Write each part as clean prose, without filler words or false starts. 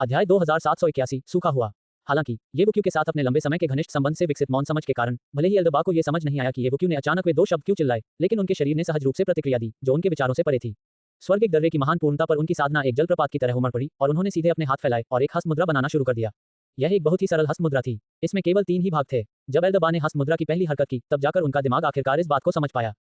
अध्याय 2781 सूखा हुआ। हालांकि येवुक्यू के साथ अपने लंबे समय के घनिष्ठ संबंध से विकसित मौन समझ के कारण भले ही एल्दबा को यह समझ नहीं आया कि येवुक्यू ने अचानक वे दो शब्द क्यों चिल्लाए, लेकिन उनके शरीर ने सहज रूप से प्रतिक्रिया दी जो उनके विचारों से परे थी। स्वर्गिक दर्रे की महान पूर्णता पर उनकी साधना एक जलप्रपात की तरह उमड़ पड़ी और उन्होंने सीधे अपने हाथ फैलाए और एक हस्त मुद्रा बनाना शुरू कर दिया। यह एक बहुत ही सरल हस्त मुद्रा थी। इसमें केवल 3 ही भाग थे। जब एल्दबा ने हस्त मुद्रा की पहली हरकत की तब जाकर उनका दिमाग आखिरकार इस बात को समझ पाया।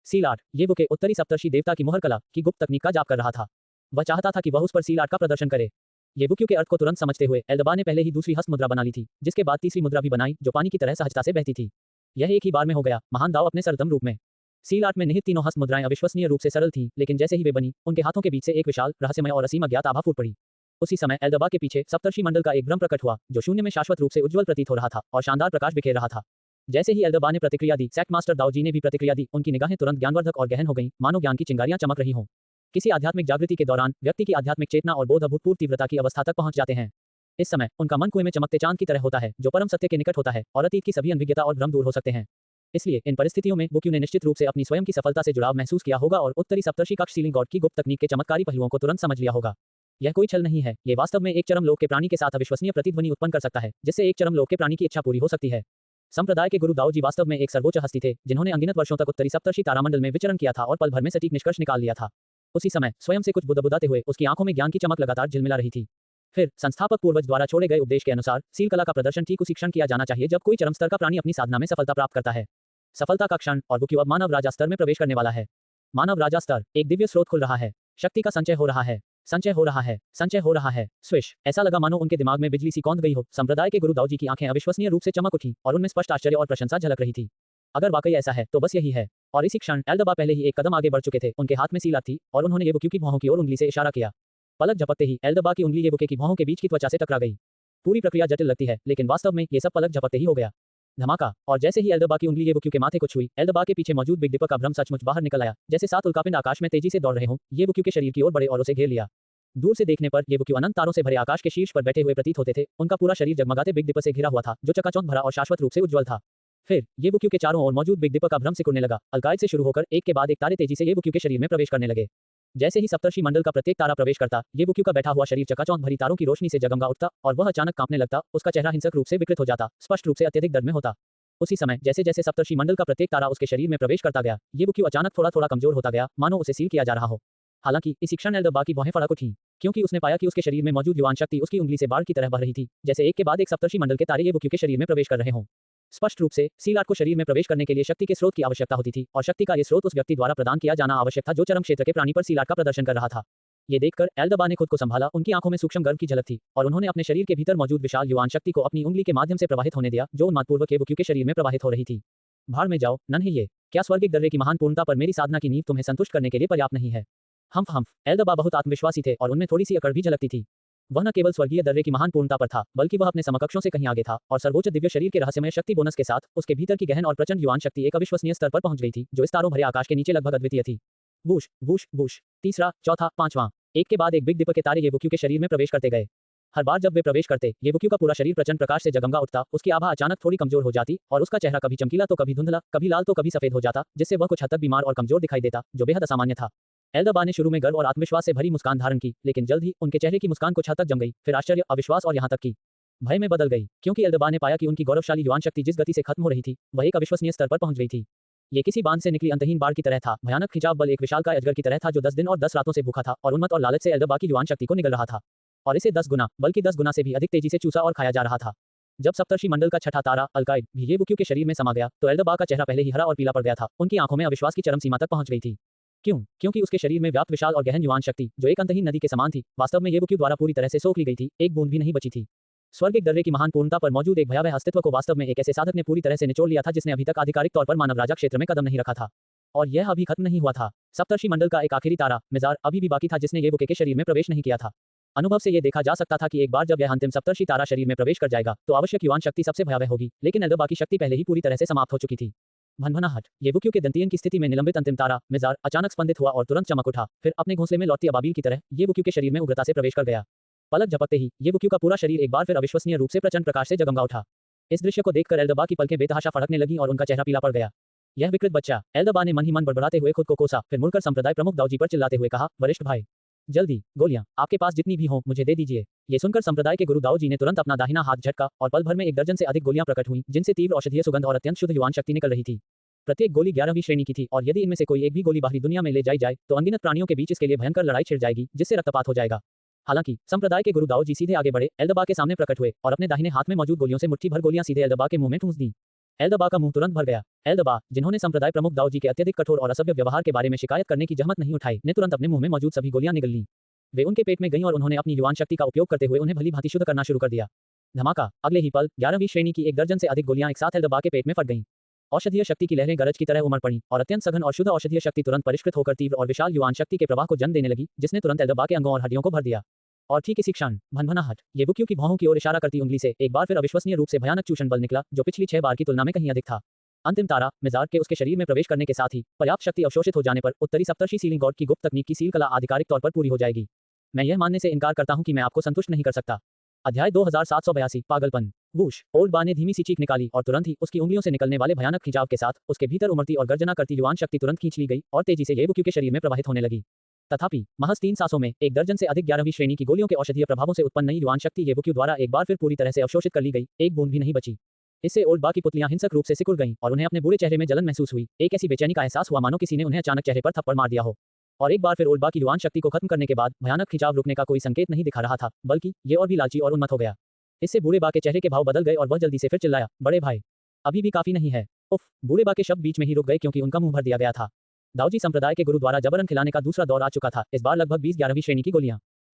सील आर्ट येवु के उत्तरी सप्तर्षि देवता की मोहर कला की गुप्त तकनीक का जाप कर रहा था। वह चाहता था कि वह उस पर सील आर्ट का प्रदर्शन करे। येवुक्यू के अर्थ को तुरंत समझते हुए एल्दबा ने पहले ही दूसरी हस्त मुद्रा बना ली थी, जिसके बाद तीसरी मुद्रा भी बनाई जो पानी की तरह सहजता से बहती थी। यह एक ही बार में हो गया, महान दाव अपने सरलतम रूप में। सील आर्ट में निहित तीनों हस्त मुद्राएं अविश्वसनीय रूप से सरल थीं, लेकिन जैसे ही वे बनी, उनके हाथों के बीच से एक विशाल, रहस्यमय और असीम अज्ञात आभा फूट पड़ी। उसी समय एल्दबा के पीछे सप्तर्षि मंडल का एक भ्रम प्रकट हुआ, जो शून्य में शाश्वत रूप से उज्ज्वल प्रतीत हो रहा था और शानदार प्रकाश बिखेर रहा था। जैसे ही एल्दबा ने प्रतिक्रिया दी, सेक्ट मास्टर दाओ जी ने भी प्रतिक्रिया दी। उनकी निगाहें तुरंत ज्ञानवर्धक और गहन हो गईं, मानो ज्ञान की चिंगारियां चमक रही हों। किसी आध्यात्मिक जागृति के दौरान व्यक्ति की आध्यात्मिक चेतना और बोध अभूतपूर्व तीव्रता की अवस्था तक पहुंच जाते हैं। इस समय उनका मन कुएं में चमकते चांद की तरह होता है, जो परम सत्य के निकट होता है और अतीत की सभी अनभिज्ञता और भ्रम दूर हो सकते हैं। इसलिए इन परिस्थितियों में वुक्यू ने निश्चित रूप से अपनी स्वयं की सफलता से जुड़ाव महसूस किया होगा और उत्तरी सप्तर्षि कक्ष सीलिंग गॉड की गुप्त तकनीक के चमत्कारी पहलुओं को तुरंत समझ लिया होगा। यह कोई छल नहीं है, ये वास्तव में एक चरम लोक के प्राणी के साथ अविश्वसनीय प्रतिध्वनि उत्पन्न कर सकता है, जिससे एक चरम लोक के प्राणी की इच्छा पूरी हो सकती है। संप्रदाय के गुरु दाओ जी वास्तव में एक सर्वोच्च हस्ती थे, जिन्होंने अनगिनत वर्षों तक उत्तरी सप्तर्षि तारामंडल में विचरण किया था और पल भर में सटीक निष्कर्ष निकाल लिया था। उसी समय स्वयं से कुछ बुदबुदाते हुए उसकी आंखों में ज्ञान की चमक लगातार झिलमिला रही थी। फिर संस्थापक पूर्वज द्वारा छोड़े गए उपदेश के अनुसार सील कला का प्रदर्शन ठीक उसी क्षण किया जाना चाहिए जब कोई चरम स्तर का प्राणी अपनी साधना में सफलता प्राप्त करता है। सफलता का क्षण, और वुक्यू अब मानव राजा स्तर में प्रवेश करने वाला है। मानव राजा स्तर, एक दिव्य स्रोत खुल रहा है। शक्ति का संचय हो रहा है, संचय हो रहा है, संचय हो रहा है। स्विश, ऐसा लगा मानो उनके दिमाग में बिजली सी कौंध गई हो। संप्रदाय के गुरु दाओ जी की आंखें अविश्वसनीय रूप से चमक उठी और उनमें स्पष्ट आश्चर्य और प्रशंसा झलक रही थी। अगर वाकई ऐसा है तो बस यही है। और इसी क्षण एल्दबा पहले ही एक कदम आगे बढ़ चुके थे। उनके हाथ में सील थी और उन्होंने येवुक्यू की भौहों की ओर उंगली से इशारा किया। पलक झपकते ही एल्दबा की उंगली येवुक्यू की भौहों के बीच की त्वचा से टकरा गई। पूरी प्रक्रिया जटिल लगती है, लेकिन वास्तव में ये सब पलक झपकते ही हो गया। धमाका, और जैसे ही एल्दबा की उंगली येवुक्यू के माथे को छुई, एल्दबा के पीछे मौजूद बिग डिपर का भ्रम सचमुच बाहर निकल आया, जैसे 7 उल्कापिंड आकाश में तेजी से दौड़ रहे हों। येवुक्यू के शरीर की ओर बढ़े और उसे घेर लिया। दूर से देखने पर येवुक्यू अनंत तारों से भरे आकाश के शीर्ष पर बैठे हुए प्रतीत होते थे। उनका पूरा शरीर जगमगाते बिग डिपर से घिरा हुआ था, जो चकाचौंध भरा और शाश्वत रूप से उज्ज्वल था। फिर येवुक्यू के चारों ओर मौजूद बिग डिपर का भ्रम सिकुड़ने लगा। अलकायद से शुरू होकर एक के बाद एक तारे तेजी से येवुक्यू के शरीर में प्रवेश करने लगे। जैसे ही सप्तर्षि मंडल का प्रत्येक तारा प्रवेश करता, येवुक्यू का बैठा हुआ शरीर चकाचौंध भरी तारों की रोशनी से जगमगा उठता और वह अचानक कांपने लगता। उसका चेहरा हिंसक रूप से विकृत हो जाता, स्पष्ट रूप से अत्यधिक दर्द में होता। उसी समय जैसे जैसे सप्तर्षि मंडल का प्रत्येक तारा उसके शरीर में प्रवेश करता गया, येवुक्यू अचानक थोड़ा थोड़ा कमजोर होता गया, मानो उसे सील किया जा रहा हो। हालांकि इसी क्षण एल्दबा की भौहें फड़क उठीं, क्योंकि उसने पाया कि उसके शरीर में मौजूद युवान शक्ति उसकी उंगली से बाढ़ की तरह बह रही थी, जैसे एक के बाद एक सप्तर्षि मंडल के तारे येवुक्यू के शरीर में प्रवेश कर रहे हों। स्पष्ट रूप से सील आर्ट को शरीर में प्रवेश करने के लिए शक्ति के स्रोत की आवश्यकता होती थी, और शक्ति का ये स्रोत उस व्यक्ति द्वारा प्रदान किया जाना आवश्यक था जो चरम क्षेत्र के प्राणी पर सील आर्ट का प्रदर्शन कर रहा था। ये देखकर एल्दबा ने खुद को संभाला। उनकी आंखों में सूक्ष्म गर्व की झलक थी और उन्होंने अपने शरीर के भीतर मौजूद विशाल युवान शक्ति को अपनी उंगली के माध्यम से प्रवाहित होने दिया, जो उन्मादपूर्वक येवुक्यू के शरीर में प्रवाहित हो रही थी। भाड़ में जाओ नन्हे ये, क्या स्वर्गिक दर्रे की महान पूर्णता पर मेरी साधना की नींव तुम्हें संतुष्ट करने के लिए पर्याप्त नहीं है? हम्फ। एल्दबा बहुत आत्मविश्वासी थे और उनमें थोड़ी सी अकड़ भी झलकती थी। वह न केवल स्वर्गीय दर्रे की महान पूर्णता पर था, बल्कि वह अपने समकक्षों से कहीं आगे था और सर्वोच्च दिव्य शरीर के रहस्यमय शक्ति बोनस के साथ उसके भीतर की गहन और प्रचंड युवान शक्ति एक अविश्वसनीय स्तर पर पहुंच गई थी, जो इस तारों भरे आकाश के नीचे लगभग अद्वितीय थी। वूश वूश वूश, तीसरा, चौथा, पांचवां, एक के बाद एक बिग डिपर के तारे येवुक्यू के शरीर में प्रवेश करते गए। हर बार जब वे प्रवेश करते, येवुक्यू का पूरा शरीर प्रचंड प्रकाश से जगमगा उठता। उसकी आभा अचानक थोड़ी कमजोर हो जाती और उसका चेहरा कभी चमकीला तो कभी धुंधला, कभी लाल तो कभी सफेद हो जाता, जिससे वह कुछ हद तक बीमार और कमजोर दिखाई देता, जो बेहद असामान्य था। एल्दबा ने शुरू में गर्व और आत्मविश्वास से भरी मुस्कान धारण की, लेकिन जल्द ही उनके चेहरे की मुस्कान कुछ हद तक जम गई, फिर आश्चर्य, अविश्वास और यहाँ तक कि भय में बदल गई, क्योंकि एल्दबा ने पाया कि उनकी गौरवशाली युवान शक्ति जिस गति से खत्म हो रही थी, वह एक अविश्वसनीय स्तर पर पहुंच गई थी। ये किसी बांध से निकली अंतहीन बाढ़ की तरह था। भयानक खिंचाव बल एक विशालकाय अजगर की तरह था, जो 10 दिन और 10 रातों से भूखा था और उन्मत्त और लालच से एल्दबा की युवान शक्ति को निगल रहा था, और इसे 10 गुना, बल्कि 10 गुना से भी अधिक तेजी से चूसा और खाया जा रहा था। जब सप्तर्षि मंडल का छठा तारा अलकायद भी येवुक्यू के शरीर में समा गया, तो एल्दबा का चेहरा पहले ही हरा और पीला पड़ गया था। उनकी आंखों में अविश्वास की चरम सीमा तक पहुंच गई थी। क्यों? क्योंकि उसके शरीर में व्याप्त विशाल और गहन युवान शक्ति, जो एक अंतहीन नदी के समान थी, वास्तव में येवुक्यू द्वारा पूरी तरह से सोख ली गई थी। एक बूंद भी नहीं बची थी। स्वर्गिक दर्रे की महान पूर्णता पर मौजूद एक भयावह अस्तित्व को वास्तव में एक ऐसे साधक ने पूरी तरह से निचोड़ लिया था, जिसने अभी तक आधिकारिक तौर पर मानव राजा क्षेत्र में कदम नहीं रखा था। और यह अभी खत्म नहीं हुआ था। सप्तर्षि मंडल का एक आखिरी तारा मिजार अभी भी बाकी था, जिसने येवुक्यू के शरीर में प्रवेश नहीं किया था। अनुभव से यह देखा जा सकता था कि एक बार जब यह अंतिम सप्तर्षि तारा शरीर में प्रवेश कर जाएगा, तो आवश्यक युवान शक्ति सबसे भयावह होगी, लेकिन एल्दबा की शक्ति पहले ही पूरी तरह से समाप्त हो चुकी थी। भनभनाहट, येवुक्यू के दंतियन की स्थिति में निलंबित अंतिम तारा मिजार अचानक स्पंदित हुआ और तुरंत चमक उठा। फिर अपने घोंसले में लौटती अबाबील की तरह येवुक्यू के शरीर में उग्रता से प्रवेश कर गया। पलक झपकते ही येवुक्यू का पूरा शरीर एक बार फिर अविश्वसनीय रूप से प्रचंड प्रकाश से जगमगा उठा। इस दृश्य को देखकर एल्दबा की पलकें बेतहाशा फड़कने लगीं और उनका चेहरा पीला पड़ गया। यह विकृत बच्चा, एल्दबा ने मन ही मन बड़बड़ाते हुए खुद को कोसा, फिर मुड़कर संप्रदाय प्रमुख दाओ जी पर चिल्लाते हुए कहा, वरिष्ठ भाई, जल्दी, गोलियां, आपके पास जितनी भी हों, मुझे दे दीजिए। ये सुनकर संप्रदाय के गुरु दाऊ जी ने तुरंत अपना दाहिना हाथ झटका और पल भर में 1 दर्जन से अधिक गोलियां प्रकट हुईं, जिनसे तीव्र औषधीय सुगंध और अत्यंत शुद्ध युवान शक्ति निकल रही थी। प्रत्येक गोली 11वीं श्रेणी की थी और यदि इनमें से कोई एक भी गोली बाहरी दुनिया में ले जाई जाए, तो अनगिनत प्राणियों के बीच इसके लिए भयंकर लड़ाई छिड़ जाएगी, जिससे रक्तपात हो जाएगा। हालांकि संप्रदाय के गुरु दाऊ जी सीधे आगे बढ़े, एल्दबा के सामने प्रकट हुए और अपने दाहिने हाथ में मौजूद गोलियों से मुट्ठी भर गोलियां सीधे एल्दबा के मुंह में ठूंस दी। एल्दबा का मुंह तुरंत भर गया। एल्दबा, जिन्होंने संप्रदाय प्रमुख दाऊ जी के अत्यधिक कठोर और असभ्य व्यवहार के बारे में शिकायत करने की जहमत नहीं उठाई, ने तुरंत अपने मुंह में मौजूद सभी गोलियां निगल लीं। वे उनके पेट में गईं और उन्होंने अपनी युवान शक्ति का उपयोग करते हुए उन्हें भली भांति शुद्ध करना शुरू कर दिया। धमाका, अगले ही पल 11वीं श्रेणी की 1 दर्जन से अधिक गोलियां एक साथ एल्दबा के पेट में फट गईं। औषधीय शक्ति की लहरें गरज की तरह उमड़ पड़ी और अत्यंत सघन और शुद्ध औषधीय शक्ति तुरंत परिष्कृत होकर तीव्र और विशाल युवान शक्ति के प्रवाह को जन्म देने लगी, जिसने तुरंत एल्दबा के अंगों और हड्डियों को भर दिया। और ठीक इसी क्षण भनभनाहट, येबुक्यू की भौहों की ओर इशारा करती उंगली से एक बार फिर अविश्वसनीय रूप से भयानक चूषण बल निकला, जो पिछली 6 बार की तुलना में कहीं अधिक था। अंतिम तारा मिजाज के उसके शरीर में प्रवेश करने के साथ ही पर्याप्त शक्ति अवशोषित हो जाने पर उत्तरी सप्तर्षि सीलिंग गॉड की गुप्त तकनीक की सील कला आधिकारिक तौर पर पूरी हो जाएगी। मैं यह मानने से इनकार करता हूं कि मैं आपको संतुष्ट नहीं कर सकता। अध्याय 2782 पागलपन। वूश, ओल्ड बा ने धीमी सी चीख निकाली और तुरंत ही उसकी उंगलियों से निकलने वाले भयानक खिंचाव के साथ उसके भीतर उमड़ती और गर्जना करती युवान शक्ति तुरंत खींच ली गई और तेजी से येबुक्यू के शरीर में प्रवाहित होने लगी। तथापि महज 3 सांसों में 1 दर्जन से अधिक 11वीं श्रेणी की गोलियों के औषधीय प्रभावों से उत्पन्न नई युवान शक्ति येबुक्यू द्वारा एक बार फिर पूरी तरह से अवशोषित कर ली गई, एक बूंद भी नहीं बची। इससे ओल्ड बा की पुतलियां हिंसक रूप से सिकुड़ गईं और उन्हें अपने बुरे चेहरे में जलन महसूस हुई। एक ऐसी बेचैनी का एहसास हुआ मानो किसी ने उन्हें अचानक चेहरे पर थप्पड़ मार दिया हो। और एक बार फिर ओल्ड बा की युवान शक्ति को खत्म करने के बाद भयानक खिंचाव रुकने का कोई संकेत नहीं दिखा रहा था, बल्कि ये और भी लालची और उन्मत्त हो गया। इससे बूढ़े बा के चेहरे के भाव बदल गए और वह जल्दी से फिर चिल्लाया, बड़े भाई, अभी भी काफी नहीं है। उफ, बूढ़े बा के शब्द बीच में ही रुक गए क्योंकि उनका मुंह भर दिया गया था। दाऊजी संप्रदाय के गुरु द्वारा जबरन खिलाने का दूसरा दौर आ चुका था, इस बार लगभग 20 11वीं श्रेणी की गोलियां।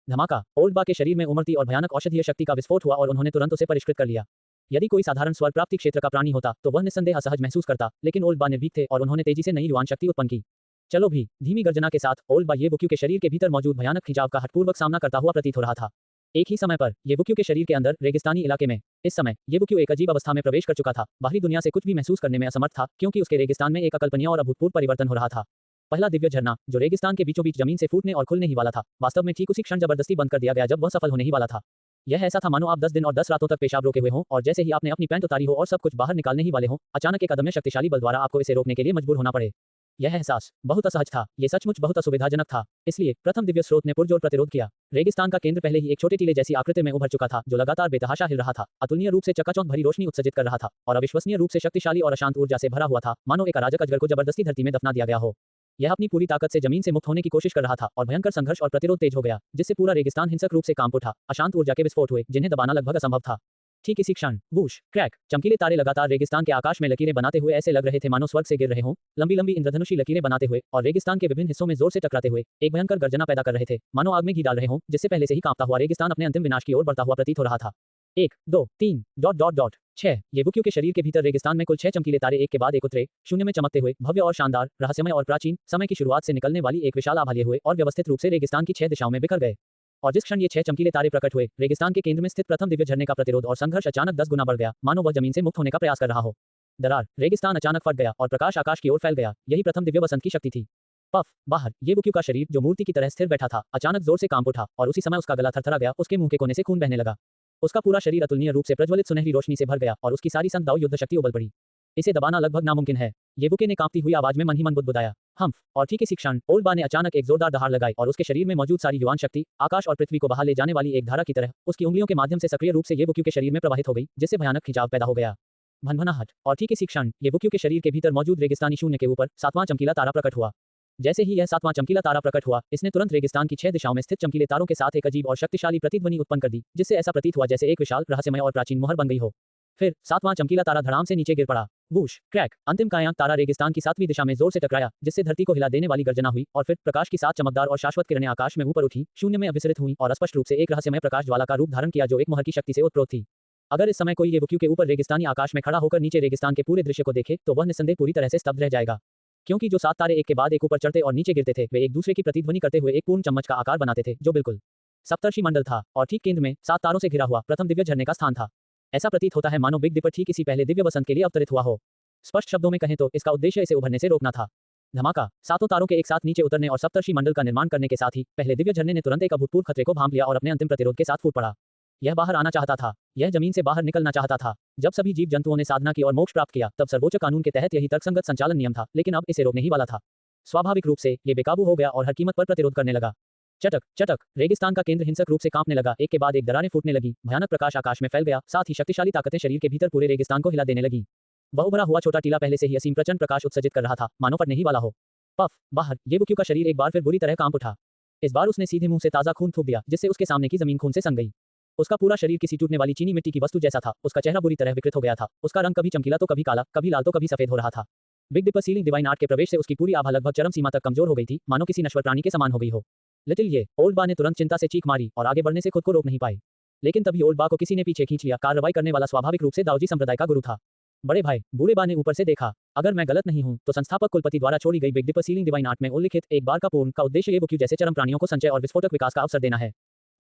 धमाका, ओल्ड बा के शरीर में उमड़ती और भयानक औषधीय शक्ति का विस्फोट हुआ और उन्होंने तुरंत उसे परिष्कृत कर लिया। यदि कोई साधारण स्वर प्राप्ति क्षेत्र का प्राणी होता तो वह निस्संदेह असहज महसूस करता, लेकिन ओल्ड बा निर्भीक थे और उन्होंने तेजी से नई युवान शक्ति उत्पन्न की। चलो भी, धीमी गर्जना के साथ ओल्ड बा येबुक्यू के शरीर के भीतर मौजूद भयानक खिंचाव का हठपूर्वक सामना करता हुआ प्रतीत हो रहा था। एक ही समय पर येबुक्यू के शरीर के अंदर रेगिस्तानी इलाके में इस समय येबुक्यू एक अजीब अवस्था में प्रवेश कर चुका था। बाहरी दुनिया से कुछ भी महसूस करने में असमर्थ था, क्योंकि उसके रेगिस्तान में एक अकल्पनीय और अभूतपूर्व परिवर्तन हो रहा था। पहला दिव्य झरना, जो रेगिस्तान के बीचों बीच जमीन से फूटने और खुलने ही वाला था, वास्तव में ठीक उसी क्षण जबरदस्ती बंद कर दिया गया जब वह सफल होने ही वाला था। यह ऐसा था मानो आप 10 दिन और 10 रातों तक पेशाब रोके हुए हों और जैसे ही आपने अपनी पैंट उतारी हो और सब कुछ बाहर निकालने ही वाले हों, अचानक एक अदम्य शक्तिशाली बल द्वारा आपको इसे रोकने के लिए मजबूर होना पड़े। यह एहसास बहुत असहज था, ये सचमुच बहुत असुविधाजनक था। इसलिए प्रथम दिव्य स्रोत ने पुरजोर प्रतिरोध किया। रेगिस्तान का केंद्र पहले ही एक छोटे टीले जैसी आकृति में उभर चुका था, जो लगातार बेतहाशा हिल रहा था, अतुलनीय रूप से चकाचौंध भरी रोशनी उत्सर्जित कर रहा था और अविश्वसनीय रूप से शक्तिशाली और अशांत ऊर्जा से भरा हुआ था, मानो एक अराजक अजगर को जबरदस्ती धरती में दफना दिया गया हो। यह अपनी पूरी ताकत से जमीन से मुक्त होने की कोशिश कर रहा था और भयंकर संघर्ष और प्रतिरोध तेज हो गया, जिससे पूरा रेगिस्तान हिंसक रूप से कांप उठा। अशांत ऊर्जा के विस्फोट हुए, जिन्हें दबाना लगभग असंभव था। ठीक इसी क्षण वूश, क्रैक, चमकीले तारे लगातार रेगिस्तान के आकाश में लकीरें बनाते हुए ऐसे लग रहे थे मानो स्वर्ग से गिर रहे हों, लंबी लंबी इंद्रधनुषी लकीरें बनाते हुए और रेगिस्तान के विभिन्न हिस्सों में जोर से टकराते हुए एक भयंकर गर्जना पैदा कर रहे थे, मानो आग में घी डाल रहे हों, जिससे पहले से ही कांपता हुआ रेगिस्तान अपने अंतिम विनाश की ओर बढ़ता हुआ प्रतीत हो रहा था। 1 2 3 डॉट डॉट डॉट 6 येबुक्यू के शरीर के भीतर रेगिस्तान में कुल 6 चमकीले तारे एक के बाद एक उतरे, शून्य में चमकते हुए, भव्य और शानदार, रहस्यमय और प्राचीन, समय की शुरुआत से निकलने वाली एक विशाल आभा लिए हुए और व्यवस्थित रूप से रेगिस्तान की 6 दिशाओं में बिखर गए। और जिस क्षण ये 6 चमकीले तारे प्रकट हुए, रेगिस्तान के केंद्र में स्थित प्रथम दिव्य झरने का प्रतिरोध और संघर्ष अचानक 10 गुना बढ़ गया, मानो वह जमीन से मुक्त होने का प्रयास कर रहा हो। दरार, रेगिस्तान अचानक फट गया और प्रकाश आकाश की ओर फैल गया। यही प्रथम दिव्य वसंत की शक्ति थी। पफ, बाहर, येबुक्यू का शरीर जो मूर्ति की तरह स्थिर बैठा था, अचानक जोर से कांप उठा और उसी समय उसका गला थरथरा गया, उसके मुंह के कोने से खून बहने लगा। उसका पूरा शरीर अतुलनीय रूप से प्रज्वलित सुनहरी रोशनी से भर गया और उसकी सारी संत युद्ध शक्ति उबल पड़ी। इसे दबाना लगभग नामुमकिन है, येबुके ने कांपती हुई आवाज में मन ही मन बुदबुदाया। हम्फ, और ठीक इसी क्षण ओल्ड बा ने अचानक एक जोरदार दहाड़ लगाई और उसके शरीर में मौजूद सारी युवान शक्ति आकाश और पृथ्वी को बहा ले जाने वाली एक धारा की तरह उसकी उंगलियों के माध्यम से सक्रिय रूप से येबुक्यू के शरीर में प्रवाहित हो गई, जिससे भयानक खिंचाव पैदा हो गया। भनभनाहट, और ठीक इसी क्षण येबुक्यू के शरीर के भीतर मौजूद रेगिस्तानी शून्य के ऊपर 7वां चमकीला तारा प्रकट हुआ। जैसे ही यह 7वां चमकीला तारा प्रकट हुआ, इसने तुरंत रेगिस्तान की 6 दिशाओं में स्थित चमकीले तारों के साथ एक अजीब और शक्तिशाली प्रतिध्वनि उत्पन्न कर दी, जिससे ऐसा प्रतीत हुआ जैसे एक विशाल, रहस्यमय और प्राचीन मोहर बन गई हो। फिर 7वां चमकीला तारा धड़ाम से नीचे गिर पड़ा। वूश, क्रैक, अंतिम कायांक तारा रेगिस्तान की 7वीं दिशा में जोर से टकराया, जिससे धरती को हिला देने वाली गर्जना हुई और फिर प्रकाश की 7 चमकदार और शाश्वत किरणें आकाश में ऊपर उठी, शून्य में अभिसरित हुई और स्पष्ट रूप से एक रहस्यमय प्रकाश ज्वाला का रूप धारण किया जो एक मोहर की शक्ति से उत्प्रोत थी। अगर इस समय कोई येबुक्यू के ऊपर रेगिस्तानी आकाश में खड़ा होकर नीचे रेगिस्तान के पूरे दृश्य को देखे, तो वह निस्संदेह पूरी तरह से स्तब्ध रह जाएगा, क्योंकि जो 7 तारे एक के बाद एक ऊपर चढ़ते और नीचे गिरते थे, वे एक दूसरे की प्रतिध्वनि करते हुए एक पूर्ण चम्मच का आकार बनाते थे, जो बिल्कुल सप्तर्षि मंडल था और ठीक केंद्र में 7 तारों से घिरा हुआ प्रथम दिव्य झरने का स्थान था। ऐसा प्रतीत होता है मानो बिग डिपर ठीक इसी पहले दिव्य वसंत के लिए अवतरित हुआ हो। स्पष्ट शब्दों में कहें तो इसका उद्देश्य इसे उभरने से रोकना था। धमाका, 7 तारों के एक साथ नीचे उतरने और सप्तर्षि मंडल का निर्माण करने के साथ ही पहले दिव्य झरने ने तुरंत एक अभूतपूर्व खतरे को भांप लिया और अपने अंतिम प्रतिरोध के साथ फूट पड़ा। यह बाहर आना चाहता था, यह जमीन से बाहर निकलना चाहता था। जब सभी जीव जंतुओं ने साधना की और मोक्ष प्राप्त किया, तब सर्वोच्च कानून के तहत यही तर्कसंगत संचालन नियम था, लेकिन अब इसे रोकने ही वाला था। स्वाभाविक रूप से ये बेकाबू हो गया और हर कीमत पर प्रतिरोध करने लगा। चटक चटक रेगिस्तान का केंद्र हिंसक रूप से कांपने लगा, एक के बाद एक दरारें फूटने लगी, भयानक प्रकाश आकाश में फैल गया, साथ ही शक्तिशाली ताकतें शरीर के भीतर पूरे रेगिस्तान को हिला देने लगी। वह उभरा हुआ छोटा टीला पहले से ही असीम प्रचंड प्रकाश उत्सर्जित कर रहा था, मानो फटने ही वाला हो। पफ बाहर येवुक्यू का शरीर एक बार फिर बुरी तरह कांप उठा। इस बार उसने सीधे मुंह से ताजा खून थूक दिया, जिससे उसके सामने की जमीन खून से सन गई। उसका पूरा शरीर किसी टूटने वाली चीनी मिट्टी की वस्तु जैसा था, उसका चेहरा बुरी तरह विकृत हो गया था, उसका रंग कभी चमकीला तो कभी काला, कभी लाल तो कभी सफेद हो रहा था। Big Dipper Ceiling Divine Art के प्रवेश से उसकी पूरी आभा लगभग चरम सीमा तक कमजोर हो गई थी, मानो किसी नश्वर प्राणी के समान हो गई हो। लिटिल ये ओल्ड बा ने तुरंत चिंता से चीख मारी और आगे बढ़ने से खुद को रोक नहीं पाई। लेकिन तभी ओल्ड बा को किसी ने पीछे खींच लिया। कार्रवाई करने वाला स्वाभाविक रूप से दाऊजी संप्रदाय का गुरु था। बड़े भाई, बूढ़े बा ने ऊपर से देखा। अगर मैं गलत नहीं हूं तो संस्थापक कुलपति द्वारा छोड़ी गई Big Dipper Ceiling Divine Art में उल्लिखित एक बार का पूर्ण का उद्देश्य येवुक्यू जैसे चरम प्राणियों को संचय और विस्फोटक विकास का अवसर देना है।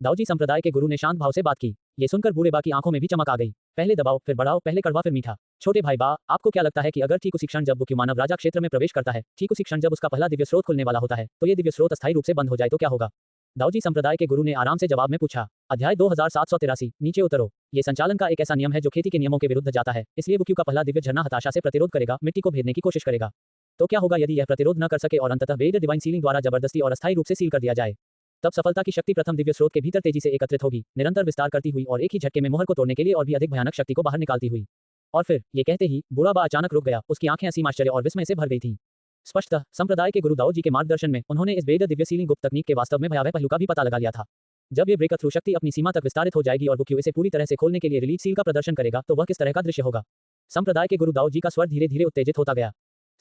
दाऊजी संप्रदाय के गुरु ने शांत भाव से बात की। ये सुनकर बूढ़े बा की आंखों में भी चमक आ गई। पहले दबाओ फिर बढ़ाओ, पहले कड़वा फिर मीठा। छोटे भाई बा, आपको क्या लगता है कि अगर ठीक उसी क्षण जब वुक्यू मानव राजा क्षेत्र में प्रवेश करता है, ठीक उसी क्षण जब उसका पहला दिव्य स्रोत खुलने वाला होता है, तो ये दिव्य स्रोत अस्थायी रूप से बंद हो जाए तो क्या होगा? दाऊजी संप्रदाय के गुरु ने आराम से जवाब में पूछा। अध्याय 2783 नीचे उतरो। ये संचालन का एक ऐसा नियम है जो खेती के नियमों के विरुद्ध जाता है, इसलिए वुक्यू का पहला दिव्य झरना हताशा से प्रतिरोध करेगा, मिट्टी को भेदने की कोशिश करेगा। तो क्या होगा यदि यह प्रतिरोध न कर सके और अंततः वेद डिवाइन सीलिंग द्वारा जबरदस्ती और अस्थायी रूप से सील कर दिया जाए? तब सफलता की शक्ति प्रथम दिव्य स्रोत के भीतर तेजी से एकत्रित होगी, निरंतर विस्तार करती हुई और एक ही झटके में मोहर को तोड़ने के लिए और भी अधिक भयानक शक्ति को बाहर निकालती हुई। और फिर ये कहते ही बूढ़ा बा अचानक रुक गया, उसकी आंखें असीम आश्चर्य और विस्मय से भर गई थीं। स्पष्टतः संप्रदाय के गुरु दाऊ जी के मार्गदर्शन में उन्होंने इस वेद दिव्य सीलिंग गुप्त तकनीक के वास्तव में भयावह पहलू का भी पता लगा लिया था। जब ये ब्रेक थ्रू शक्ति अपनी सीमा तक विस्तारित हो जाएगी और वुक्यू इसे पूरी तरह से खोलने के लिए रिलीज सील का प्रदर्शन करेगा, तो वह किस तरह का दृश्य होगा? संप्रदाय के गुरु दाऊ जी का स्वर धीरे धीरे उत्तेजित होता गया।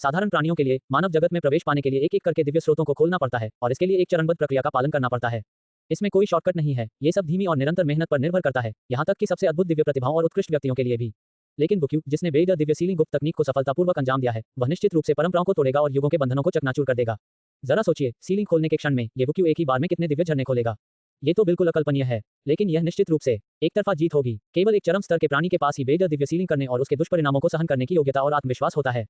साधारण प्राणियों के लिए मानव जगत में प्रवेश पाने के लिए एक एक करके दिव्य स्रोतों को खोलना पड़ता है और इसके लिए एक चरणबद्ध प्रक्रिया का पालन करना पड़ता है। इसमें कोई शॉर्टकट नहीं है, ये सब धीमी और निरंतर मेहनत पर निर्भर करता है, यहाँ तक कि सबसे अद्भुत दिव्य प्रतिभाओं और उत्कृष्ट व्यक्तियों के लिए भी। लेकिन वुक्यू, जिसने वेद दिव्य सीलिंग गुप्त तकनीक को सफलतापूर्वक अंजाम दिया है, वह निश्चित रूप से परंपराओं को तोड़ेगा और युगों के बंधनों को चकनाचूर कर देगा। जरा सोचिए, सीलिंग खोलने के क्षण में ये वुक्यू एक ही बार में कितने दिव्य झरने खोलेगा? ये तो बिल्कुल अकल्पनीय है, लेकिन यह निश्चित रूप से एक तरफा जीत होगी। केवल एक चरम स्तर के प्राणी के पास ही वेद दिव्य सीलिंग करने और उसके दुष्परिणामों को सहन करने की योग्यता और आत्मविश्वास होता है।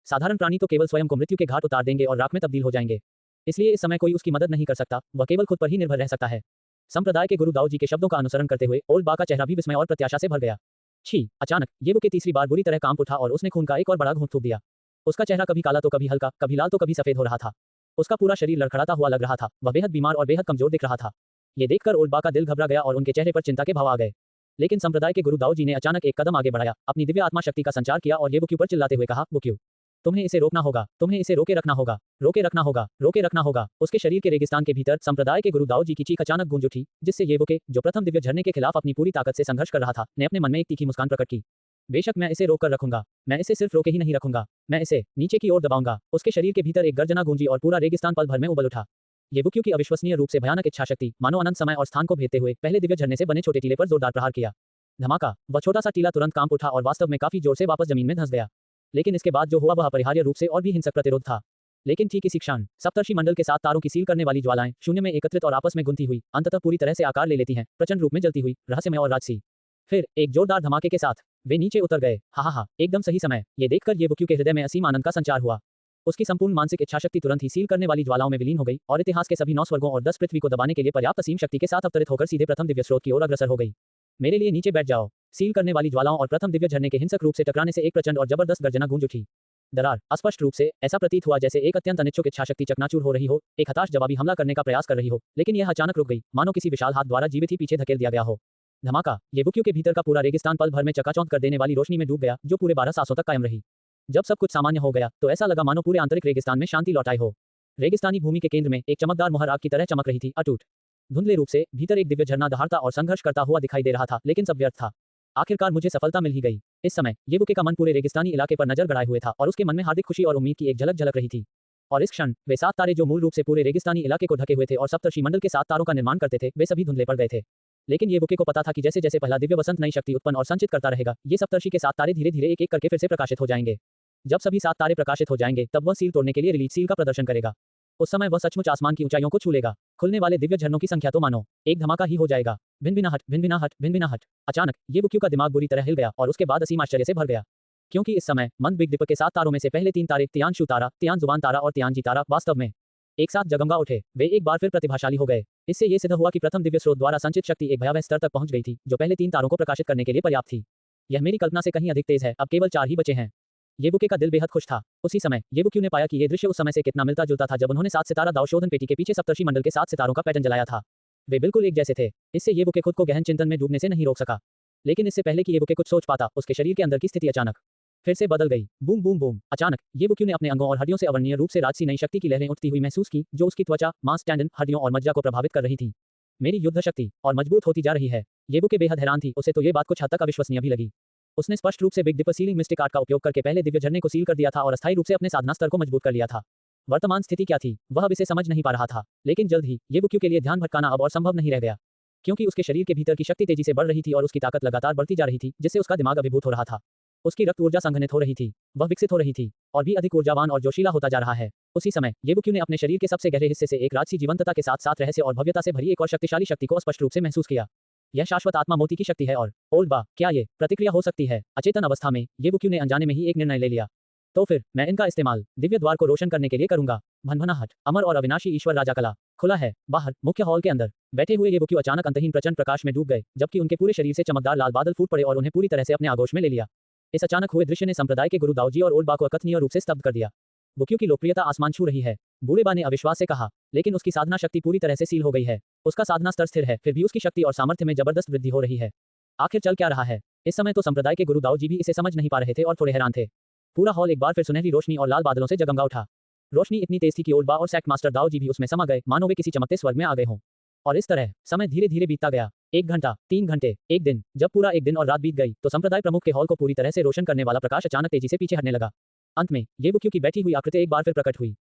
साधारण प्राणी तो केवल स्वयं को मृत्यु के घाट उतार देंगे और राख में तब्दील हो जाएंगे। इसलिए इस समय कोई उसकी मदद नहीं कर सकता, वह केवल खुद पर ही निर्भर रह सकता है। संप्रदाय के गुरु दाऊ जी के शब्दों का अनुसरण करते हुए ओल्ड बा का चेहरा भी विस्मय और प्रत्याशा से भर गया। छी! अचानक येवुक्यू तीसरी बार बुरी तरह कांप उठा और उसने खून का एक और बड़ा घूंट थूक दिया। उसका चेहरा कभी काला तो कभी हल्का, कभी लाल तो कभी सफेद हो रहा था। उसका पूरा शरीर लड़खड़ाता हुआ लग रहा था, वह बेहद बीमार और बेहद कमजोर दिख रहा था। ये देखकर ओल्ड बा का दिल घबरा गया और उनके चेहरे पर चिंता के भाव आ गए। लेकिन संप्रदाय के गुरु दाऊ जी ने अचानक एक कदम आगे बढ़ाया, अपनी दिव्य आत्मा शक्ति का संचार किया और येवुक्यू पर चिल्लाते हुए कहा, वुक्यू, तुम्हें इसे रोकना होगा, तुम्हें इसे रोके रखना होगा, रोके रखना होगा, रोके रखना होगा। उसके शरीर के रेगिस्तान के भीतर संप्रदाय के गुरु दाऊ जी की चीख अचानक गूंज उठी, जिससे येवुके, जो प्रथम दिव्य झरने के खिलाफ अपनी पूरी ताकत से संघर्ष कर रहा था, ने अपने मन में एक तीखी मुस्कान प्रकट की। बेशक मैं इसे रोक कर रखूंगा, मैं इसे सिर्फ रोके ही नहीं रखूंगा, मैं इसे नीचे की ओर दबाऊंगा। उसके शरीर के भीतर एक गर्जना गूंजी और पूरा रेगिस्तान पल भर में उबल उठा। येवुक्यू की अविश्वसनीय रूप से भयानक इच्छा शक्ति मानो अनंत समय और स्थान को भेदते हुए पहले दिव्य झरने से बने छोटे टीले पर जोरदार प्रहार किया। धमाका! वह छोटा सा टीला तुरंत कांप उठा और वास्तव में काफी जोर से वापस जमीन में धंस गया। लेकिन इसके बाद जो हुआ वह अपरिहार्य रूप से और भी हिंसक प्रतिरोध था। लेकिन ठीक इसी क्षण सप्तर्षि मंडल के 7 तारों की सील करने वाली ज्वालाएं शून्य में एकत्रित और आपस में गुंथी हुई अंततः पूरी तरह से आकार ले लेती हैं, प्रचंड रूप में जलती हुई, रहस्यमय और राजसी। फिर एक जोरदार धमाके के साथ वे नीचे उतर गए। हा, एकदम सही समय। ये देखकर येवुक्यू के हृदय में असीम आनंद का संचार हुआ। उसकी संपूर्ण मानसिक इच्छाशक्ति तुरंत ही सील करने वाली ज्वालाओं में विलीन हो गई और इतिहास के सभी 9 स्वर्गों और 10 पृथ्वी को दबाने के लिए पर्याप्त असीम शक्ति के साथ अवतरित होकर सीधे प्रथम दिव्य स्रोत की ओर अग्रसर हो गई। मेरे लिए नीचे बैठ जाओ। सील करने वाली ज्वालाओं और प्रथम दिव्य झरने के हिंसक रूप से टकराने से एक प्रचंड और जबरदस्त गर्जना गूंज उठी। दरार! अस्पष्ट रूप से ऐसा प्रतीत हुआ जैसे एक अत्यंत अनिच्छुक इच्छाशक्ति चकनाचूर हो रही हो, एक हताश जवाबी हमला करने का प्रयास कर रही हो, लेकिन यह अचानक रुक गई, मानो किसी विशाल हाथ द्वारा जीवित ही पीछे धकेल दिया गया हो। धमाका! येवुक्यू के भीतर का पूरा रेगिस्तान पल भर में चकाचौंध कर देने वाली रोशनी में डूब गया, जो पूरे 12 सांसों तक कायम रही। जब सब कुछ सामान्य हो गया, तो ऐसा लगा मानो पूरे आंतरिक रेगिस्तान में शांति लौट आई हो। रेगिस्तानी भूमि के केंद्र में एक चमकदार मोहर आग की तरह चमक रही थी, अटूट। धुंधले रूप से भीतर एक दिव्य झरना दहाड़ता और संघर्ष करता हुआ दिखाई दे रहा था, लेकिन सब व्यर्थ था। आखिरकार मुझे सफलता मिल ही गई। इस समय येवुके का मन पूरे रेगिस्तानी इलाके पर नजर गड़ाए हुए था और उसके मन में हार्दिक खुशी और उम्मीद की एक झलक झलक रही थी। और इस क्षण वे 7 तारे जो मूल रूप से पूरे रेगिस्तानी इलाके को ढके हुए थे और सप्तर्षि मंडल के 7 तारों का निर्माण करते थे, वे सभी धुंधले पड़ गए थे। लेकिन येवुके को पता था कि जैसे जैसे पहला दिव्य वसंत नई शक्ति उत्पन्न और संचित करता रहेगा, ये सप्तर्षि के 7 तारे धीरे धीरे एक एक करके फिर से प्रकाशित हो जाएंगे। जब सभी 7 तारे प्रकाशित हो जाएंगे, तब वह सील तोड़ने के लिए रिलीज सील का प्रदर्शन करेगा। उस समय वह सचमुच आसमान की ऊंचाइयों को छू लेगा। खुलने वाले दिव्य झरनों की संख्या तो मानो एक धमाका ही हो जाएगा। भिन-भिनाहट, भिन-भिनाहट, भिन-भिनाहट। अचानक येवुक्यू का दिमाग बुरी तरह हिल गया और उसके बाद असीम आश्चर्य से भर गया, क्योंकि इस समय मंद बिग डिपर के 7 तारों में से पहले 3 तारे तियानशु तारा, तियानजुआन तारा और तियानजी तारा वास्तव में एक साथ जगमगा उठे। वे एक बार फिर प्रतिभाशाली हो गए। इससे ये सिद्ध हुआ कि प्रथम दिव्य स्रोत द्वारा संचित शक्ति एक भयावह स्तर तक पहुंच गई थी, जो पहले 3 तारों को प्रकाशित करने के लिए पर्याप्त थी। यह मेरी कल्पना से कहीं अधिक तेज है। अब केवल 4 ही बचे हैं। येबुके का दिल बेहद खुश था। उसी समय येबुक्यू ने पाया कि ये दृश्य उस समय से कितना मिलता जुलता था जब उन्होंने 7 सितारा दाव शोधन पेटी के पीछे सप्तर्षि मंडल के 7 सितारों का पैटर्न जलाया था। वे बिल्कुल एक जैसे थे। इससे येबुके खुद को गहन चिंतन में डूबने से नहीं रोक सका। लेकिन इससे पहले कि येबुके कुछ सोच पाता, उसके शरीर के अंदर की स्थिति अचानक फिर से बदल गई। Boom boom boom. अचानक येबुक्यू ने अपने अंगों और हड्डियों से अवर्णनीय रूप से राजसी नई शक्ति की लहरें उठती हुई महसूस की, जो उसकी त्वचा, मांस, टेंडन, हड्डियों और मज्जा को प्रभावित कर रही थी। मेरी युद्ध शक्ति और मजबूत होती जा रही है। येबुके बेहद हैरान थी। उसे तो ये बात कुछ हद तक अविश्वसनीय भी लगी। उसने स्पष्ट रूप से Big Dipper Ceiling Mystic Art का उपयोग करके पहले दिव्य झरने को सील कर दिया था और अस्थायी रूप से अपने साधना स्तर को मजबूत कर लिया था। वर्तमान स्थिति क्या थी, वह अब इसे समझ नहीं पा रहा था। लेकिन जल्द ही येबुक्यू के लिए ध्यान भटकाना अब और संभव नहीं रह गया, क्योंकि उसके शरीर के भीतर की शक्ति तेजी से बढ़ रही थी और उसकी ताकत लगातार बढ़ती जा रही थी, जिससे उसका दिमाग अभिभूत हो रहा था। उसकी रक्त ऊर्जा संघनित हो रही थी, वह विकसित हो रही थी और भी अधिक ऊर्जावान और जोशीला होता जा रहा है। उसी समय येबुक्यू ने अपने शरीर के सबसे गहरे हिस्से से एक राजसी जीवंतता के साथ साथ रहस्य और भव्यता से भरी एक और शक्तिशाली शक्ति को स्पष्ट रूप से महसूस किया। यह शाश्वत आत्मा मोती की शक्ति है और ओल्ड बा, क्या ये प्रतिक्रिया हो सकती है? अचेतन अवस्था में येबुक्यू ने अनजाने में ही एक निर्णय ले लिया। तो फिर मैं इनका इस्तेमाल दिव्य द्वार को रोशन करने के लिए करूंगा। भनभनाहट। अमर और अविनाशी ईश्वर राजा कला खुला है। बाहर मुख्य हॉल के अंदर बैठे हुए येबुक्यू अचानक अंतहीन प्रचंड प्रकाश में डूब गए, जबकि उनके पूरे शरीर से चमकदार लाल बादल फूट पड़े और उन्हें पूरी तरह से अपने आगोश में ले लिया। इस अचानक हुए दृश्य ने संप्रदाय के गुरु दाऊजी और ओल्ड बा को अकथनीय रूप से स्तब्ध कर दिया। बुक्यू की लोकप्रियता आसमान छू रही है, बूढ़े बा ने अविश्वास से कहा, लेकिन उसकी साधना शक्ति पूरी तरह से सील हो गई है। उसका साधना स्तर स्थिर है, फिर भी उसकी शक्ति और सामर्थ्य में जबरदस्त वृद्धि हो रही है। आखिर चल क्या रहा है? इस समय तो संप्रदाय के गुरु दाऊजी भी इसे समझ नहीं पा रहे थे और थोड़े हैरान थे। पूरा हॉल एक बार फिर सुनहरी रोशनी और लाल बादलों से जगमगा उठा। रोशनी इतनी तेज थी कि ओल्ड बा और सैक्ट मास्टर दाऊजी भी उसमें समा गए, मानो वे किसी चमकते स्वर्ग में आ गए हों। और इस तरह समय धीरे धीरे बीतता गया। 1 घंटा, 3 घंटे, 1 दिन। जब पूरा 1 दिन और रात बीत गई तो संप्रदाय प्रमुख के हॉल को पूरी तरह से रोशन करने वाला प्रकाश अचानक तेजी से पीछे हटने लगा। अंत में येबुक्यू की बैठी हुई आकृति एक बार फिर प्रकट हुई।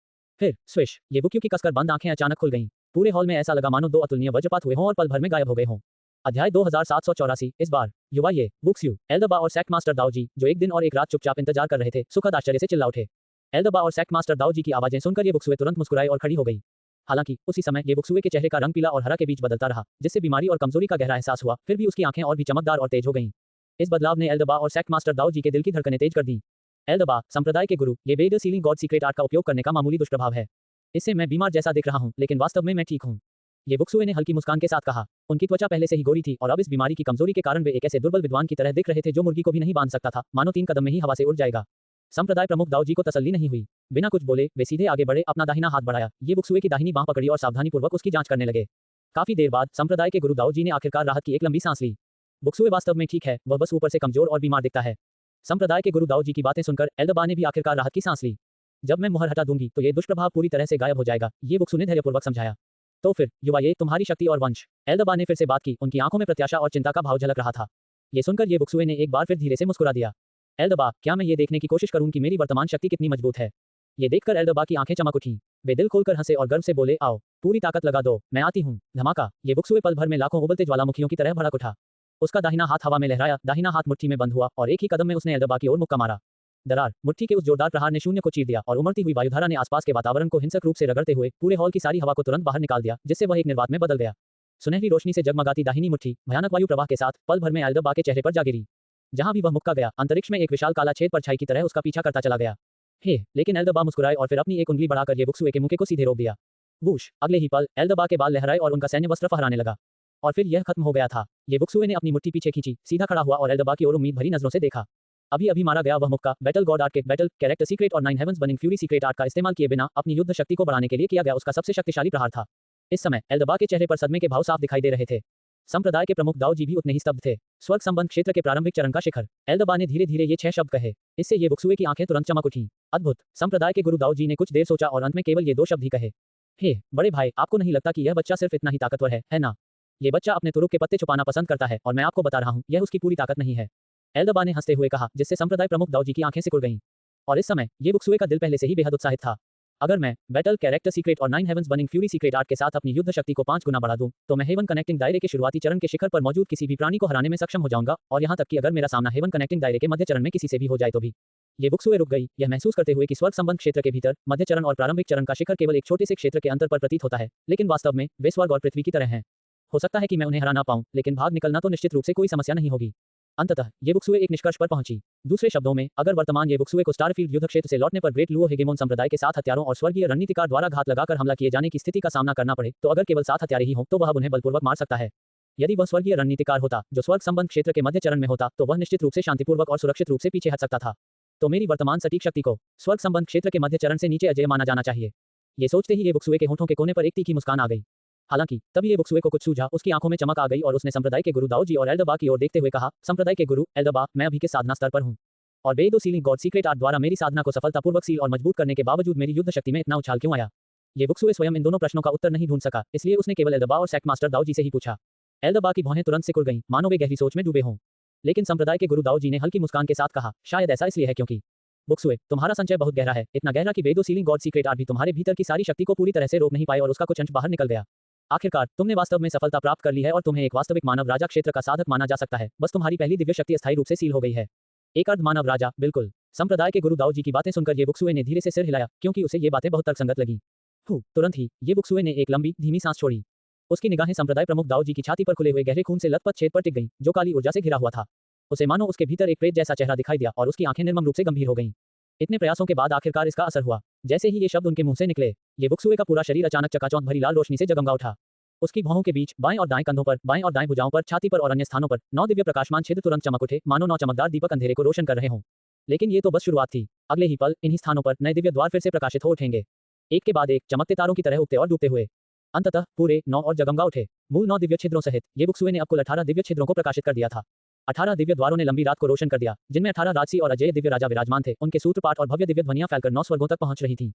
फिर स्विश, येबुक्यू की कसकर बंद आंखें अचानक खुल गईं। पूरे हॉल में ऐसा लगा मानो 2 अतुलनीय वज्रपात हुए हों और पल भर में गायब हो गए हों। अध्याय 2784। इस बार युवा ये बुक्स्यू, एल्दबा और सैक्ट मास्टर दाऊजी, जो 1 दिन और 1 रात चुपचाप इंतजार कर रहे थे, सुखद आश्चर्य से चिल्ला उठे। एल्दबा और सैक्ट मास्टर दाऊजी की आवाजें सुनकर ये बुक्सुए तुरंत मुस्कुराए और खड़ी हो गई। हालांकि उसी समय ये बुक्सुए के चेहरे का रंग पीला और हरा के बीच बदलता रहा, जिससे बीमारी और कमजोरी का गहरा एहसास हुआ। फिर भी उसकी आंखें और भी चमकदार और तेज हो गईं। इस बदलाव ने एल्दबा और सैक्ट मास्टर दाऊजी के दिल की धड़कनें तेज कर दी। एल्दबा, संप्रदाय के गुरु, ये bed ceiling God secret Art का उपयोग करने का मामूली दुष्प्रभाव है। इससे मैं बीमार जैसा दिख रहा हूं, लेकिन वास्तव में मैं ठीक हूं। ये बुक्सुए ने हल्की मुस्कान के साथ कहा। उनकी त्वचा पहले से ही गोरी थी और अब इस बीमारी की कमजोरी के कारण वे एक ऐसे दुर्बल विद्वान की तरह दिख रहे थे जो मुर्गी को भी नहीं बांध सकता था, मानो 3 कदम में ही हवा से उड़ जाएगा। संप्रदाय प्रमुख दाऊजी को तसल्ली नहीं हुई। बिना कुछ बोले वे सीधे आगे बढ़े, अपना दाहिना हाथ बढ़ाया, ये बुक्सुए की दाहिनी बांह पकड़ी और सावधानीपूर्वक उसकी जांच करने लगे। काफी देर बाद संप्रदाय के गुरु दाऊजी ने आखिरकार राहत की एक लंबी सांस ली। बुक्सुए वास्तव में ठीक है, वह बस ऊपर से कमजोर और बीमार दिखता है। संप्रदाय के गुरु दाऊजी की बातें सुनकर एल्दबा ने भी आखिरकार राहत की सांस ली। जब मैं मुहर हटा दूंगी तो ये दुष्प्रभाव पूरी तरह से गायब हो जाएगा, ये बुक्सु ने धैर्यपूर्वक समझाया। तो फिर युवा ये तुम्हारी शक्ति और वंश। एल्दबा ने फिर से बात की, उनकी आंखों में प्रत्याशा और चिंता का भाव झलक रहा था। ये सुनकर ये बुक्सुए ने एक बार फिर धीरे से मुस्कुरा दिया। एल्दबा, क्या मैं ये देखने की कोशिश करूं कि मेरी वर्तमान शक्ति कितनी मजबूत है? ये देखकर एल्दबा की आंखें चमक उठीं। वे दिल खोलकर हंसे और गर्व से बोले, आओ, पूरी ताकत लगा दो, मैं आती हूं। धमाका। ये बुक्सुए पल भर में लाखों उबलते ज्वालामुखियों की तरह भड़क उठा। उसका दाहिना हाथ हवा में लहराया, दाहिना हाथ मुट्ठी में बंद हुआ और एक ही कदम में उसने एल्दबा की ओर मुक्का मारा। दरार, मुट्ठी के उस जोरदार प्रहार ने शून्य को चीर दिया और उमड़ती हुई वायुधारा ने आसपास के वातावरण को हिंसक रूप से रगड़ते हुए पूरे हॉल की सारी हवा को तुरंत बाहर निकाल दिया, जिससे वह एक निर्वात में बदल गया। सुनहरी रोशनी से जगमगाती दाहिनी मुट्ठी भयानक वायु प्रवाह के साथ पल भर में एल्दबा के चेहरे पर जा गिरी। जहां भी वह मुक्का गया, अंतरिक्ष में एक विशाल काला छेद परछाई की तरह उसका पीछा करता चला गया। हे, लेकिन एल्दबा मुस्कुराए और फिर अपनी एक उंगली बढ़ाकर ये बुक्सुए के मुंह को सीधे रोक दिया। वूश, अगले ही पल एल्दबा के बाल लहराए और उनका सैन्य वस्त्र फहराने लगा। और फिर यह खत्म हो गया था। ये बुक्सुए ने अपनी मुट्ठी पीछे खींची, सीधा खड़ा हुआ और एल्दबा की ओर उम्मीद भरी नजरों से देखा। अभी अभी मारा गया वह मुक्का बैटल गॉड आर्ट के बैटल कैरेक्टर सीक्रेट और 9 Heavens Burning Fury Secret Art का इस्तेमाल किए बिना अपनी युद्ध शक्ति को बढ़ाने के लिए किया गया उसका सबसे शक्तिशाली प्रहार था। इस समय एल्दबा के चेहरे पर सदमे के भाव साफ दिखाई दे रहे थे। संप्रदाय के प्रमुख दाऊजी भी उतने ही स्तब्ध थे। स्वर्ग संबंध क्षेत्र के प्रारंभिक चरण का शिखर। एल्दबा ने धीरे धीरे ये 6 शब्द कहे। इससे ये बुक्सुए की आंखें तुरंत चमक उठीं। अद्भुत। संप्रदाय के गुरु दाऊजी ने कुछ देर सोचा और अंत में केवल ये 2 शब्द ही कहे। हे बड़े भाई, आपको नहीं लगता कि यह बच्चा सिर्फ इतना ही ताकतवर है ना? ये बच्चा अपने तुरुप के पत्ते छुपाना पसंद करता है और मैं आपको बता रहा हूं, यह उसकी पूरी ताकत नहीं है। एल्दबा ने हंसते हुए कहा, जिससे संप्रदाय प्रमुख दाऊजी की आंखें सिकुड़ गईं। और इस समय ये बुक्सुए का दिल पहले से ही बेहद उत्साहित था। अगर मैं बैटल कैरेक्टर सीक्रेट और 9 Heavens Burning Fury Secret Art के साथ अपनी युद्ध शक्ति को 5 गुना बढ़ा दूं, तो मैं हेवन कनेक्टिंग दायरे के शुरुआती चरण के शिखर पर मौजूद किसी भी प्राणी को हराने में सक्षम हो जाऊंगा, और यहां तक कि अगर मेरा सामना हेवन कनेक्टिंग दायरे के मध्य चरण में किसी से भी हो जाए तो भी। ये बुक्सुए रुक गई, यह महसूस करते हुए कि स्वर्ग संबंध क्षेत्र के भीतर मध्य चरण और प्रारंभिक चरण का शिखर केवल एक छोटे से क्षेत्र के अंतर पर प्रतीत होता है, लेकिन वास्तव में वे स्वर्ग और पृथ्वी की तरह हैं। हो सकता है कि मैं उन्हें हरा ना पाऊं, लेकिन भाग निकलना तो निश्चित रूप से कोई समस्या नहीं होगी। अंततः ये बुक्सुए एक निष्कर्ष पर पहुंची। दूसरे शब्दों में, अगर वर्तमान ये बुक्सुए को स्टारफील्ड युद्ध क्षेत्र से लौटने पर ग्रेट लुओ हेगेमोन संप्रदाय के 7 हथियारों और स्वर्गीय रणनीतिकार द्वारा घात लगाकर हमला किए जाने की स्थिति का सामना करना पड़े, तो अगर केवल 7 हथियारे ही हों तो वह उन्हें बलपूर्वक मार सकता है। यदि वह स्वर्गीय रणनीतिकार होता जो स्वर्ग संबंध क्षेत्र के मध्य चरण में होता, तो वह निश्चित रूप से शांतिपूर्वक और सुरक्षित रूप से पीछे हट सकता था। तो मेरी वर्तमान सटीक शक्ति को स्वर्ग संबंध क्षेत्र के मध्य चरण से नीचे अजेय माना जाना चाहिए। ये सोचते ही ये बुक्सुए के होठों के कोने पर एक तीखी मुस्कान आ गई। हालांकि तब ये बुक्सुए को कुछ सूझा, उसकी आंखों में चमक आ गई और उसने संप्रदाय के गुरु दाऊ जी और एल्डर बा की ओर देखते हुए कहा, संप्रदाय के गुरु एल्डर बा, मैं अभी के साधना स्तर पर हूँ और बेदो सीलिंग गॉड सीक्रेट आर्ट द्वारा मेरी साधना को सफलतापूर्वक सील और मजबूत करने के बावजूद मेरी युद्ध शक्ति में इतना उछाल क्यों आया? ये बुक्सुए स्वयं इन दोनों प्रश्नों का उत्तर नहीं ढूंढ सका, इसलिए उसने केवल एल्डर बा और सेक्ट मास्टर दाऊ जी से ही पूछा। एल्डर बा की भौहें तुरंत सिकुड़ गईं, मानो वे गहरी सोच में डूबे हों। लेकिन संप्रदाय के गुरु दाऊ जी ने हल्की मुस्कान के साथ कहा, शायद ऐसा इसलिए है क्योंकि बुक्सुए, तुम्हारा संचय बहुत गहरा है, इतना गहरा कि बेदो सीलिंग गॉड सीक्रेट आर्ट भी तुम्हारे भीतर की सारी शक्ति को पूरी तरह से रोक नहीं पाए और उसका कुछ अंश बाहर निकल गया। आखिरकार तुमने वास्तव में सफलता प्राप्त कर ली है और तुम्हें एक वास्तविक मानव राजा क्षेत्र का साधक माना जा सकता है। बस तुम्हारी पहली दिव्य शक्ति अस्थायी रूप से सील हो गई है। एक अर्ध मानव राजा, बिल्कुल। संप्रदाय के गुरु दाऊ जी की बातें सुनकर ये बुक्सुए ने धीरे से सिर हिलाया, क्योंकि उसे ये बातें बहुत तर्कसंगत लगी। तुरंत ही ये बुक्सुए ने एक लंबी धीमी सांस छोड़ी। उसकी निगाहें संप्रदाय प्रमुख दाऊ जी की छाती पर खुले हुए गहरे खून से लथपथ छेद पर टिक गईं, जो काली ऊर्जा से घिरा हुआ था। उसे मानो उसके भीतर एक प्रेत जैसा चेहरा दिखाई दिया और उसकी आंखें निर्मम रूप से गंभीर हो गईं। इतने प्रयासों के बाद आखिरकार इसका असर हुआ। जैसे ही ये शब्द उनके मुंह से निकले, ये बुक्सुए का पूरा शरीर अचानक चकाचौंध भरी लाल रोशनी से जगमगा उठा। उसकी भौहों के बीच, बाएं और दाएं कंधों पर, बाएं और दाएं भुजाओं पर, छाती पर और अन्य स्थानों पर 9 दिव्य प्रकाशमान छिद्र तुरंत चमक उठे, मानो 9 चमकदार दीपक अंधेरे को रोशन कर रहे हों। लेकिन ये तो बस शुरुआत थी। अगले ही पल इन्हीं स्थानों पर नए दिव्य द्वार फिर से प्रकाशित हो उठेंगे, एक के बाद एक, चमकते तारों की तरह उगते और डूबते हुए। अंततः पूरे 9 और जगमगा उठे। मूल 9 दिव्य छिद्रों सहित ये बुक्सुए ने अब कुल 18 दिव्य छिद्रों को प्रकाशित कर दिया था। 18 दिव्य द्वारों ने लंबी रात को रोशन कर दिया, जिनमें 18 राजसी और अजय दिव्य राजा विराजमान थे। उनके सूत्रपाठ और भव्य दिव्य ध्वनियां फैलकर 9 स्वर्गों तक पहुंच रही थीं।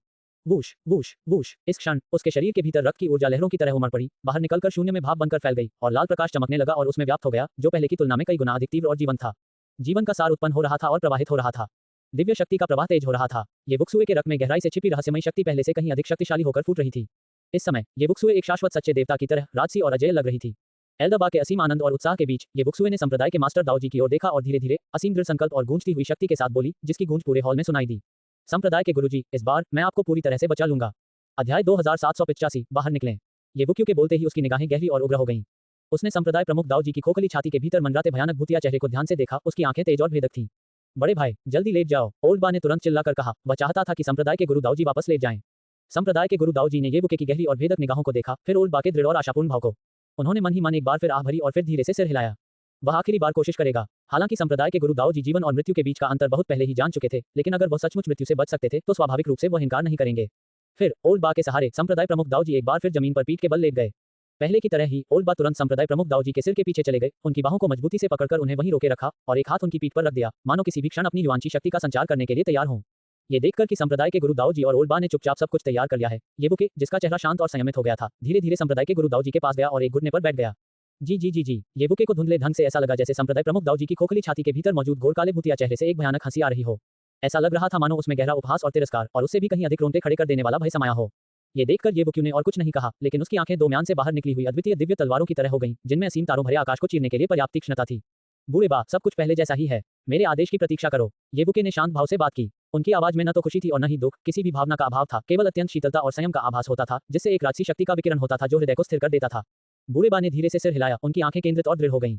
Whoosh whoosh whoosh. इस क्षण उसके शरीर के भीतर रक्त की ऊर्जा लहरों की तरह उमड़ पड़ी, बाहर निकलकर शून्य में भाप बनकर फैल गई और लाल प्रकाश चमकने लगा और उसमें व्याप्त हो गया, जो पहले की तुलना में कई गुना अधिक तीव्र और जीवंत था। जीवन का सार उत्पन्न हो रहा था और प्रवाहित हो रहा था। दिव्य शक्ति का प्रवाह तेज हो रहा था। ये बुक्सुए के रक्त में गहराई से छिपी रहस्यमयी शक्ति पहले से कहीं अधिक शक्तिशाली होकर फूट रही थी। इस समय ये बुक्सुए एक शाश्वत सच्चे देवता की तरह राजसी और अजय लग रही थी। एल्डर बा के असीम आनंद और उत्साह के बीच ये बुक्सुए ने संप्रदाय के मास्टर दाऊ जी की ओर देखा और धीरे धीरे असीम दृढ़ संकल्प और गूंजती हुई शक्ति के साथ बोली, जिसकी गूंज पूरे हॉल में सुनाई दी। संप्रदाय के गुरुजी, इस बार मैं आपको पूरी तरह से बचा लूंगा। अध्याय 2785। बाहर निकलें। ये बुक्यू के बोलते ही उसकी निगाहें गहरी और उग्र हो गईं। उसने संप्रदाय प्रमुख दाऊ जी की खोखली छाती के भीतर मंडराते भयानक भूतिया चेहरे को ध्यान से देखा। उसकी आंखें तेज और भेदक थीं। बड़े भाई, जल्दी लेट जाओ, ओल्ड बा ने तुरंत चिल्लाकर कहा। वह चाहता था कि संप्रदाय के गुरु दाऊ जी वापस लेट जाएं। संप्रदाय के गुरु दाऊ जी ने ये बुके की गहरी और भेदक निगाहों को देखा, फिर ओल्ड बा के दृढ़ और आशापूर्ण भाव को। उन्होंने मन ही मन एक बार फिर आह भरी और फिर धीरे से सिर हिलाया। वह आखिरी बार कोशिश करेगा। हालांकि संप्रदाय के गुरु दाऊ जी जीवन और मृत्यु के बीच का अंतर बहुत पहले ही जान चुके थे, लेकिन अगर वह सचमुच मृत्यु से बच सकते थे तो स्वाभाविक रूप से वह इनकार नहीं करेंगे। फिर ओल्ड बा के सहारे संप्रदाय प्रमुख दाऊ जी एक बार फिर जमीन पर पीठ के बल लेट गए। पहले की तरह ही ओल्ड बा तुरंत संप्रदाय प्रमुख दाऊ जी के सिर के पीछे चले गए, उनकी बाहों को मजबूती से पकड़कर उन्हें वहीं रोके रखा और एक हाथ उनकी पीठ पर रख दिया, मानो किसी भी क्षण अपनी युवांशी शक्ति का संचार करने के लिए तैयार हों। ये देखकर कि संप्रदाय के गुरु दाऊ जी और ओल्ड बा ने चुपचाप सब कुछ तैयार कर लिया है, ये बुके, जिसका चेहरा शांत और संयमित हो गया था, धीरे धीरे संप्रदाय के गुरु दाऊ जी के पास गया और एक घुटने पर बैठ गया। जी। ये बुके को धुंधले ढंग से ऐसा लगा जैसे संप्रदाय प्रमुख दाऊ जी की खोखली छाती के भीतर मौजूद घोर काले भूतिया चेहरे से एक भयानक हंसी आ रही हो। ऐसा लग रहा था मानो उसमें गहरा उपहास और तिरस्कार और उससे भी कहीं अधिक रोंगटे खड़े कर देने वाला भय समाया हो। ये देखकर ये बुक्यू ने और कुछ नहीं कहा, लेकिन उसकी आंखें दो म्यान से बाहर निकली हुई अद्वितीय दिव्य तलवारों की तरह हो गईं, जिनमें असीम तारों भरे आकाश को चीरने के लिए पर्याप्त तीक्ष्णता थी। बूढ़े बा, सब कुछ पहले जैसा ही है, मेरे आदेश की प्रतीक्षा करो। ये बुके ने शांत भाव से बात की। उनकी आवाज में न तो खुशी थी और न ही दुख, किसी भी भावना का अभाव था, केवल अत्यंत शीतलता और संयम का आभास होता था, जिससे एक राजसी शक्ति का विकिरण होता था जो हृदय को स्थिर कर देता था। बूढ़े बा ने धीरे से सिर हिलाया, उनकी आंखें केंद्रित और दृढ़ हो गईं।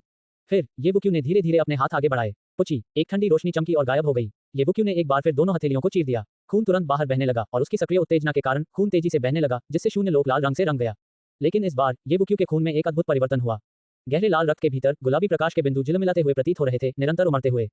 फिर ये बुक्यू ने धीरे धीरे अपने हाथ आगे बढ़ाए। पुची, एक ठंडी रोशनी चमकी और गायब हो गई। ये बुक्यू ने एक बार फिर दोनों हथेलियों को चीर दिया। खून तुरंत बाहर बहने लगा और उसकी सक्रिय उत्तेजना के कारण खून तेजी से बहने लगा, जिससे शून्य लोक लाल रंग से रंग गया। लेकिन इस बार ये बुक्यू के खून में एक अद्भुत परिवर्तन हुआ। गहरे लाल रक्त के भीतर गुलाबी प्रकाश के बिंदु झिलमिलाते हुए प्रतीत हो रहे थे, निरंतर उमड़ते हुए।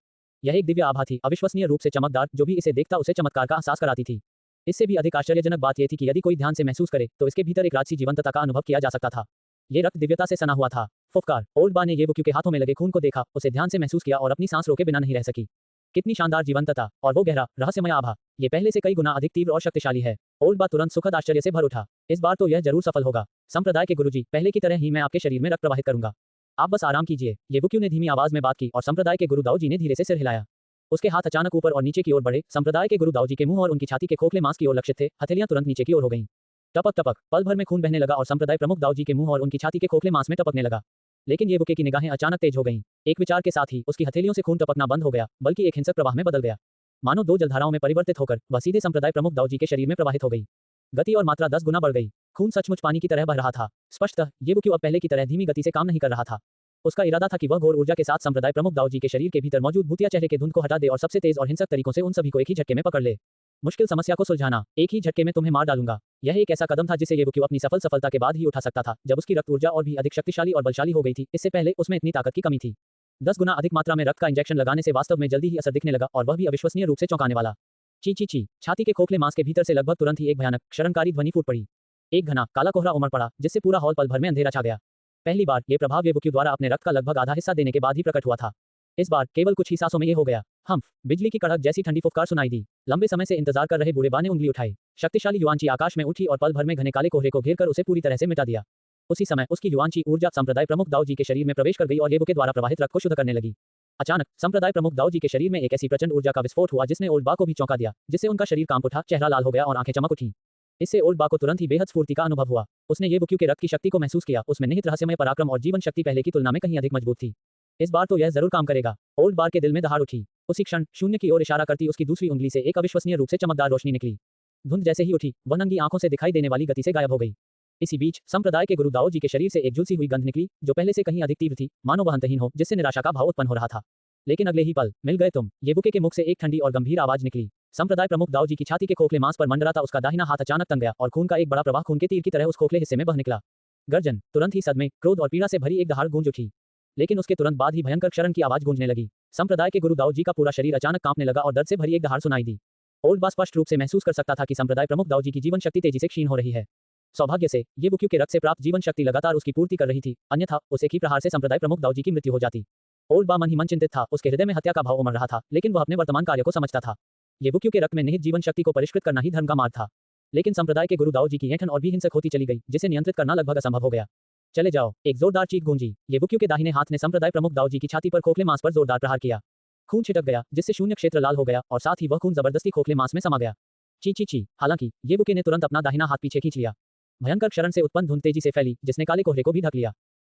यह एक दिव्य आभा थी, अविश्वसनीय रूप से चमकदार, जो भी इसे देखता उसे चमत्कार का एहसास कराती थी। इससे भी अधिक आश्चर्यजनक बात यह थी कि यदि कोई ध्यान से महसूस करे तो इसके भीतर एक राजसी जीवंतता का अनुभव किया जा सकता था। ये रक्त दिव्यता से सना हुआ था। फुफकार। ओल्ड बा ने ये बुक्यू के हाथों में लगे खून को देखा, उसे ध्यान से महसूस किया और अपनी सांस रोके बिना नहीं रह सकी। कितनी शानदार जीवंतता और वो गहरा रहस्यमय आभा, ये पहले से कई गुना अधिक तीव्र और शक्तिशाली है। ओल्ड बा तुरंत सुखद आश्चर्य से भर उठा। इस बार तो यह जरूर सफल होगा। संप्रदाय के गुरुजी, पहले की तरह ही मैं आपके शरीर में रक्त प्रवाहित करूंगा। आप बस आराम कीजिए। ये बुक्यू ने धीमी आवाज में बात की और संप्रदाय के गुरु दाऊ जी ने धीरे से सिर हिलाया। उसके हाथ अचानक ऊपर और नीचे की ओर बढ़े। संप्रदाय के गुरु दाऊ जी के मुंह और उनकी छाती के खोखले मांस की ओर लक्षित थे। हथेलियां तुरंत नीचे की ओर हो गईं। टपक टपक, पल भर में खून बहने लगा और संप्रदाय प्रमुख दाऊ जी के मुंह और उनकी छाती के खोखले मांस में टपकने लगा। लेकिन ये बुके की निगाहें अचानक तेज हो गईं। एक विचार के साथ ही उसकी हथेलियों से खून टपकना बंद हो गया, बल्कि एक हिंसक प्रवाह में बदल गया। मानो 2 जलधाराओं में परिवर्तित होकर वह सीधे संप्रदाय प्रमुख दाऊ जी के शरीर में प्रवाहित हो गई। गति और मात्रा 10 गुना बढ़ गई। खून सचमुच पानी की तरह बह रहा था। स्पष्टतः ये बुक्यू अब पहले की तरह धीमी गति से काम नहीं कर रहा था। उसका इरादा था कि वह घोर ऊर्जा के साथ संप्रदाय प्रमुख दाऊ जी के शरीर के भीतर मौजूद भूतिया चेहरे के धुंध को हटा दे और सबसे तेज और हिंसक तरीकों से उन सभी को एक ही झटके में पकड़ ले। मुश्किल समस्या को सुलझाना, एक ही झटके में तुम्हें मार डालूंगा। यह एक ऐसा कदम था जिसे ये बुक्यू अपनी सफलता के बाद ही उठा सकता था, जब उसकी रक्त ऊर्जा और भी अधिक शक्तिशाली और बलशाली हो गई थी। इससे पहले उसमें इतनी ताकत की कमी थी। 10 गुना अधिक मात्रा में रक्त का इंजेक्शन लगाने से वास्तव में जल्दी ही असर दिखने लगा और वह भी अविश्वसनीय रूप से चौंकाने वाला। ची ची ची, छाती के खोखले मांस के भीतर से लगभग तुरंत ही एक भयानक शर्मकारी ध्वनि फूट पड़ी। एक घना काला कोहरा उमड़ पड़ा जिससे पूरा हॉल पल भर में अंधेरा छा गया। पहली बार ये प्रभाव येवुक्यू द्वारा अपने रक्त का लगभग आधा हिस्सा देने के बाद ही प्रकट हुआ था। इस बार केवल कुछ ही सांसों में ये हो गया। हम्फ, बिजली की कड़क जैसी ठंडी फुफकार सुनाई दी। लंबे समय से इंतजार कर रहे बूढ़े बा ने उंगली उठाई। शक्तिशाली युआनची आकाश में उठी और पल भर में घने काले कोहरे को घेरकर उसे पूरी तरह से मिटा दिया। उसी समय उसकी युआनची ऊर्जा संप्रदाय प्रमुख दाऊ जी के शरीर में प्रवेश कर गई और येवु के द्वारा प्रवाहित रक्त को शुद्ध करने लगी। अचानक संप्रदाय प्रमुख दाऊ जी के शरीर में एक ऐसी प्रचंड ऊर्जा का विस्फोट हुआ जिसने ओल्ड बा को भी चौंका दिया, जिससे उनका शरीर कांप उठा, चेहरा लाल हो गया और आंखें चमक उठी। इससे ओल्ड बा को तुरंत ही बेहद स्फूर्ति का अनुभव हुआ। उसने येवुक्यू के रक्त की शक्ति को महसूस किया। उसमें निहित रहस्यमय पराक्रम और जीवन शक्ति पहले की तुलना में कहीं अधिक मजबूत थी। इस बार तो यह जरूर काम करेगा। ओल्ड बार के दिल में दहाड़ उठी। उसी क्षण शून्य की ओर इशारा करती उसकी दूसरी उंगली से एक अविश्वसनीय रूप से चमकदार रोशनी निकली। धुंध जैसे ही उठी, वह नंगी आंखों से दिखाई देने वाली गति से गायब हो गई। इसी बीच संप्रदाय के गुरु दाओ जी के शरीर से एक झुलसी हुई गंध निकली, जो पहले से कहीं अधिक तीव्र थी, मानो वह अंतहीन हो, जिससे निराशा का भाव उत्पन्न हो रहा था। लेकिन अगले ही पल, मिल गए तुम, येवुके के मुख से एक ठंडी और गंभीर आवाज निकली। संप्रदाय प्रमुख दाओ जी की छाती के खोखले मांस पर मंडराता उसका दाहिना हाथ अचानक तन गया और खून का एक बड़ा प्रवाह खून के तीर की तरह उस खोखले हिस्से में बह निकला। गर्जन, तुरंत ही सदमे, क्रोध और पीड़ा से भरी एक दहाड़ गूंज उठी। लेकिन उसके तुरंत बाद ही भयंकर क्षरण की आवाज गूंजने लगी। संप्रदाय के गुरु दाऊ जी का पूरा शरीर अचानक कांपने लगा और दर्द से भरी एक दहाड़ सुनाई दी। ओल्ड बा स्पष्ट रूप से महसूस कर सकता था कि संप्रदाय प्रमुख दाऊ जी की जीवन शक्ति तेजी से क्षीण हो रही है। सौभाग्य से येवुक्यू के रक्त से प्राप्त जीवन शक्ति लगातार उसकी पूर्ति कर रही थी, अन्यथा उस एक ही प्रहार से संप्रदाय प्रमुख दाऊ जी की मृत्यु हो जाती। ओल्ड बा मन ही मन चिंतित था। उसके हृदय में हत्या का भाव उमड़ रहा था, लेकिन वह अपने वर्तमान कार्य को समझता था। येवुक्यू के रक्त में निहित जीवन शक्ति को परिष्कृत करना ही धर्म का मार्ग था। लेकिन संप्रदाय के गुरु दाऊ जी की ऐंठन और भी हिंसक होती चली गई, जिसे नियंत्रित करना लगभग असंभव हो गया। चले जाओ, एक जोरदार चीख गूंजी। येवुक्यू के दाहिने हाथ ने संप्रदाय प्रमुख दाऊ जी की छाती पर खोखले मांस पर जोरदार प्रहार किया। खून छिटक गया, जिससे शून्य क्षेत्र लाल हो गया और साथ ही वह खून जबरदस्ती खोखले मांस में समा गया। ची ची ची। हालांकि येवुके ने तुरंत अपना दाहिना हाथ पीछे खींच लिया। भयंकर क्षरण से उत्पन्न धुंध तेजी से फैली, जिसने काले कोहरे को भी ढक लिया।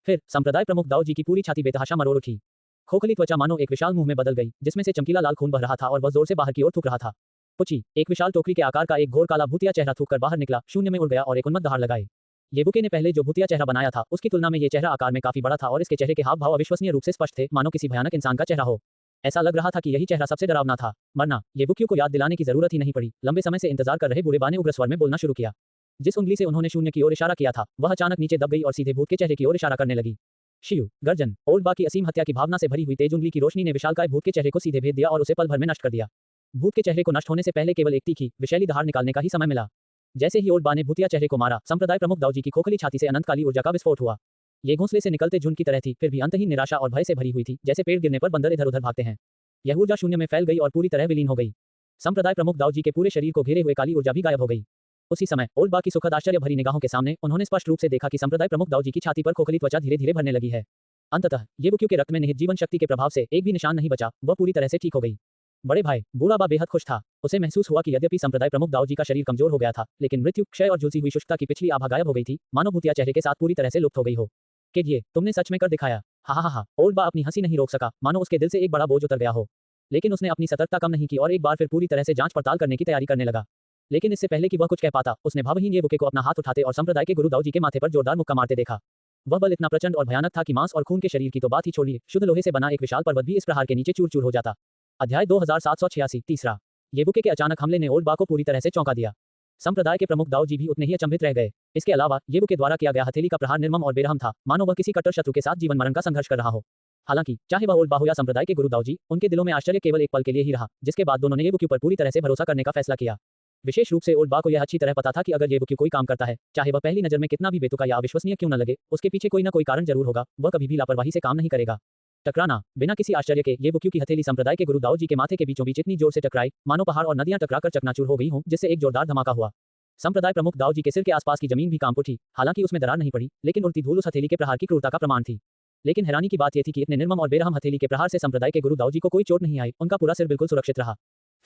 फिर संप्रदाय प्रमुख दाऊ जी की पूरी छाती बेतहाशा मरोड़ उठी। खोखली त्वचा मानो एक विशाल मुंह में बदल गई, जिसमें से चमकीला लाल खून बह रहा था और वह जोर से बाहर की ओर थूक रहा था। पुची, एक विशाल टोकरी के आकार का एक घोर काला भूतिया चेहरा थूक कर बाहर निकला, शून्य में उड़ गया और एक उन्मत्त दहाड़ लगाए। येवुके ने पहले जो भूतिया चेहरा बनाया था, उसकी तुलना में ये चेहरा आकार में काफी बड़ा था और इसके चेहरे के हाव भाव अविश्वसनीय रूप से स्पष्ट थे, मानो किसी भयानक इंसान का चेहरा हो। ऐसा लग रहा था कि यही चेहरा सबसे डरावना था। मरना। येवुक्यू को याद दिलाने की जरूरत ही नहीं पड़ी। लंबे समय से इंतजार कर रहे बूढ़े बा ने उग्र स्वर में बोलना शुरू किया। जिस उंगली से उन्होंने शून्य की ओर इशारा किया था, वह अचानक नीचे दब गई और सीधे भूत के चेहरे की ओर इशारा करने लगी। शियू, गर्जन। ओल्ड बा की असीम हत्या की भावना से भरी हुई तेज उंगली की रोशनी ने विशालकाय भूत के चेहरे को सीधे भेद दिया और उसे पल भर में नष्ट कर दिया। भूत के चेहरे को नष्ट होने से पहले केवल एक तीखी, विषैली दहाड़ निकालने का ही समय मिला। जैसे ही ओल्ड बा ने भूतिया चेहरे को मारा, संप्रदाय प्रमुख दाऊ जी की खोखली छाती से अनंतकाली ऊर्जा का विस्फोट हुआ। ये घोंसले से निकलते झुंड की तरह थी, फिर भी अंतहीन निराशा और भय से भरी हुई थी, जैसे पेड़ गिरने पर बंदर इधर उधर भागते हैं। यह ऊर्जा शून्य में फैल गई और पूरी तरह विलीन हो गई। संप्रदाय प्रमुख दाऊ जी के पूरे शरीर को घेरे हुए काली ऊर्जा भी गायब हो गई। उसी समय ओल्ड बा की सुखद आश्चर्य भरी निगाहों के सामने उन्होंने स्पष्ट रूप से देखा कि संप्रदाय प्रमुख दाऊ जी की छाती पर खोखली त्वचा धीरे धीरे भरने लगी है। अंततः येवुक्यू के रक्त में निहित जीवन शक्ति के प्रभाव से एक भी निशान नहीं बचा, वह पूरी तरह से ठीक हो गई। बड़े भाई, बूढ़ा बा बेहद खुश था। उसे महसूस हुआ कि यद्यपि संप्रदाय प्रमुख दाऊ जी का शरीर कमजोर हो गया था, लेकिन मृत्यु, क्षय और झुलसी हुई शुष्कता की पिछली आभा गायब हो गई थी, मानो भूतिया चेहरे के साथ पूरी तरह से लुप्त हो गई हो। किड, ये तुमने सच में कर दिखाया। हा हा हा। ओल्ड बा अपनी हंसी नहीं रोक सका, मानो उसके दिल से एक बड़ा बोझ उतर गया हो। लेकिन उसने अपनी सतर्कता कम नहीं की और एक बार फिर पूरी तरह से जांच पड़ताल करने की तैयारी करने लगा। लेकिन इससे पहले कि वह कुछ कह पाता, उसने भावहीन येवुके को अपना हाथ उठाते और संप्रदाय के गुरु दाऊ जी के माथे पर जोरदार मुक्का मारते देखा। वह बल इतना प्रचंड और भयानक था कि मांस और खून के शरीर की तो बात ही छोड़िए, शुद्ध लोहे से बना एक विशाल पर्वत भी इस प्रहार के नीचे चूर चूर हो जाता। अध्याय 2786 तीसरा। येवुके के अचानक हमले ने ओल्ड बा को पूरी तरह से चौंका दिया। संप्रदाय के प्रमुख दाऊ जी भी उतने ही अचंभित रह गए। इसके अलावा येवुके द्वारा किया गया हथेली का प्रहार निर्मम और बेरहम था, मानो वह किसी कट्टर शत्रु के साथ जीवन मरण का संघर्ष कर रहा हो। हालांकि चाहे वह ओल्ड बा हो या संप्रदाय के गुरु दाऊ जी, उनके दिलों में आश्चर्य केवल एक पल के लिए ही रहा, जिसके बाद दोनों ने येवुके पर पूरी तरह से भरोसा करने का फैसला किया। विशेष रूप से ओल्ड बा को यह अच्छी तरह पता था कि अगर येवुके कोई काम करता है, चाहे वह पहली नजर में कितना भी बेतुका या अविश्वसनीय क्यों न लगे, उसके पीछे कोई न कोई कारण जरूर होगा। वह कभी भी लापरवाही से काम नहीं करेगा। टकराना। बिना किसी आश्चर्य के येवुके की हथेली संप्रदाय के गुरु दाऊ जी के माथे के बीचों बीच इतनी जोर से टकराई, मानो पहाड़ और नदियां टकराकर चकनाचूर हो गई हों, जिससे एक जोरदार धमाका हुआ। संप्रदाय प्रमुख दाऊ जी के सिर के आसपास की जमीन भी कांप उठी। हालांकि उसमें दरार नहीं पड़ी, लेकिन उड़ती धूल उस हथेली के प्रहार की क्रूरता का प्रमाण थी। लेकिन हैरानी की बात यह थी कि इतने निर्मम और बेरहम हथेली के प्रहार से संप्रदाय के गुरु दाऊ जी को कोई चोट नहीं आई, उनका पूरा सिर बिल्कुल सुरक्षित रहा।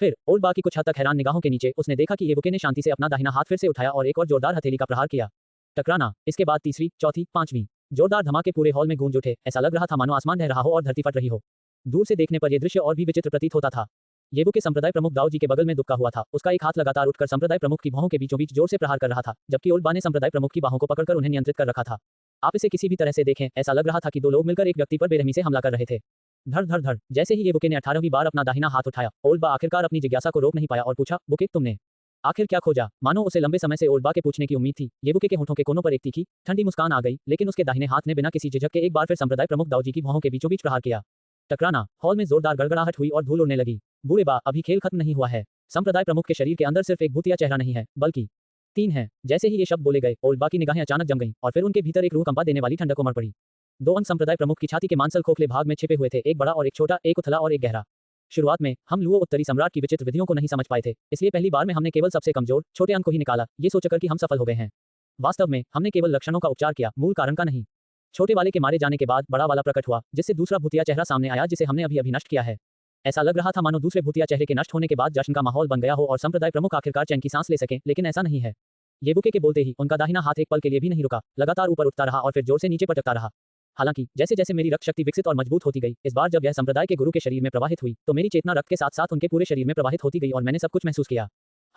फिर ओल्ड बा की कुछ हद तक हैरान निगाहों के नीचे उसने देखा कि येवुके ने शांति से अपना दाहिना हाथ फिर से उठाया और एक और जोरदार हथेली का प्रहार किया। टकराना। इसके बाद तीसरी, चौथी, पांचवीं जोरदार धमाके पूरे हॉल में गूंज उठे। ऐसा लग रहा था मानो आसमान ढह रहा हो और धरती फट रही हो। दूर से देखने पर यह दृश्य और भी विचित्र प्रतीत होता था। येवुके संप्रदाय प्रमुख दाऊ जी के बगल में दुबका हुआ था। उसका एक हाथ लगातार उठकर संप्रदाय प्रमुख की बाहों के बीचों बीच जोर से प्रहार कर रहा था, जबकि ओल्ड बा ने संप्रदाय प्रमुख की बाहों को पकड़कर उन्हें नियंत्रित कर रखा था। आप इसे किसी भी तरह से देखें, ऐसा लग रहा था कि दो लोग मिलकर एक व्यक्ति पर बेरहमी से हमला कर रहे थे। धड़ धड़ धड़। जैसे ही येवुके ने 18वीं बार अपना दाहिना हाथ उठाया, ओल्ड बा आखिरकार अपनी जिज्ञासा को रोक नहीं पाया और पूछा, बुके, तुमने आखिर क्या खोजा? मानो उसे लंबे समय से ओल्ड बा के पूछने की उम्मीद थी। येवुके के होठों के कोनों पर एक तीखी, ठंडी मुस्कान आ गई, लेकिन उसके दाहिने हाथ ने बिना किसी झिझक के एक बार फिर संप्रदाय प्रमुख दाऊ जी की बाहों के बीचों बीच प्रहार किया। टकराना। हॉल में जोरदार गड़गड़ाहट हुई और धूल उड़ने लगी। बूढ़े बा, अभी खेल खत्म नहीं हुआ है। संप्रदाय प्रमुख के शरीर के अंदर सिर्फ एक भूतिया चेहरा नहीं है, बल्कि 3 है। जैसे ही ये शब्द बोले गए, ओल्ड बा की निगाहें अचानक जम गईं और फिर उनके भीतर एक रूह कंपा देने वाली ठंडक उमड़ पड़ी। 2 अंग संप्रदाय प्रमुख की छाती के मांसल खोखले भाग में छिपे हुए थे, एक बड़ा और एक छोटा, एक उथला और एक गहरा। शुरुआत में हम लुओ उत्तरी सम्राट की विचित्र विधियों को नहीं समझ पाए थे, इसलिए पहली बार में हमने केवल सबसे कमजोर छोटे अंग को ही निकाला, ये सोचकर कि हम सफल हो गए हैं। वास्तव में हमने केवल लक्षणों का उपचार किया, मूल कारण का नहीं। छोटे वाले के मारे जाने के बाद बड़ा वाला प्रकट हुआ, जिससे दूसरा भूतिया चेहरा सामने आया जिसे हमने अभी नष्ट किया है। ऐसा लग रहा था मानो दूसरे भूतिया चेहरे के नष्ट होने के बाद जश्न का माहौल बन गया हो और संप्रदाय प्रमुख आखिरकार चैन की सांस ले सकें, लेकिन ऐसा नहीं है। येबुके के बोलते ही उनका दाहिना हाथ एक पल के लिए भी नहीं रुका, लगातार ऊपर उठता रहा और फिर जोर से नीचे पटकता रहा। हालांकि जैसे जैसे मेरी रक्त शक्ति विकसित और मजबूत होती गई, इस बार जब यह संप्रदाय के गुरु के शरीर में प्रवाहित हुई, तो मेरी चेतना रक्त के साथ साथ उनके पूरे शरीर में प्रवाहित होती गई और मैंने सब कुछ महसूस किया।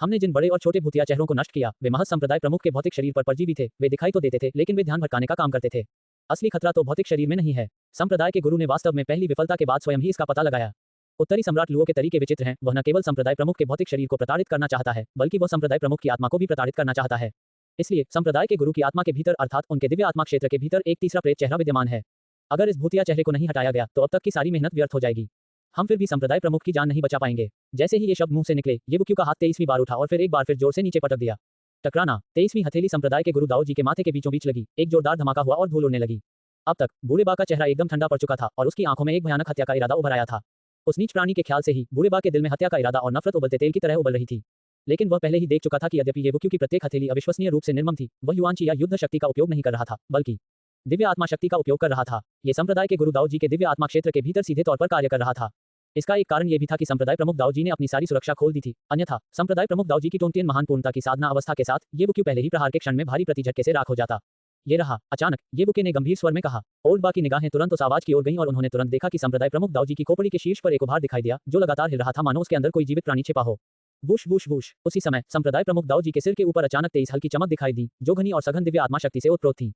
हमने जिन बड़े और छोटे भूतिया चेहरों को नष्ट किया, वे महज संप्रदाय प्रमुख के भौतिक शरीर पर परजीवी थे। वे दिखाई तो देते थे, लेकिन वे ध्यान भटकाने का काम करते थे। असली खतरा तो भौतिक शरीर में नहीं है। संप्रदाय के गुरु ने वास्तव में पहली विफलता के बाद स्वयं ही इसका पता लगाया। उत्तरी सम्राट लुओ के तरीके विचित्र हैं। वह न केवल संप्रदाय प्रमुख के भौतिक शरीर को प्रताड़ित करना चाहता है, बल्कि वह संप्रदाय प्रमुख की आत्मा को भी प्रताड़ित करना चाहता है। इसलिए संप्रदाय के गुरु की आत्मा के भीतर अर्थात उनके दिव्य आत्मा क्षेत्र के भीतर एक तीसरा प्रेत चेहरा विद्यमान है। अगर इस भूतिया चेहरे को नहीं हटाया गया, तो अब तक की सारी मेहनत व्यर्थ हो जाएगी। हम फिर भी संप्रदाय प्रमुख की जान नहीं बचा पाएंगे। जैसे ही ये शब्द मुंह से निकले, येबुक्यू का हाथ 23वीं बार उठा और फिर एक बार फिर जोर से नीचे पटक दिया। टकराना। 23वीं हथेली संप्रदाय के गुरु दाओ जी के माथे के बीचों बीच लगी। एक जोरदार धमाका हुआ और धूल उड़ने लगी। अब तक बूढ़े बा का चेहरा एकदम ठंडा पड़ चुका था और उसकी आंखों में एक भयानक हत्या का इरादा उभर आया था। उस नीच प्राणी के ख्याल से ही बूढ़े बा के दिल में हत्या का इरादा और नफरत उबलते तेल की तरह उबल रही थी। लेकिन वह पहले ही देख चुका था कि यद्यपि येबुक्यू की प्रत्येक हथेली अविश्वसनीय रूप से निर्मम थी, वह युआनची या युद्ध शक्ति का उपयोग नहीं कर रहा था, बल्कि दिव्य आत्मा शक्ति का उपयोग कर रहा था। ये संप्रदाय के गुरु दाओ जी के दिव्य आत्मा क्षेत्र के भीतर सीधे तौर पर कार्य कर रहा था। इसका एक कारण यह भी था कि संप्रदाय प्रमुख दाओ जी ने अपनी सारी सुरक्षा खोल दी थी, अन्यथा संप्रदाय प्रमुख दाओ जी की टोंटियन महान पूर्णता की साधना अवस्था के साथ येबुक्यू पहले ही प्रहार के क्षण में भारी प्रतिझटके से राख हो जाता। ये रहा। अचानक येबुके ने गंभीर स्वर में कहा। ओल्ड बा की निगाहें तुरंत उस आवाज की ओर गईं और उन्होंने तुरंत देखा कि संप्रदाय प्रमुख दाओ जी की खोपड़ी के शीर्ष पर एक उभार दिखाई दिया, जो लगातार हिल रहा था मानो उसके अंदर कोई जीवित प्राणी छिपा हो। Whoosh whoosh whoosh. उसी समय संप्रदाय प्रमुख दाओ जी के सिर के ऊपर अचानक 23 हल्की चमक दिखाई दी, जो घनी और सघन दिव्य आत्मा शक्ति से उत्प्रोत थी।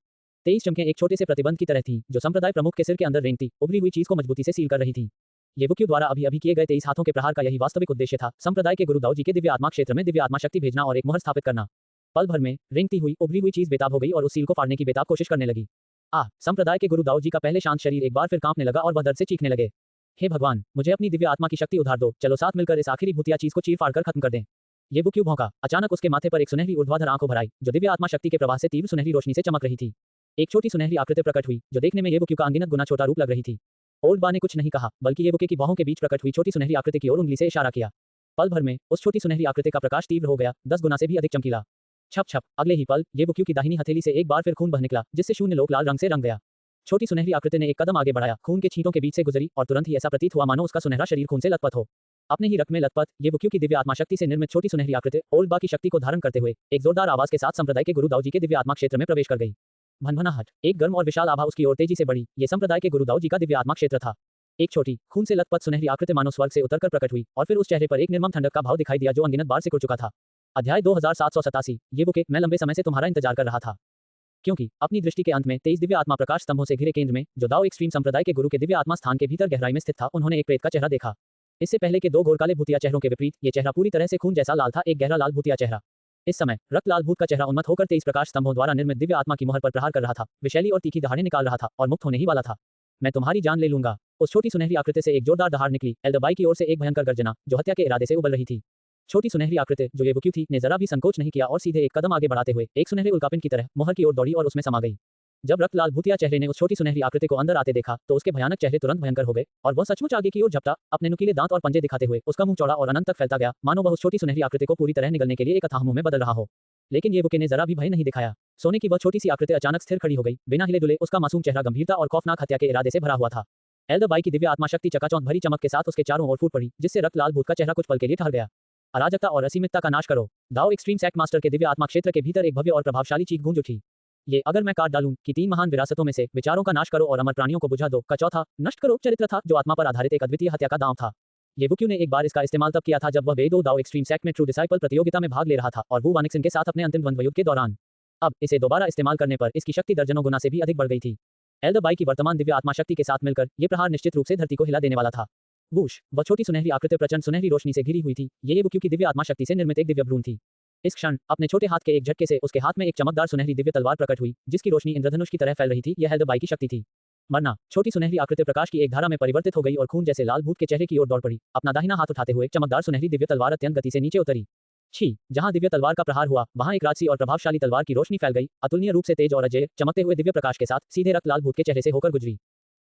23 चमकें एक छोटे से प्रतिबंध की तरह थीं, जो संप्रदाय प्रमुख के सिर के अंदर रेंगती उभरी हुई चीज को मजबूती से सील कर रही थी। येबुक्यू द्वारा अभी किए गए 23 हाथों के प्रहार का यही वास्तविक उद्देश्य था, संप्रदाय के गुरु दाओ जी के दिव्य आत्मा क्षेत्र में दिव्य आत्मा शक्ति भेजना और एक मुहर स्थापित करना। पल भर में रेंगती हुई उभरी हुई चीज बेताब हो गई और उस सील को फाड़ने की बेताब कोशिश करने लगी। संप्रदाय के गुरु दाओ जी का पहले शांत शरीर एक बार फिर कांपने लगा और वह दर्द से चीखने लगे। हे भगवान, मुझे अपनी दिव्य आत्मा की शक्ति उधार दो, चलो साथ मिलकर इस आखिरी भूतिया चीज को चीर फाड़ कर खत्म कर दें। येबुक्यू भौंका। अचानक उसके माथे पर एक सुनहरी ऊर्ध्वाधर आंख उभर आई, जो दिव्य आत्मा शक्ति के प्रवाह से तीव्र सुनहरी रोशनी से चमक रही थी। एक छोटी सुनहरी आकृति प्रकट हुई, जो देखने में येबुक्यू का अनगिनत गुना छोटा रूप लग रही थी। ओल्ड बा ने कुछ नहीं कहा, बल्कि येबुके की बाहों के बीच प्रकट हुई छोटी सुनहरी आकृति की ओर उंगली से इशारा किया। पल भर में उस छोटी सुनहरी आकृति का प्रकाश तीव्र हो गया, 10 गुना से भी अधिक चमकीला। छप छप। अगले ही पल येबुक्यू की दाहिनी हथेली से एक बार फिर खून बह निकला, जिससे शून्य लोक लाल रंग से रंग गया। छोटी सुनहरी आकृति ने एक कदम आगे बढ़ाया, खून के छींटों के बीच से गुजरी और तुरंत ही ऐसा प्रतीत हुआ मानो उसका सुनहरा शरीर खून से लथपथ हो। अपने ही रक्त में लथपथ येबुक्यू की दिव्य आत्मा शक्ति से निर्मित छोटी सुनहरी आकृति ओल्ड बा की शक्ति को धारण करते हुए एक जोरदार आवाज के साथ संप्रदाय के गुरु दाओ जी के दिव्य आत्मा क्षेत्र में प्रवेश कर गई। भनभनाहट। एक गर्म और विशाल आभा उसकी ओर तेजी से बढ़ी। ये संप्रदाय के गुरु दाओ जी का दिव्य आत्मा क्षेत्र था। एक छोटी खून से लथपथ सुनहरी आकृति मानो स्वर्ग से उतरकर प्रकट हुई और फिर उस चेहरे पर एक निर्मम ठंडक का भाव दिखाई दिया, जो अनगिनत बार सिकुड़ चुका था। अध्याय 2787। येबुके, मैं लंबे समय से तुम्हारा इंतजार कर रहा था, क्योंकि अपनी दृष्टि के अंत में 23 दिव्य आत्मा प्रकाश स्तंभों से घिरे केंद्र में, जो दाओ एक्सट्रीम संप्रदाय के गुरु के दिव्य आत्मा स्थान के भीतर गहराई में स्थित था, उन्होंने एक प्रेत का चेहरा देखा। इससे पहले के 2 घोरकाले भूतिया चेहरों के विपरीत ये चेहरा पूरी तरह से खून जैसा लाल था, एक गहरा लाल भूतिया चेहरा। इस समय रक्त लाल भूत का चेहरा उन्मत्त होकर 23 प्रकाश स्तंभों द्वारा निर्मित दिव्य आत्मा की मुहर पर प्रहार कर रहा था, विशैली और तीखी दहाड़ें निकाल रहा था और मुक्त होने ही वाला था। मैं तुम्हारी जान ले लूंगा। उस छोटी सुनहरी आकृति से एक जोरदार दहाड़ निकली, एल्डरबाई की ओर से एक भयंकर गर्जना, जो हत्या के इरादे से उबल रही थी। छोटी सुनहरी आकृति, जो येबुक्यू थी, ने जरा भी संकोच नहीं किया और सीधे एक कदम आगे बढ़ाते हुए एक सुनहरे उल्कापिंड की तरह मुहर की ओर दौड़ी और उसमें समा गई। जब रक्त लाल भूतिया चेहरे ने उस छोटी सुनहरी आकृति को अंदर आते देखा, तो उसके भयानक चेहरे तुरंत भयंकर हो गए और वह सचमुच आगे की ओर झपटा, अपने नुकीले दांत और पंजे दिखाते हुए उसका मुंह चौड़ा और अनंत तक फैलता गया, मानो वह उस छोटी सुनहरी आकृति को पूरी तरह निगलने के लिए एक अथाह मुंह में बदल रहा हो। लेकिन येबुके ने जरा भी भय नहीं दिखाया। सोने की वह छोटी सी आकृति अचानक स्थिर खड़ी हो गई, बिना हिले डुले। उसका मासूम चेहरा गंभीरता और खौफनाक हत्या के इरादे से भरा हुआ था। एल्डरबाई की दिव्य आत्मा शक्ति चकाचौंध भरी चमक के साथ उसके चारों ओर फूट पड़ी, जिससे रक्त लाल भूत का चेहरा कुछ पल के लिए ठहर गया। अराजकता और असीमितता का नाश करो। दाओ एक्सट्रीम सैक मास्टर के दिव्य आत्मा क्षेत्र के भीतर एक भव्य और प्रभावशाली चीख गूंज उठी। ये अगर मैं काट डालूं कि 3 महान विरासतों में से विचारों का नाश करो और अमर प्राणियों को बुझा दो का चौथा नष्ट करो चरित्र था, जो आत्मा पर आधारित एक अद्वितीय हत्या का दांव था। येबुक्यू ने एक बार इसका इस्तेमाल तब किया था जब वह बेडो दाओ एक्सट्रीम सैक में ट्रू डिसाइपल प्रतियोगिता में भाग ले रहा था और वू वानिक्सन के साथ अपने अंतिम द्वंद्व युद्ध के दौरान। अब इसे दोबारा इस्तेमाल करने पर इसकी शक्ति दर्जनों गुना से भी अधिक बढ़ गई थी। एल्डरबाई की वर्तमान दिव्य आत्मा शक्ति के साथ मिलकर ये प्रहार निश्चित रूप से धरती को हिला देने वाला था। वूश। वह छोटी सुनहरी आकृति प्रचंड सुनहरी रोशनी से घिरी हुई थी। ये येबुक्यू की दिव्य आत्मा शक्ति से निर्मित एक दिव्य भ्रूण थी। इस क्षण अपने छोटे हाथ के एक झटके से उसके हाथ में एक चमकदार सुनहरी दिव्य तलवार प्रकट हुई, जिसकी रोशनी इंद्रधनुष की तरह फैल रही थी। यह एल्डरबाई की शक्ति थी। मरना। छोटी सुनहरी आकृति प्रकाश की एक धारा में परिवर्तित हो गई और खून जैसे लाल भूत के चेहरे की ओर दौड़ पड़ी। अपना दाहिना हाथ उठाते हुए चमकदार सुनहरी दिव्य तलवार अत्यंत गति से नीचे उतरी। छी! जहां दिव्य तलवार का प्रहार हुआ, वहां एक राजसी और प्रभावशाली तलवार की रोशनी फैल गई, अतुलनीय रूप से तेज और अजेय, चमकते हुए दिव्य प्रकाश के साथ सीधे रक्त लाल भूत के चेहरे से होकर गुजरी।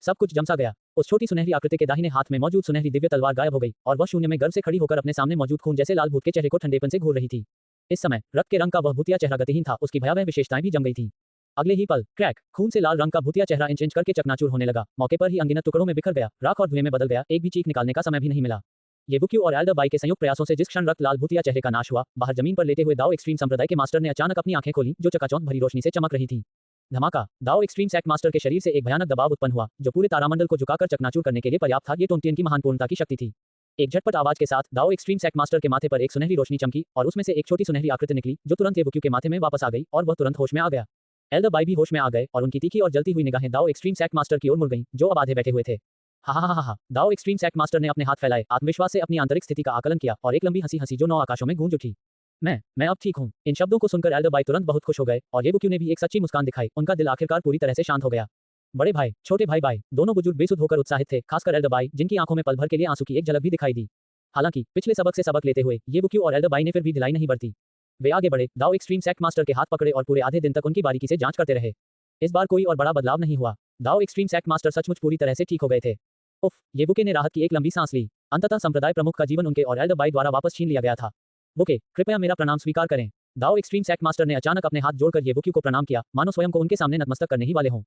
सब कुछ जमसा गया। उस छोटी सुनहरी आकृति के दाहिने हाथ में मौजूद सुनहरी दिव्य तलवार गायब हो गई और वह शून्य में गर्व से खड़ी होकर अपने सामने मौजूद खून जैसे लाल भूत के चेहरे को ठंडेपन से घूर रही थी। इस समय रक्त के रंग का वह भूतिया चेहरा गतिहीन था, उसकी भयावह विशेषताएं भी जम गई थीं। अगले ही पल, क्रैक, खून से लाल रंग का भूतिया चेहरा इंच इंच करके चकनाचूर होने लगा। मौके पर ही अनगिनत टुकड़ों में बिखर गया, राख और धुएं में बदल गया, एक भी चीख निकालने का समय भी नहीं मिला। येबुक्यू और एल्डरबाई के संयुक्त प्रयासों से जिस क्षण रक्त लाल भूतिया चेहरे का नाश हुआ, बाहर जमीन पर लेटे हुए दाओ एक्सट्रीम संप्रदाय के मास्टर ने अचानक अपनी आंखें खोली, जो चकाचौंध भरी रोशनी से चमक रही थी। धमाका। दाओ एक्सट्रीम सेक्ट मास्टर के शरीर से एक भयानक दबाव उत्पन्न हुआ, जो पूरे तारामंडल को झुकाकर चकनाचूर करने के लिए पर्याप्त था। ये टोंटियन की महान पूर्णता की शक्ति थी। एक झटपट आवाज के साथ दाओ एक्सट्रीम सेक्ट मास्टर के माथे पर एक सुनहरी रोशनी चमकी और उसमें से एक छोटी सुनहरी आकृति निकली, जो तुरंत येबुक्यू के माथे में वापस आ गई और वह तुरंत होश में आ गया। एल्डरबाई भी होश में आ गए और उनकी तीखी और जलती हुई निगाहें दाओ एक्सट्रीम सेक्ट मास्टर की ओर मुड़ गईं, जो अब आधे बैठे हुए थे। हा हा हा हा। दाओ एक्सट्रीम सेक्ट मास्टर ने अपने हाथ फैलाए, आत्मविश्वास से अपनी आंतरिक स्थिति का आकलन किया और एक लंबी हंसी हंसी जो 9 आकाशों में गूंज उठी। मैं अब ठीक हूँ। इन शब्दों को सुनकर एल्डरबाई तुरंत बहुत खुश हो गए और येबुक्यू ने भी एक सच्ची मुस्कान दिखाई। उनका दिल आखिरकार पूरी तरह से शांत हो गया। बड़े भाई, छोटे भाई भाई, दोनों बुजुर्ग बेसुध होकर उत्साहित थे, खासकर एल्डरबाई, जिनकी आंखों में पल भर के लिए आंसू की एक झलक भी दिखाई दी। हालांकि पिछले सबक से सबक लेते हुए येबुक्यू और एल्डरबाई ने फिर भी ढिलाई नहीं बरती। वे आगे बढ़े, दाओ एक्सट्रीम सेक्ट मास्टर के हाथ पकड़े और पूरे आधे दिन तक उनकी बारीकी से जांच करते रहे। इस बार कोई और बड़ा बदलाव नहीं हुआ। दाओ एक्सट्रीम सेक्ट मास्टर सचमुच पूरी तरह से ठीक हो गए थे। उफ, येबुके ने राहत की एक लंबी सांस ली। अंततः संप्रदाय प्रमुख का जीवन उनके और एल्डरबाई द्वारा वापस छीन लिया गया था। बुके, कृपया मेरा प्रणाम स्वीकार करें। दाओ एक्सट्रीम सेक्ट मास्टर ने अचानक अपने हाथ जोड़कर येबुक्यू को प्रणाम किया, मानो स्वयं को उनके सामने नतमस्तक करने ही वाले हों।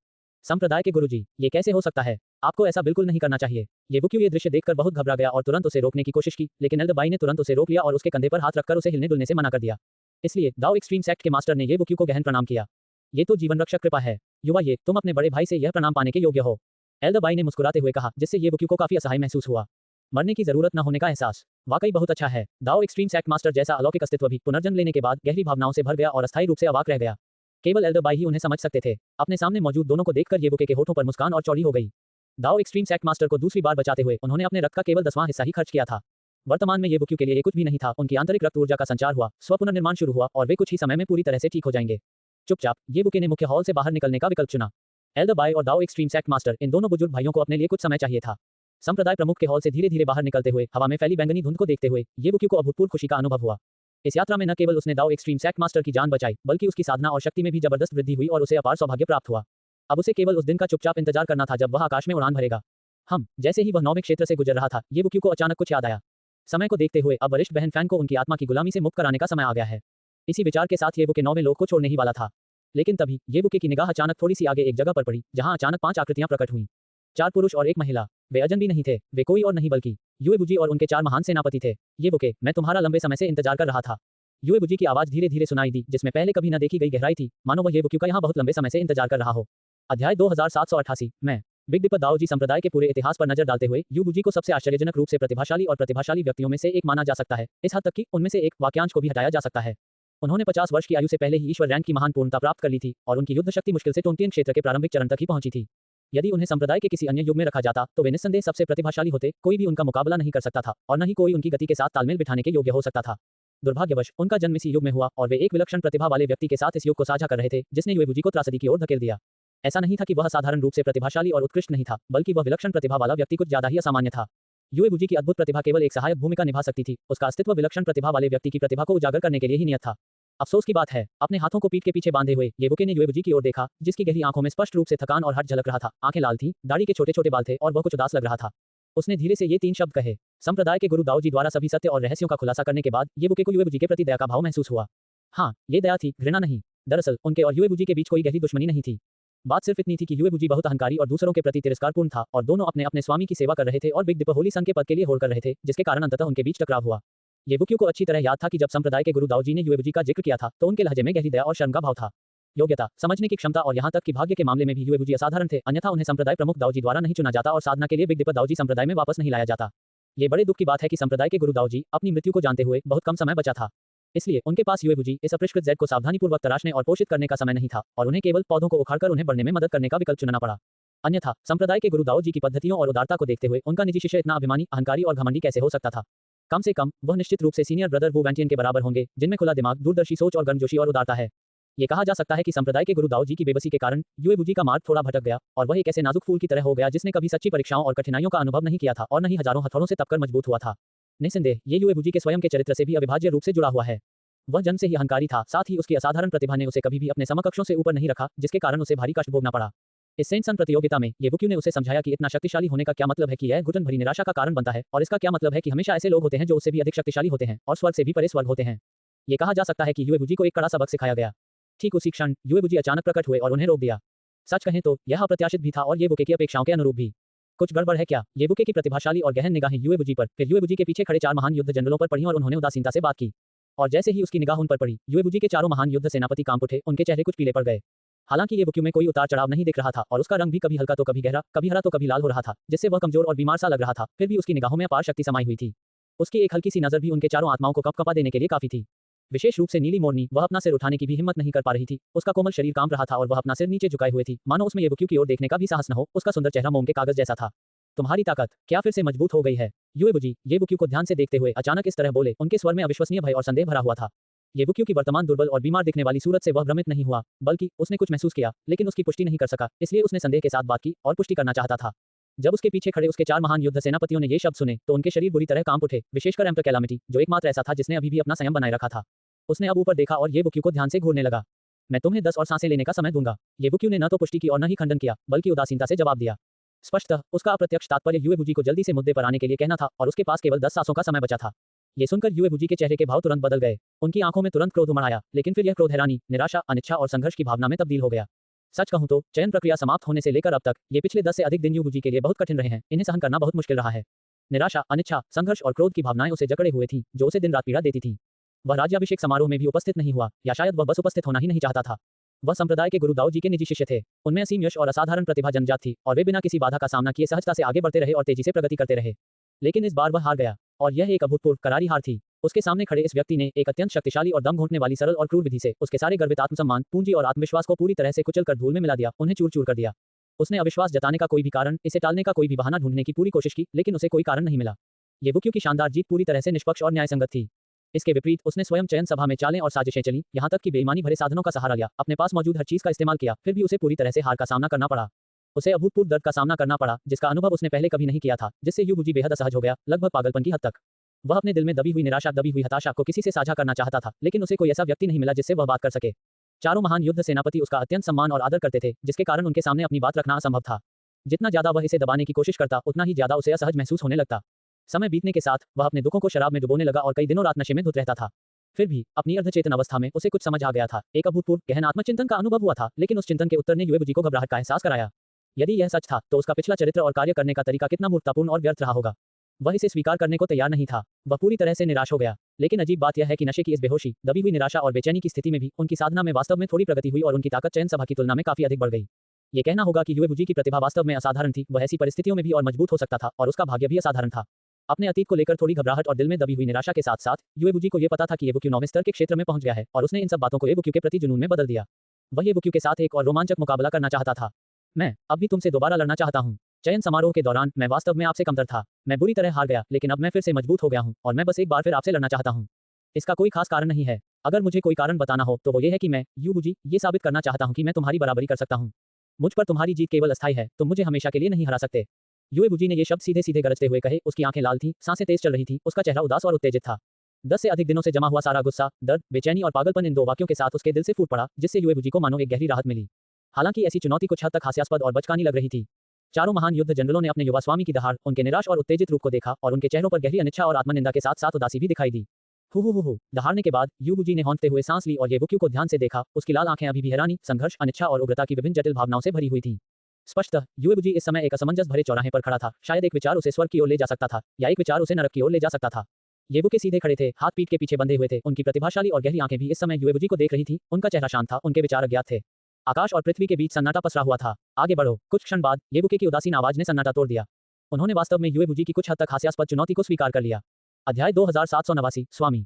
संप्रदाय के गुरुजी, ये कैसे हो सकता है? आपको ऐसा बिल्कुल नहीं करना चाहिए। येबुक्यू ये दृश्य देखकर बहुत घबरा गया और तुरंत उसे रोकने की कोशिश की, लेकिन एल्डरबाई ने तुरंत उसे रोक लिया और उसके कंधे पर हाथ रखकर उसे हिलने डुलने से मना कर दिया। इसलिए दाओ एक्सट्रीम सेक्ट के मास्टर ने येबुक्यू को गहन प्रणाम किया। ये तो जीवन रक्षक कृपा है। युवा, ये तुम अपने बड़े भाई से यह प्रणाम पाने के योग्य हो। एल्डरबाई ने मुस्कुराते हुए कहा, जिससे येबुक्यू को काफी असहाय महसूस हुआ। मरने की जरूरत न होने का एहसास वाकई बहुत अच्छा है। दाओ एक्सट्रीम सेक्ट मास्टर जैसा अलौकिक अस्तित्व भी पुनर्जन्म लेने के बाद गहरी भावनाओं से भर गया और अस्थायी रूप से अवाक रह गया। केवल एल्डरबाई ही उन्हें समझ सकते थे। अपने सामने मौजूद दोनों को देखकर येबुके के होठों पर मुस्कान और चौड़ी हो गई। दाओ एक्सट्रीम सेक्ट मास्टर को दूसरी बार बचाते हुए उन्होंने अपने रक्त का केवल 10वां हिस्सा ही खर्च किया था। वर्तमान में येबुक्यू के लिए ये कुछ भी नहीं था। उनकी आंतरिक रक्त ऊर्जा का संचार हुआ, स्व पुनर्निर्माण शुरू हुआ और वे कुछ ही समय में पूरी तरह से ठीक हो जाएंगे। चुपचाप येबुके ने मुख्य हॉल से बाहर निकलने का विकल्प चुना। एल्डरबाई और दाओ एक्सट्रीम सेक्ट मास्टर, इन दोनों बुजुर्ग भाइयों को अपने लिए कुछ समय चाहिए था। संप्रदाय प्रमुख के हॉल से धीरे धीरे बाहर निकलते हुए हवा में फैली बैंगनी धुंध को देखते हुए येबुक्यू को अभूतपूर्व खुशी का अनुभव हुआ। इस यात्रा में न केवल उसने दाओ एक्सट्रीम सेक्ट मास्टर की जान बचाई, बल्कि उसकी साधना और शक्ति में भी जबरदस्त वृद्धि हुई और उसे अपार सौभाग्य प्राप्त हुआ। अब उसे केवल उस दिन का चुपचाप इंतजार करना था जब वह आकाश में उड़ान भरेगा। जैसे ही वह नौवें क्षेत्र से गुजर रहा था, येबुक्यू को अचानक कुछ याद आया। समय को देखते हुए अब वरिष्ठ बहन फैन को उनकी आत्मा की गुलामी से मुक्त कराने का समय आ गया है। इसी विचार के साथ येबुके नौवें लोक को छोड़ने ही वाला था। लेकिन तभी येबुके की निगाह अचानक थोड़ी सी आगे एक जगह पर पड़ी, जहां अचानक 5 आकृतियां प्रकट हुईं। 4 पुरुष और एक महिला। वे अजनबी नहीं थे, वे कोई और नहीं बल्कि युएबुजी और उनके 4 महान सेनापति थे। येबुके, मैं तुम्हारा लंबे समय से इंतजार कर रहा था। युएबुजी की आवाज धीरे धीरे सुनाई दी, जिसमें पहले कभी न देखी गई गहराई थी, मानो वह येबुक्यू का यहाँ बहुत लंबे समय से इंतजार कर रहा हो। अध्याय 2788 में बिग डिपर दाओजी संप्रदाय के पूरे इतिहास पर नजर डालते हुए युएबुजी को सबसे आश्चर्यजनक रूप से प्रतिभाशाली और प्रतिभाशाली व्यक्तियों में से एक माना जा सकता है, इस हद तक कि उनमें से एक वाक्यांश को भी हटाया जा सकता है। उन्होंने 50 वर्ष की आयु से पहले ही ईश्वर रैंक की महान पूर्णता प्राप्त कर ली थी और उनकी युद्ध शक्ति मुश्किल से टोंटियन क्षेत्र के प्रारंभिक चरण तक ही पहुंची थी। यदि उन्हें संप्रदाय के किसी अन्य युग में रखा जाता तो वे निस्संदेह सबसे प्रतिभाशाली होते, कोई भी उनका मुकाबला नहीं कर सकता था और न ही कोई उनकी गति के साथ तालमेल बिठाने के योग्य हो सकता था। दुर्भाग्यवश उनका जन्म इसी युग में हुआ और वे एक विलक्षण प्रतिभा वाले व्यक्ति के साथ इस युग को साझा कर रहे थे, जिसने युएबुजी को त्रासदी की ओर धकेल दिया। ऐसा नहीं था कि वह साधारण रूप से प्रतिभाशाली और उत्कृष्ट नहीं था, बल्कि वह विलक्षण प्रतिभा वाला व्यक्ति कुछ ज्यादा ही असामान्य था। युएबुजी की अद्भुत प्रतिभा केवल एक सहायक भूमिका निभा सकती थी, उसका अस्तित्व विलक्षण प्रतिभा वाले व्यक्ति की प्रतिभा को उजागर करने के लिए ही नियत था। अफसोस की बात है, अपने हाथों को पीठ के पीछे बांधे हुए येबुके ने युएबुजी की ओर देखा, जिसकी गहरी आंखों में स्पष्ट रूप से थकान और हट झलक रहा था। आंखें लाल थीं, दाढ़ी के छोटे छोटे बाल थे और वह कुछ उदास लग रहा था। उसने धीरे से ये 3 शब्द कहे। संप्रदाय के गुरु दाओजी द्वारा सभी सत्य और रहस्यों का खुलासा करने के बाद येबुके को युएबुजी के प्रति दया का भाव महसूस हुआ। हाँ, ये दया थी, घृणा नहीं। दरअसल उनके और युएबुजी के बीच कोई गहरी दुश्मनी नहीं थी। बात सिर्फ इतनी थी कि युएबुजी बहुत अहंकारी और दूसरों के प्रति तिरस्कारपूर्ण था और दोनों अपने अपने स्वामी की सेवा कर रहे थे और बिग डिपर होली सन के पद के लिए होड़ कर रहे थे, जिसके कारण अंततः उनके बीच टकराव हुआ। येबुक्यू को अच्छी तरह याद था कि जब संप्रदाय के गुरु दाओजी ने युएबुजी का जिक्र किया था तो उनके लहजे में गहरी दया और शर्म का भाव था। योग्यता, समझने की क्षमता और यहाँ तक कि भाग्य के मामले में भी युएबुजी असाधारण थे, अन्यथा उन्हें संप्रदाय प्रमुख दाओजी द्वारा नहीं चुना जाता और साधना के लिए बिग डिपर दाओजी संप्रदाय में वापस नहीं लाया जाता। ये बड़े दुख की बात है कि संप्रदाय के गुरु दाओजी अपनी मृत्यु को जानते हुए बहुत कम समय बचा था। इसलिए उनके पास युएबुजी इस अपरिष्कृत जेड को सावधानीपूर्वक तराशने और पोषित करने का समय नहीं था और उन्हें केवल पौधों को उखाड़कर उन्हें बढ़ने में मदद करने का विकल्प चुनना पड़ा। अन्यथा संप्रदाय के गुरु दाओजी की पद्धतियों और उदारता को देखते हुए उनका निजी शिष्य इतना अभिमानी, अहंकारी और घमंडी कैसे हो सकता था? कम से कम वह निश्चित रूप से सीनियर ब्रदर वू वैंटियन के बराबर होंगे, जिनमें खुला दिमाग, दूरदर्शी सोच और गर्मजोशी और उदारता है। ये कहा जा सकता है कि संप्रदाय के गुरु दाओ जी की बेबसी के कारण युएबुजी का मार्ग थोड़ा भटक गया और वह एक ऐसे नाजुक फूल की तरह हो गया जिसने कभी सच्ची परीक्षाओं और कठिनाइयों का अनुभव नहीं किया था और न ही हजारों हथौड़ों से तपकर मजबूत हुआ था। निस्संदेह ये युएबुजी के स्वयं के चरित्र से भी अविभाज्य रूप से जुड़ा हुआ है। वह जन्म से ही अहंकारी था, साथ ही उसकी असाधारण प्रतिभा ने उसे कभी भी अपने समकक्षों से ऊपर नहीं रखा, जिसके कारण उसे भारी कष्ट भोगना पड़ा। इस सेंसन प्रतियोगिता में येवुक्यू ने उसे समझाया कि इतना शक्तिशाली होने का क्या मतलब है कि यह घुटन भरी निराशा का कारण बनता है, और इसका क्या मतलब है कि हमेशा ऐसे लोग होते हैं जो उससे भी अधिक शक्तिशाली होते हैं और स्वर्ग से भी परे स्वर्ग होते हैं। ये कहा जा सकता है कि युएबुजी को एक कड़ा सबक सिखाया गया। ठीक उसी क्षण युएबुजी अचानक प्रकट हुए और उन्हें रोक दिया। सच कहें तो यह अप्रत्याशित भी था और येबुके की अपेक्षाओं के अनुरूप भी। कुछ गड़बड़ है क्या? येबुके की प्रतिभाशाली और गहन निगाहें युएबुजी पर, फिर युएबुजी के पीछे खड़े 4 महान युद्ध जनरलों पर पड़ी और उन्होंने उदासीनता से बात की। और जैसे ही उसकी निगाह उन पर पड़ी, युएबुजी के चारों महान युद्ध सेनापति कांप उठे, उनके चेहरे कुछ पीले पड़ गए। हालांकि येबुक्यू में कोई उतार चढ़ाव नहीं दिख रहा था और उसका रंग भी कभी हल्का तो कभी गहरा, कभी हरा तो कभी लाल हो रहा था, जिससे वह कमजोर और बीमार सा लग रहा था। फिर भी उसकी निगाहों में अपार शक्ति समाई हुई थी। उसकी एक हल्की सी नजर भी उनके चारों आत्माओं को कपकपा देने के लिए काफी थी। विशेष रूप से नीली मोरनी, वह अपना सिर उठाने की भी हिम्मत नहीं कर पा रही थी। उसका कोमल शरीर कांप रहा था और वह अपना सिर नीचे झुकाए हुए थी, मानो उसमें येबुक्यू की ओर देखने का भी साहस न हो। उसका सुंदर चेहरा मोम के कागज जैसा था। तुम्हारी ताकत क्या फिर से मजबूत हो गई है? युएबुजी येबुक्यू को ध्यान से देखते हुए अचानक इस तरह बोले। उनके स्वर में अविश्वसनीय भय और संदेह भरा हुआ था। येबुक्यू की वर्तमान दुर्बल और बीमार दिखने वाली सूरत से वह भ्रमित नहीं हुआ, बल्कि उसने कुछ महसूस किया, लेकिन उसकी पुष्टि नहीं कर सका, इसलिए उसने संदेह के साथ बात की और पुष्टि करना चाहता था। जब उसके पीछे खड़े उसके 4 महान युद्ध सेनापतियों ने ये शब्द सुने, तो उनके शरीर बुरी तरह कांप उठे, विशेषकर एम्पर कैलामिटी, जो एकमात्र ऐसा था जिसने अभी भी अपना संयम बनाए रखा था। उसने अब ऊपर देखा और येबुक्यू को ध्यान से घूरने लगा। मैं तुम्हें 10 और सांसें लेने का समय दूंगा। येबुक्यू ने न तो पुष्टि की और न ही खंडन किया, बल्कि उदासीनता से जवाब दिया। स्पष्टतः उसका अप्रत्यक्ष तात्पर्य युएबुजी को जल्दी से मुद्दे पर आने के लिए कहना था और उसके पास केवल 10 सांसों का समय बचा था। ये सुनकर युएबुजी के चेहरे के भाव तुरंत बदल गए। उनकी आंखों में तुरंत क्रोध उमड़ आया, लेकिन फिर यह क्रोध हैरानी, निराशा, अनिच्छा और संघर्ष की भावना में तब्दील हो गया। सच कहूं तो चयन प्रक्रिया समाप्त होने से लेकर अब तक ये पिछले 10 से अधिक दिन युएबुजी के लिए बहुत कठिन रहे हैं। इन्हें सहन करना बहुत मुश्किल रहा है। निराशा, अनिच्छा, संघर्ष और क्रोध की भावनाएं उसे जकड़े हुए थीं, जो उसे दिन रात पीड़ा देती थीं। वह राज्याभिषेक समारोह में भी उपस्थित नहीं हुआ, या शायद वह बस उपस्थित होना ही नहीं चाहता था। वह संप्रदाय के गुरु दाओ जी के निजी शिष्य थे। उनमें असीम यश और असाधारण प्रतिभा जन्मजात थी और वे बिना किसी बाधा का सामना किए सहजता से आगे बढ़ते रहे और तेजी से प्रगति करते रहे। लेकिन इस बार वह हार गया, और यह एक अभूतपूर्व करारी हार थी। उसके सामने खड़े इस व्यक्ति ने एक अत्यंत शक्तिशाली और दम घोंटने वाली सरल और क्रूर विधि से उसके सारे गर्वित आत्मसम्मान, पूंजी और आत्मविश्वास को पूरी तरह से कुचलकर धूल में मिला दिया, उन्हें चूर-चूर कर दिया। उसने अविश्वास जताने का कोई भी कारण, इसे टालने का कोई भी बहाना ढूंढने की पूरी कोशिश की, लेकिन उसे कोई कारण नहीं मिला। येबुक्यू की शानदार जीत पूरी तरह से निष्पक्ष और न्यायसंगत थी। इसके विपरीत उसने स्वयं चयन सभा में चालें और साजिशें चली, यहाँ तक कि बेईमानी भरे साधनों का सहारा लिया, अपने पास मौजूद हर चीज का इस्तेमाल किया, फिर भी उसे पूरी तरह से हार का सामना करना पड़ा। उसे अभूतपूर्व दर्द का सामना करना पड़ा, जिसका अनुभव उसने पहले कभी नहीं किया था, जिससे युएबुजी बेहद असहज हो गया, लगभग पागलपन की हद तक। वह अपने दिल में दबी हुई निराशा, दबी हुई हताशा को किसी से साझा करना चाहता था, लेकिन उसे कोई ऐसा व्यक्ति नहीं मिला जिससे वह बात कर सके। चारों महान युद्ध सेनापति उसका अत्यंत सम्मान और आदर करते थे, जिसके कारण उनके सामने अपनी बात रखना असंभव था। जितना ज्यादा वह इसे दबाने की कोशिश करता, उतना ही ज्यादा उसे असहज महसूस होने लगता। समय बीतने के साथ वह अपने दुखों को शराब में डुबोने लगा और कई दिनों रात नशे में धुत रहता था। फिर भी अपनी अर्धचेतन अवस्था में उसे कुछ समझ आ गया था। एक अभूतपूर्व गहन आत्मचिंतन का अनुभव हुआ था, लेकिन उस चिंतन के उत्तर ने युएबुजी को घबराहट का एहसास कराया। यदि यह सच था, तो उसका पिछला चरित्र और कार्य करने का तरीका कितना मूर्खतापूर्ण और व्यर्थ रहा होगा। वह इसे स्वीकार करने को तैयार नहीं था। वह पूरी तरह से निराश हो गया। लेकिन अजीब बात यह है कि नशे की इस बेहोशी, दबी हुई निराशा और बेचैनी की स्थिति में भी उनकी साधना में वास्तव में थोड़ी प्रगति हुई और उनकी ताकत चयन सभा की तुलना में काफी अधिक बढ़ गई। ये कहना होगा कि युएबुजी की प्रतिभा वास्तव में असाधारण थी। वह ऐसी परिस्थितियों में भी और मजबूत हो सकता था, और उसका भाग्य भी असाधारण था। अपने अतीत को लेकर थोड़ी घबराहट और दिल में दबी हुई निराशा के साथ साथ युएबुजी को यह पता था कि येबुक्यू 9वें स्तर के क्षेत्र में पहुंच गया है, और उसने इन सब बातों को येबुक्यू के प्रति जुनून में बदल दिया। वह येबुक्यू के साथ एक और रोमांचक मुकाबला करना चाहता था। मैं अब भी तुमसे दोबारा लड़ना चाहता हूँ। चयन समारोह के दौरान मैं वास्तव में आपसे कमतर था। मैं बुरी तरह हार गया, लेकिन अब मैं फिर से मजबूत हो गया हूँ और मैं बस एक बार फिर आपसे लड़ना चाहता हूँ। इसका कोई खास कारण नहीं है। अगर मुझे कोई कारण बताना हो तो वो ये है कि मैं युएबुजी ये साबित करना चाहता हूँ कि मैं तुम्हारी बराबरी कर सकता हूँ। मुझ पर तुम्हारी जीत केवल अस्थायी है, तुम मुझे हमेशा के लिए नहीं हरा सकते। युएबुजी ने ये शब्द सीधे सीधे गरजते हुए कहे। उसकी आंखें लाल थीं, सांसें तेज चल रही थीं, उसका चेहरा उदास और उत्तेजित था। 10 से अधिक दिनों से जमा हुआ सारा गुस्सा, दर्द, बेचैनी और पागलपन इन दो वाक्यों के साथ उसके दिल से फूट पड़ा, जिससे युएबुजी को मानो एक गहरी राहत मिली। हालांकि ऐसी चुनौती कुछ हद तक हास्यास्पद और बचकानी लग रही थी। चारों महान युद्ध जनरलों ने अपने युवा स्वामी की दहाड़, उनके निराश और उत्तेजित रूप को देखा, और उनके चेहरों पर गहरी अनिच्छा और आत्मनिंदा के साथ साथ उदासी भी दिखाई दी। हु दहाड़ने के बाद युएबुजी ने हौंकते हुए सांस ली और येबुक्यू को ध्यान से देखा। उसकी लाल आंखें अभी भी हैरानी, संघर्ष, अनिच्छा और उग्रता की विभिन्न जटिल भावनाओं से भरी हुई थीं। स्पष्टतः युएबुजी इस समय एक असमंजस भरे चौराहे पर खड़ा था। शायद एक विचार उसे स्वर्ग की ओर ले जा सकता था, या एक विचार उसे नरक की ओर ले जा सकता था। येबुके सीधे खड़े थे, हाथ पीठ के पीछे बंधे हुए थे। उनकी प्रतिभाशाली और गहरी आंखें भी इस समय युएबुजी को देख रही थी। उनका चेहरा शांत था, उनके विचार अज्ञात थे। आकाश और पृथ्वी के बीच सन्नाटा पसरा हुआ था। आगे बढ़ो। कुछ क्षण बाद येबुके की उदासीन आवाज ने सन्नाटा तोड़ दिया। उन्होंने वास्तव में युएबुजी की कुछ हद तक हास्यास्पद चुनौती को स्वीकार कर लिया। अध्याय 2789 स्वामी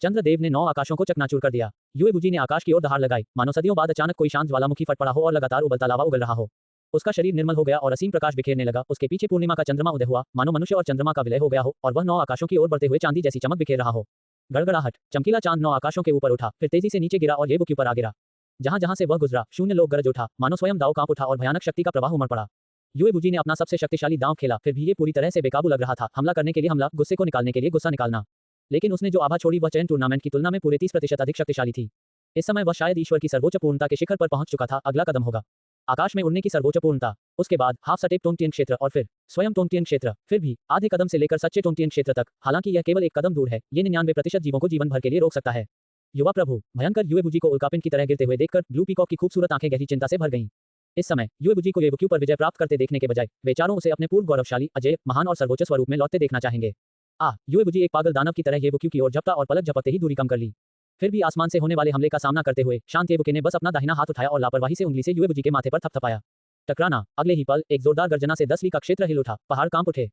चंद्रदेव ने 9 आकाशों को चकनाचूर कर दिया। युएबुजी ने आकाश की ओर दहाड़ लगाई, मानो सदियों बाद अचानक कोई शांत ज्वालामुखी फट पड़ा हो और लगातार उबलता लावा उगल रहा हो। उसका शरीर निर्मल हो गया और असीम प्रकाश बिखेरने लगा। उसके पीछे पूर्णिमा का चंद्रमा उदय हुआ, मानो मनुष्य और चंद्रमा का विलय हो गया हो, और वह 9 आकाशों की ओर बढ़ते हुए चांदी जैसी चमक बिखेर रहा हो। गड़गड़ाहट, चमकीला चांद 9 आकाशों के ऊपर उठा, फिर तेजी से नीचे गिरा और येबुक्यू पर आ गिरा। जहां जहां से वह गुजरा, शून्य लोक गरज उठा, मानो स्वयं दांव कांप उठा और भयानक शक्ति का प्रवाह उमड़ पड़ा। यूएबुजी ने अपना सबसे शक्तिशाली दांव खेला, फिर भी ये पूरी तरह से बेकाबू लग रहा था। हमला करने के लिए हमला, गुस्से को निकालने के लिए गुस्सा निकालना। लेकिन उसने जो आभा छोड़ी वह चयन टूर्नामेंट की तुलना में पूरे 30% अधिक शक्तिशाली थी। इस समय वह शायद ईश्वर की सर्वोच्च पूर्णता के शिखर पर पहुंच चुका था। अगला कदम होगा आकाश में उड़ने की सर्वोच्च पूर्णता, उसके बाद हाफ स्टेप टोंटियन क्षेत्र और फिर स्वयं टोंटियन क्षेत्र, फिर भी आधे कदम से लेकर सच्चे टोंटियन क्षेत्र तक। हालांकि यह केवल एक कदम दूर है, ये 99% जीवों को जीवन भर के लिए रोक सकता है। युवा प्रभु, भयंकर यूएबुजी को उल्कापिंड की तरह गिरते हुए देखकर ब्लू पीकॉक की खूबसूरत आंखें गहरी चिंता से भर गईं। इस समय यूएबुजी को येवुक्यू पर विजय प्राप्त करते देखने के बजाय वे चारों उसे अपने पूर्व गौरवशाली, अजय, महान और सर्वोच्च स्वरूप में लौटते देखना चाहेंगे। यूएबुजी एक पागल दानव की तरह येवुक्यू की ओर झपटा और पलक झपकते ही दूरी कम कर ली। फिर भी आसमान से होने वाले हमले का सामना करते हुए शांत येवुके ने बस अपना दाहिना हाथ उठाया और लापरवाही से उंगली से यूएबुजी के माथे पर थपथपाया। टकराना, अगले ही पल एक जोरदार गर्जना से 10 वीं का क्षेत्र हिल उठा, पहाड़ कांप उठे।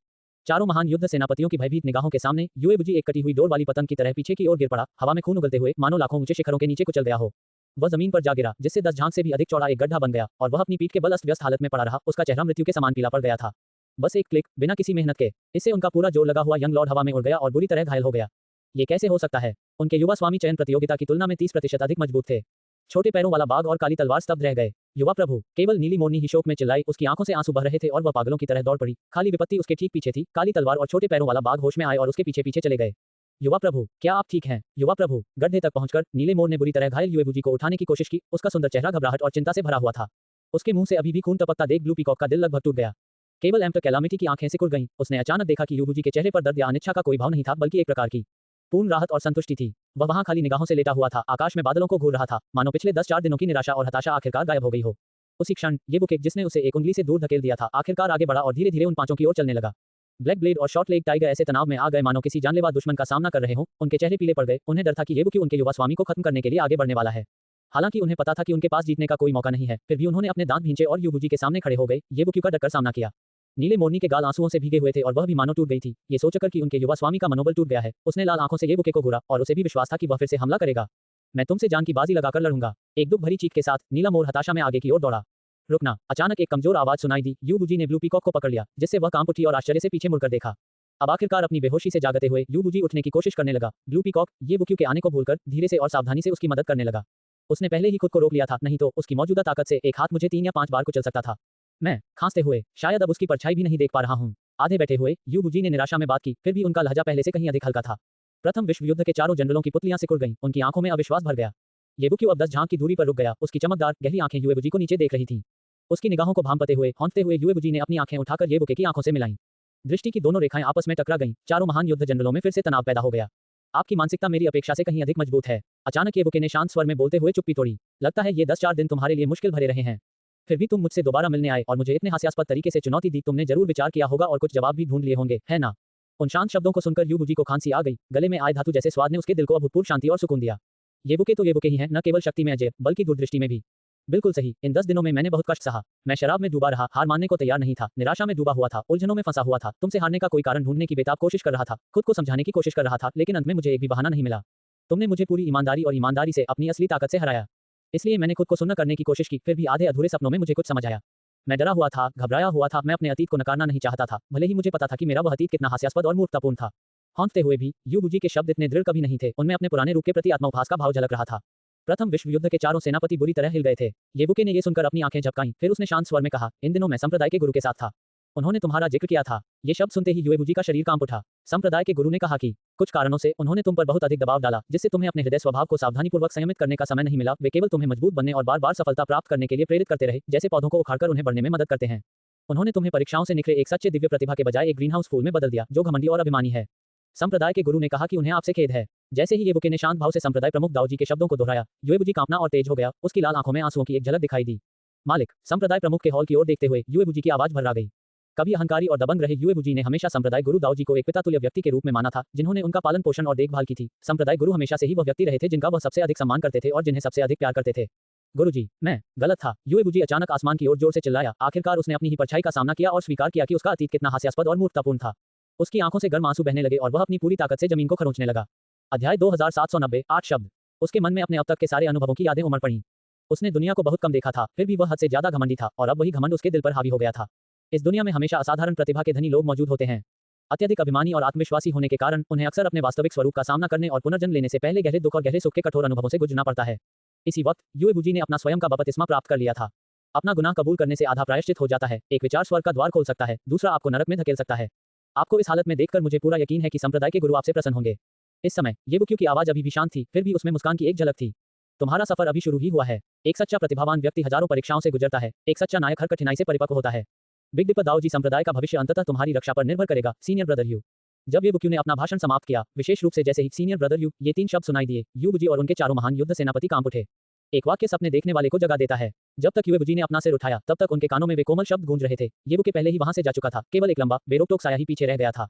चारों महान युद्ध सेनापतियों की भयभीत निगाहों के सामने यूएबुजी एक कटी हुई डोर वाली पतंग की तरह पीछे की ओर गिर पड़ा, हवा में खून उगलते हुए मानो लाखों ऊंचे शिखरों के नीचे कुचल गया हो। वह जमीन पर जा गिरा, जिससे 10 झांक से भी अधिक चौड़ा एक गड्ढा बन गया और वह अपनी पीठ के बल अस्त व्यस्त हालत में पड़ा रहा। उसका चेहरा मृत्यु के समान पीला पड़ गया था। बस एक क्लिक, बिना किसी मेहनत के, इससे उनका पूरा जोर लगा हुआ यंग लॉर्ड हवा में उड़ गया और बुरी तरह घायल हो गया। ये कैसे हो सकता है? उनके युवा स्वामी चयन प्रतियोगिता की तुलना में 30% अधिक मजबूत थे। छोटे पैरों वाला बाघ और काली तलवार स्तब्ध रह गए। युवा प्रभु, केवल नीली मोरनी ही शोक में चिल्लाई, उसकी आंखों से आंसू बह रहे थे और वह पागलों की तरह दौड़ पड़ी। खाली विपत्ति उसके ठीक पीछे थी। काली तलवार और छोटे पैरों वाला बाघ होश में आए और उसके पीछे पीछे चले गए। युवा प्रभु, क्या आप ठीक हैं? युवा प्रभु, गड्ढे तक पहुंचकर नीले मोर ने बुरी तरह घायल यूएबुजी को उठाने की कोशिश की। उसका सुंदर चेहरा घबराहट और चिंता से भरा हुआ था। उसके मुंह से अभी भी खून टपकता देख ब्लू पीकॉक का दिल लगभग टूट गया। केवल एम्प्टर कैलामिटी की आंखें सिकुड़ गईं। उसने अचानक देखा कि यूएबुजी के चेहरे पर दर्द या अनिच्छा का कोई भाव नहीं था, बल्कि एक प्रकार की पूर्ण राहत और संतुष्टि थी। वह वहां खाली निगाहों से लेटा हुआ था, आकाश में बादलों को घूर रहा था, मानो पिछले 10-4 दिनों की निराशा और हताशा आखिरकार गायब हो गई हो। उसी क्षण येवुके, जिसने उसे एक उंगली से दूर धकेल दिया था, आखिरकार आगे बढ़ा और धीरे धीरे उन पांचों की ओर चलने लगा। ब्लैक ब्लेड और शॉर्ट लेग टाइगर ऐसे तनाव में आ गए मानो किसी जानलेवा दुश्मन का सामना कर रहे हों। उनके चेहरे पीले पड़ गए। उन्हें डर था कि येवुके उनके युवा स्वामी को खत्म करने के लिए आगे बढ़ने वाला है। हालांकि उन्हें पता था कि उनके पास जीतने का कोई मौका नहीं है, फिर भी उन्होंने अपने दांत भींचे और यूएबुजी के सामने खड़े हो गए। येवुके का डटकर सामना किया। नीले मोरनी के गाल आंसुओं से भीगे हुए थे और वह भी मानो टूट गई थी। ये सोचकर कि उनके युवा स्वामी का मनोबल टूट गया है, उसने लाल आंखों से येवुके को घूरा और उसे भी विश्वास था कि वह फिर से हमला करेगा। मैं तुमसे जान की बाजी लगाकर लड़ूंगा। एक दुख भरी चीख के साथ नीला मोर हताशा में आगे की ओर दौड़ा। रुकना, अचानक एक कमजोर आवाज सुनाई दी। यूएबुजी ने ब्लू पीकॉक को पकड़ लिया, जिससे वह कांप उठी और आश्चर्य से पीछे मुड़कर देखा। अब आखिरकार अपनी बेहोशी से जागते हुए यूएबुजी उठने की कोशिश करने लगा। ब्लू पीकॉक येवुके के आने को भूलकर धीरे से और सावधानी से उसकी मदद करने लगा। उसने पहले ही खुद को रोक लिया था, नहीं तो उसकी मौजूदा ताकत से एक हाथ मुझे 3 या 5 बार कुचल सकता था। मैं खांसते हुए शायद अब उसकी परछाई भी नहीं देख पा रहा हूं। आधे बैठे हुए यूएबुजी ने निराशा में बात की, फिर भी उनका लहजा पहले से कहीं अधिक हल्का था। प्रथम विश्व युद्ध के चारों जनरलों की पुतलियां सिकुड़ गईं, उनकी आंखों में अविश्वास भर गया। येवुके अब 10 झांक की दूरी पर रुक गया, उसकी चमकदार गहरी आंखें यूएबुजी को नीचे देख रही थीं। उसकी निगाहों को भांपते हुए, हौंकते हुए यूएबुजी ने अपनी आंखें उठाकर येवुके की आंखों से मिलाईं। दृष्टि की दोनों रेखाएं आपस में टकरा गईं। चारों महान युद्ध जनरलों में फिर से तनाव पैदा हो गया। आपकी मानसिकता मेरी अपेक्षा से कहीं अधिक मजबूत है। अचानक येवुके ने शांत स्वर में बोलते हुए चुप्पी तोड़ी। लगता है ये 10-4 दिन तुम्हारे लिए मुश्किल भरे रहे हैं। फिर भी तुम मुझसे दोबारा मिलने आए और मुझे इतने हास्यास्पद तरीके से चुनौती दी। तुमने जरूर विचार किया होगा और कुछ जवाब भी ढूंढ लिए होंगे, है ना? उन शांत शब्दों को सुनकर यूएबुजी को खांसी आ गई। गले में आए धातु जैसे स्वाद ने उसके दिल को अभूतपूर्व शांति और सुकून दिया। येवुके तो येवुके ही हैं, न केवल शक्ति में अजय, बल्कि दूरदृष्टि में भी। बिल्कुल सही। इन 10 दिनों में मैंने बहुत कष्ट सहा। मैं शराब में डूबा रहा, हार मानने को तैयार नहीं था, निराशा में डूबा हुआ था, उलझनों में फंसा हुआ था, तुमसे हारने का कोई कारण ढूंढने की बेताब कोशिश कर रहा था, खुद को समझाने की कोशिश कर रहा था, लेकिन अंत में मुझे एक भी बहाना नहीं मिला। तुमने मुझे पूरी ईमानदारी और ईमानदारी से अपनी असली ताकत से हराया। इसलिए मैंने खुद को सुन्न करने की कोशिश की, फिर भी आधे अधूरे सपनों में मुझे कुछ समझ आया। मैं डरा हुआ था, घबराया हुआ था, मैं अपने अतीत को नकारना नहीं चाहता था, भले ही मुझे पता था कि मेरा वह अतीत कितना हास्यास्पद और मूर्खतापूर्ण था। हौंकते हुए भी यूएबुजी के शब्द इतने दृढ़ कभी नहीं थे, उनमें अपने पुराने रूप के प्रति आत्मोपहास का भाव झलक रहा था। प्रथम विश्व युद्ध के चारों सेनापति बुरी तरह हिल गए थे। येवुके ने ये सुनकर अपनी आंखें झपकाईं, फिर उसने शांत स्वर में कहा, इन दिनों मैं संप्रदाय के गुरु के साथ था। उन्होंने तुम्हारा जिक्र किया था। ये शब्द सुनते ही यूएबुजी का शरीर कांप उठा। संप्रदाय के गुरु ने कहा कि कुछ कारणों से उन्होंने तुम पर बहुत अधिक दबाव डाला, जिससे तुम्हें अपने हृदय स्वभाव को सावधानीपूर्वक संयमित करने का समय नहीं मिला। वे केवल तुम्हें मजबूत बनने और बार बार सफलता प्राप्त करने के लिए प्रेरित करते रहे, जैसे पौधों को उखाड़कर उन्हें बढ़ने में मदद करते हैं। उन्होंने तुम्हें परीक्षाओं से निकले एक सच्चे दिव्य प्रतिभा के बजाय एक ग्रीनहाउस फूल में बदल दिया, जो घमंडी और अभिमानी है। संप्रदाय के गुरु ने कहा कि उन्हें आपसे खेद है। जैसे ही येवुके ने शांत भाव से संप्रदाय प्रमुख दाऊजी के शब्दों को दोहराया, यूएबुजी कांपना और तेज हो गया, उसकी लाल आंखों में आंसुओं की एक झलक दिखाई दी। मालिक, संप्रदाय प्रमुख के हॉल की ओर देखते हुए यूएबुजी की आवाज भर्रा गई। कभी अहंकारी और दबंग रहे यूएबुजी ने हमेशा संप्रदाय गुरु दाऊजी को एक पितातुल्य व्यक्ति के रूप में माना था, जिन्होंने उनका पालन पोषण और देखभाल की थी। संप्रदाय गुरु हमेशा से ही वह व्यक्ति रहे थे जिनका वह सबसे अधिक सम्मान करते थे और जिन्हें सबसे अधिक प्यार करते थे। गुरुजी, मैं गलत था। यूएबुजी अचानक आसमान की ओर जोर से चिल्लाया। आखिरकार उसने अपनी ही परछाई का सामना किया और स्वीकार किया कि उसका अतीत कितना हास्यास्पद और मूर्खतापूर्ण था। उसकी आंखों से गर्म आंसू बहने लगे और वह अपनी पूरी ताकत से जमीन को खरोंचने लगा। अध्याय 2790 8 शब्द। उसके मन में अपने अब तक के सारे अनुभवों की यादें उमड़ पड़ी। उसने दुनिया को बहुत कम देखा था, फिर भी वह हद से ज्यादा घमंडी था और अब वही घमंड उसके दिल पर हावी हो गया था। इस दुनिया में हमेशा असाधारण प्रतिभा के धनी लोग मौजूद होते हैं। अत्यधिक अभिमानी और आत्मविश्वासी होने के कारण उन्हें अक्सर अपने वास्तविक स्वरूप का सामना करने और पुनर्जन्म लेने से पहले गहरे दुख और गहरे सुख के कठोर अनुभवों से गुजरना पड़ता है। इसी वक्त युएबुजी ने अपना स्वयं का बपतिस्मा प्राप्त कर लिया था। अपना गुनाह कबूल करने से आधा प्रायश्चित हो जाता है। एक विचार स्वर्ग का द्वार खोल सकता है, दूसरा आपको नरक में धकेल सकता है। आपको इस हालत में देखकर मुझे पूरा यकीन है कि संप्रदाय के गुरु आपसे प्रसन्न होंगे। इस समय येबुक्यू की आवाज अभी भी शांत थी, फिर भी उसमें मुस्कान की एक झलक थी। तुम्हारा सफर अभी शुरू ही हुआ है। एक सच्चा प्रतिभावान व्यक्ति हजारों परीक्षाओं से गुजरता है, एक सच्चा नायक हर कठिनाई से परिपक्व होता है। बिग डिपर दाओजी संप्रदाय का भविष्य अंततः तुम्हारी रक्षा पर निर्भर करेगा, सीनियर ब्रदर यू। जब येबुक्यू ने अपना भाषण समाप्त किया, विशेष रूप से जैसे ही सीनियर ब्रदर यू ये 3 शब्द सुनाई दिए, युएबुजी और उनके चारों महान युद्ध सेनापति कांप उठे। एक वाक्य सपने देखने वाले को जगा देता है। जब तक युएबुजी ने अपना सिर उठाया, तब तक उनके कानों में वे कोमल शब्द गूंज रहे थे। येबुके पहले ही वहां से जा चुका था, केवल एक लंबा बेरोक-टोक साया ही पीछे रह गया था।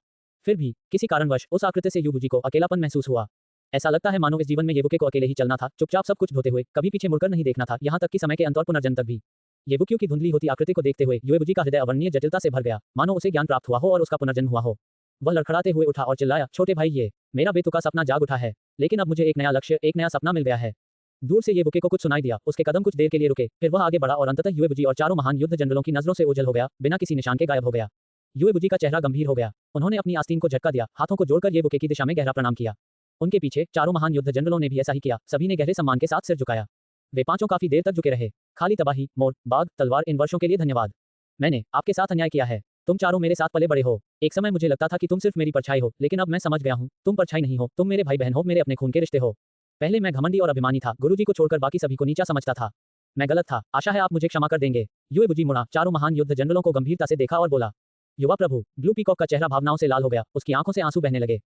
फिर भी किसी कारणवश उस आकृति से युएबुजी को अकेलापन महसूस हुआ। ऐसा लगता है मानो इस जीवन में येबुके को अकेले ही चलना था, चुपचाप सब कुछ ढोते हुए, कभी पीछे मुड़कर नहीं देखना था, यहाँ तक कि समय के अंत और पुनर्जन्म तक भी। येबुक्यू की धुंधली होती आकृति को देखते हुए युएबुजी का हृदय अवर्णनीय जटिलता से भर गया, मानो उसे ज्ञान प्राप्त हुआ हो और उसका पुनर्जन्म हुआ हो। वह लड़खड़ाते हुए उठा और चिल्लाया, छोटे भाई, ये मेरा बेतुका सपना जाग उठा है, लेकिन अब मुझे एक नया लक्ष्य, एक नया सपना मिल गया है। दूर से येबुके को कुछ सुनाई दिया, उसके कदम कुछ देर के लिए रुके, फिर वह आगे बढ़ा और अंततः युएबुजी और चारों महान युद्ध जनरलों की नजरों से ओझल हो गया, बिना किसी निशान के गायब हो गया। युएबुजी का चेहरा गंभीर हो गया। उन्होंने अपनी आस्तीन को झटका दिया, हाथों को जोड़कर येबुके की दिशा में गहरा प्रणाम किया। उनके पीछे चारों महान युद्ध जनरलों ने भी ऐसा ही किया, सभी ने गहरे सम्मान के साथ सिर झुकाया। वे पांचों काफी देर तक झुके रहे। खाली तबाही, मोट, बाग, तलवार, इन वर्षों के लिए धन्यवाद। मैंने आपके साथ अन्याय किया है। तुम चारों मेरे साथ पले बड़े हो। एक समय मुझे लगता था कि तुम सिर्फ मेरी परछाई हो, लेकिन अब मैं समझ गया हूँ, तुम परछाई नहीं हो, तुम मेरे भाई बहन हो, मेरे अपने खून के रिश्ते हो। पहले मैं घमंडी और अभिमानी था, गुरुजी को छोड़कर बाकी सभी को नीचा समझता था। मैं गलत था, आशा है आप मुझे क्षमा कर देंगे। युएबुजी मुड़ा, चारों महान युद्ध जनरलों को गंभीरता से देखा और बोला, युवा प्रभु। ब्लू पीकॉक का चेहरा भावनाओं से लाल हो गया, उसकी आंखों से आंसू बहने लगे।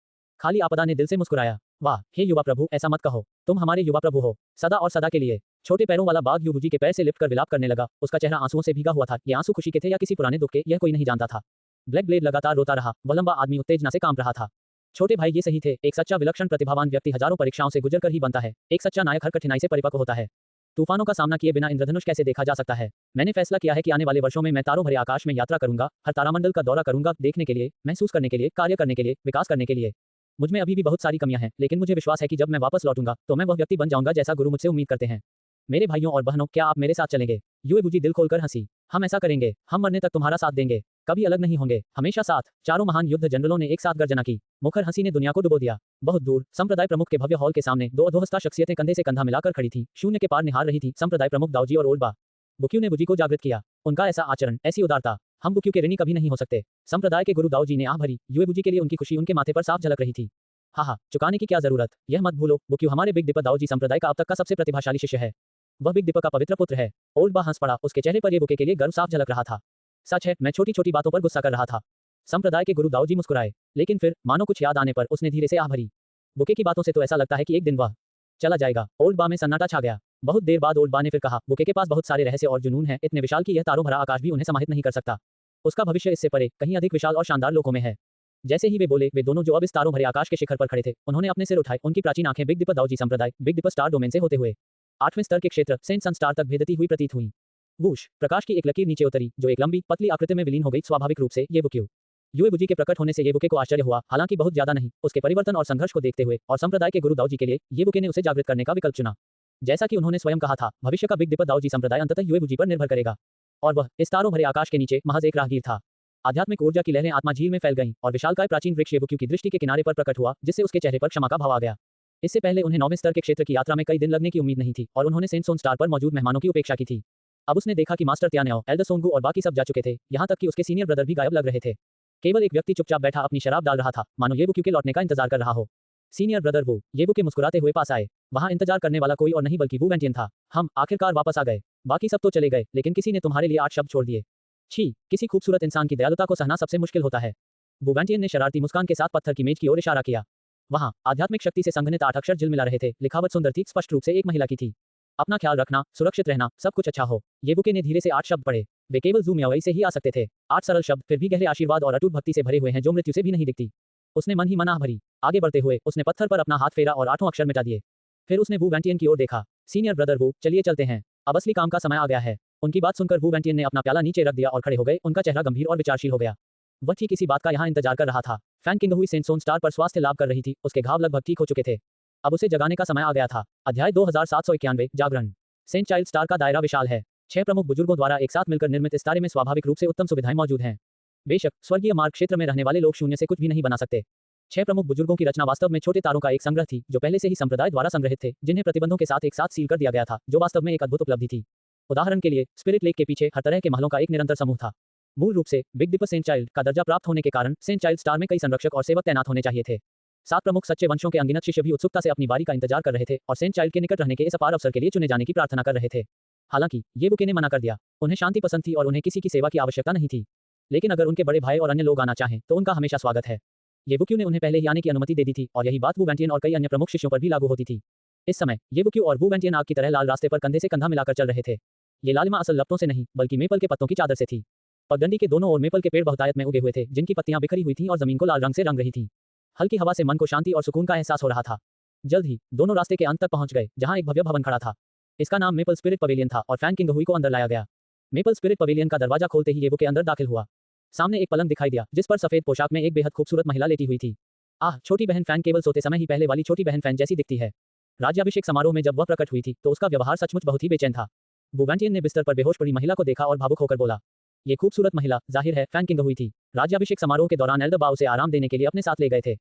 खाली आपदा ने दिल से मुस्कुराया, वाह, हे युवा प्रभु, ऐसा मत कहो, तुम हमारे युवा प्रभु हो, सदा और सदा के लिए। छोटे पैरों वाला बाघ युएबुजी के पैर से लिपट कर विलाप करने लगा, उसका चेहरा आंसुओं से भीगा हुआ था। ये आंसू खुशी के थे या किसी पुराने दुख के, यह कोई नहीं जानता था। ब्लैक ब्लेड लगातार रोता रहा, वह लंबा आदमी उत्तेजना से कांप रहा था। छोटे भाई, ये सही थे, एक सच्चा विलक्षण प्रतिभावान व्यक्ति हजारों परीक्षाओं से गुजरकर ही बनता है, एक सच्चा नायक हर कठिनाई से परिपक्व होता है। तूफानों का सामना किए बिना इंद्रधनुष कैसे देखा जा सकता है? मैंने फैसला किया है कि आने वाले वर्षों में मैं तारों भरे आकाश में यात्रा करूंगा, हर तारामंडल का दौरा करूंगा, देखने के लिए, महसूस करने के लिए, कार्य करने के लिए, विकास करने के लिए। मुझमें अभी भी बहुत सारी कमियां हैं, लेकिन मुझे विश्वास है कि जब मैं वापस लौटूंगा, तो मैं वह व्यक्ति बन जाऊंगा जैसा गुरु मुझसे उम्मीद करते हैं। मेरे भाइयों और बहनों, क्या आप मेरे साथ चलेंगे? युएबुजी दिल खोलकर हंसी, हम ऐसा करेंगे, हम मरने तक तुम्हारा साथ देंगे, कभी अलग नहीं होंगे, हमेशा साथ। चारों महान युद्ध जनरलों ने एक साथ गर्जना की। मुखर हंसी ने दुनिया को डुबो दिया। बहुत दूर संप्रदाय प्रमुख के भव्य हॉल के सामने दो अधोहस्ता शख्सियतें कंधे से कंधा मिलाकर खड़ी थीं, शून्य के पार निहार रही थीं। संप्रदाय प्रमुख दाऊजी और ओल्ड बा बुक्यू ने बुजी को जागृत किया। उनका ऐसा आचरण, ऐसी उदारता, हम बुक्यू के ऋणी कभी नहीं हो सकते। संप्रदाय के गुरु दाऊजी ने आह भरी, युएबुजी के लिए उनकी खुशी उनके माथे पर साफ झलक रही थी। हाँ, चुकाने की क्या जरूरत, यह मत भूलो, बुक्यू हमारे बिग डिपर दाऊजी संप्रदाय का अब तक का सबसे प्रतिभाशाली शिष्य है। वह बिग डिपर का पवित्र पुत्र है। ओल्ड बा हंस पड़ा, उसके चेहरे पर येबुके के लिए गर्व साफ झलक रहा था। सच है, मैं छोटी छोटी बातों पर गुस्सा कर रहा था। संप्रदाय के गुरु दाऊजी मुस्कुराए, लेकिन फिर मानो कुछ याद आने पर उसने धीरे से आह भरी। बुके की बातों से तो ऐसा लगता है कि एक दिन वह चला जाएगा। ओल्ड बा में सन्नाटा छा गया। बहुत देर बाद ओल्ड बा ने फिर कहा, बुके के पास बहुत सारे रहस्य और जुनून है, इतने विशाल कि यह तारों भरा आकाश भी उन्हें समाहित नहीं कर सकता। उसका भविष्य इससे परे, कहीं अधिक विशाल और शानदार लोकों में है। जैसे ही वे बोले, वे दोनों जो अब इस तारों भरे आकाश के शिखर पर खड़े थे, उन्होंने अपने सिर उठाए, उनकी प्राचीन आंखें बिग डिपर दाऊजी संप्रदाय, बिग डिपर स्टार डोमेन से होते हुए 8वें स्तर के क्षेत्र सेंट सन स्टार तक भेदती हुई प्रतीत हुई। वूश, प्रकाश की एक लकीर नीचे उतरी, जो एक लंबी पतली आकृति में विलीन हो गई। स्वाभाविक रूप से येबुक्यू। युएबुजी के प्रकट होने से येबुके को आश्चर्य हुआ, हालांकि बहुत ज्यादा नहीं। उसके परिवर्तन और संघर्ष को देखते हुए और संप्रदाय के गुरु दाऊजी के लिए येबुके ने उसे जागृत करने का विकल्प चुना। जैसा कि उन्होंने स्वयं कहा था, भविष्य का बिग डिपर दाऊजी संप्रदाय अंततः युएबुजी पर निर्भर करेगा। और वह इस तारों भरे आकाश के नीचे महज एक राहगीर था। आध्यात्मिक ऊर्जा की लहरें आत्मा झील में फैल गईं और विशालकाय प्राचीन वृक्ष येबुक्यू की दृष्टि के किनारे पर प्रकट हुआ, जिससे उसके चेहरे पर क्षमा का भाव आ गया। इससे पहले उन्हें 9वें स्तर के क्षेत्र की यात्रा में कई दिन लगने की उम्मीद नहीं थी और उन्होंने सेंट सोन स्टार पर मौजूद मेहमानों की उपेक्षा की थी। अब उसने देखा कि मास्टर त्यान्याओ, एल्डर सोंगू और बाकी सब जा चुके थे, यहाँ तक कि उसके सीनियर ब्रदर भी गायब लग रहे थे। केवल एक व्यक्ति चुपचाप बैठा अपनी शराब डाल रहा था, मानो येबुक्यू के लौटने का इंतजार कर रहा हो। सीनियर ब्रदर वू, येबुके मुस्कुराते हुए पास आए। वहाँ इंतजार करने वाला कोई और नहीं बल्कि वू वेंटियन था। हम आखिरकार वापस आ गए। बाकी सब तो चले गए, लेकिन किसी ने तुम्हारे लिए 8 शब्द छोड़ दिए। छी, किसी खूबसूरत इंसान की दयालुता को सहना सबसे मुश्किल होता है। वू वेंटियन ने शरारती मुस्कान के साथ पत्थर की मेज की ओर इशारा किया। वहाँ आध्यात्मिक शक्ति से संघनित 8 अक्षर झिलमिला रहे थे। लिखावट सुंदर थी, स्पष्ट रूप से एक महिला की थी। अपना ख्याल रखना, सुरक्षित रहना, सब कुछ अच्छा हो। येबुके ने धीरे से 8 शब्द पढ़े। वे केवल जू म्याओई से ही आ सकते थे। 8 सरल शब्द, फिर भी गहरे आशीर्वाद और अटूट भक्ति से भरे हुए हैं, जो मृत्यु से भी नहीं दिखती। उसने मन ही मन आह भरी। आगे बढ़ते हुए उसने पत्थर पर अपना हाथ फेरा और 8 अक्षर मिटा दिए। फिर उसने वू वेंटियन की ओर देखा। सीनियर ब्रदर वू, चलिए चलते हैं, अब असली काम का समय आ गया है। उनकी बात सुनकर वू वेंटियन ने अपना प्याला नीचे रख दिया और खड़े हो गए। उनका चेहरा गंभीर और विचारशील हो गया। वह ठीक इसी बात का यहाँ इंतजार कर रहा था। फैन किंग हुई सेंट सोन स्टार पर स्वास्थ्य लाभ कर रही थी, उसके घाव लगभग ठीक हो चुके थे। अब उसे जगाने का समय आ गया था। अध्याय 2791 जागरण। सेंट चाइल्ड स्टार का दायरा विशाल है। 6 प्रमुख बुजुर्गों द्वारा एक साथ मिलकर निर्मित इस तारे में स्वाभाविक रूप से उत्तम सुविधाएं मौजूद हैं। बेशक स्वर्गीय मार्ग क्षेत्र में रहने वाले लोग शून्य से कुछ भी नहीं बना सकते। 6 प्रमुख बुजुर्गों की रचना वास्तव में छोटे तारों का एक संग्रह थी जो पहले से ही संप्रदाय द्वारा संग्रहित थे, जिन्हें प्रतिबंधों के साथ एक साथ सील कर दिया गया था, जो वास्तव में एक अद्भुत उपलब्धि थी। उदाहरण के लिए, स्पिरिट लेक के पीछे हर तरह के महलों का एक निरंतर समूह था। मूल रूप से बिग डिपर सेंट चाइल्ड का दर्जा प्राप्त होने के कारण सेंट चाइल्ड स्टार में कई संरक्षक और सेवक तैनात होने चाहिए थे। 7 प्रमुख सच्चे वंशों के अनगिनत शिष्य भी उत्सुकता से अपनी बारी का इंतजार कर रहे थे और सेंट चाइल्ड के निकट रहने के इस अपार अवसर के लिए चुने जाने की प्रार्थना कर रहे थे। हालांकि ये बुके ने मना कर दिया। उन्हें शांति पसंद थी और उन्हें किसी की सेवा की आवश्यकता नहीं थी। लेकिन अगर उनके बड़े भाई और अन्य लोग आना चाहें तो उनका हमेशा स्वागत है। येबुक्यू ने उन्हें पहले ही आने की अनुमति दे दी थी और यही बात वू वेंटियन और कई अन्य प्रमुख शिष्यों पर भी लागू होती थी। इस समय येबुक्यू और वू वेंटियन आग की तरह लाल रास्ते पर कंधे से कंधा मिलाकर चल रहे थे। ये लालिमा असल लपटों से नहीं बल्कि मेपल के पत्तों की चादर से थी। पगडंडी के दोनों ओर मेपल के पेड़ बहुतायत में उगे हुए थे, जिनकी पत्तियां बिखरी हुई थीं और जमीन को लाल रंग से रंग रही थीं। हल्की हवा से मन को शांति और सुकून का एहसास हो रहा था। जल्द ही दोनों रास्ते के अंत तक पहुंच गए, जहां एक भव्य भवन खड़ा था। इसका नाम मेपल स्पिरिट पवेलियन था और फैन किंग हुई को अंदर लाया गया। मेपल स्पिरिट पवेलियन का दरवाजा खोलते ही येबुके अंदर दाखिल हुआ। सामने एक पलंग दिखाई दिया, जिस पर सफेद पोशाक में एक बेहद खूबसूरत महिला लेटी हुई थी। आह, छोटी बहन फैन केवल सोते समय ही पहले वाली छोटी बहन फैन जैसी दिखती है। राज्याभिषेक समारोह में जब वह प्रकट हुई थी तो उसका व्यवहार सचमुच बहुत ही बेचैन था। वू वेंटियन ने बिस्तर पर बेहोश पड़ी महिला को देखा और भावुक होकर बोला, ये खूबसूरत महिला जाहिर है फैन किंग हुई थी। राज्याभिषेक समारोह के दौरान एल्डर बाओ उसे आराम देने के लिए अपने साथ ले गए थे।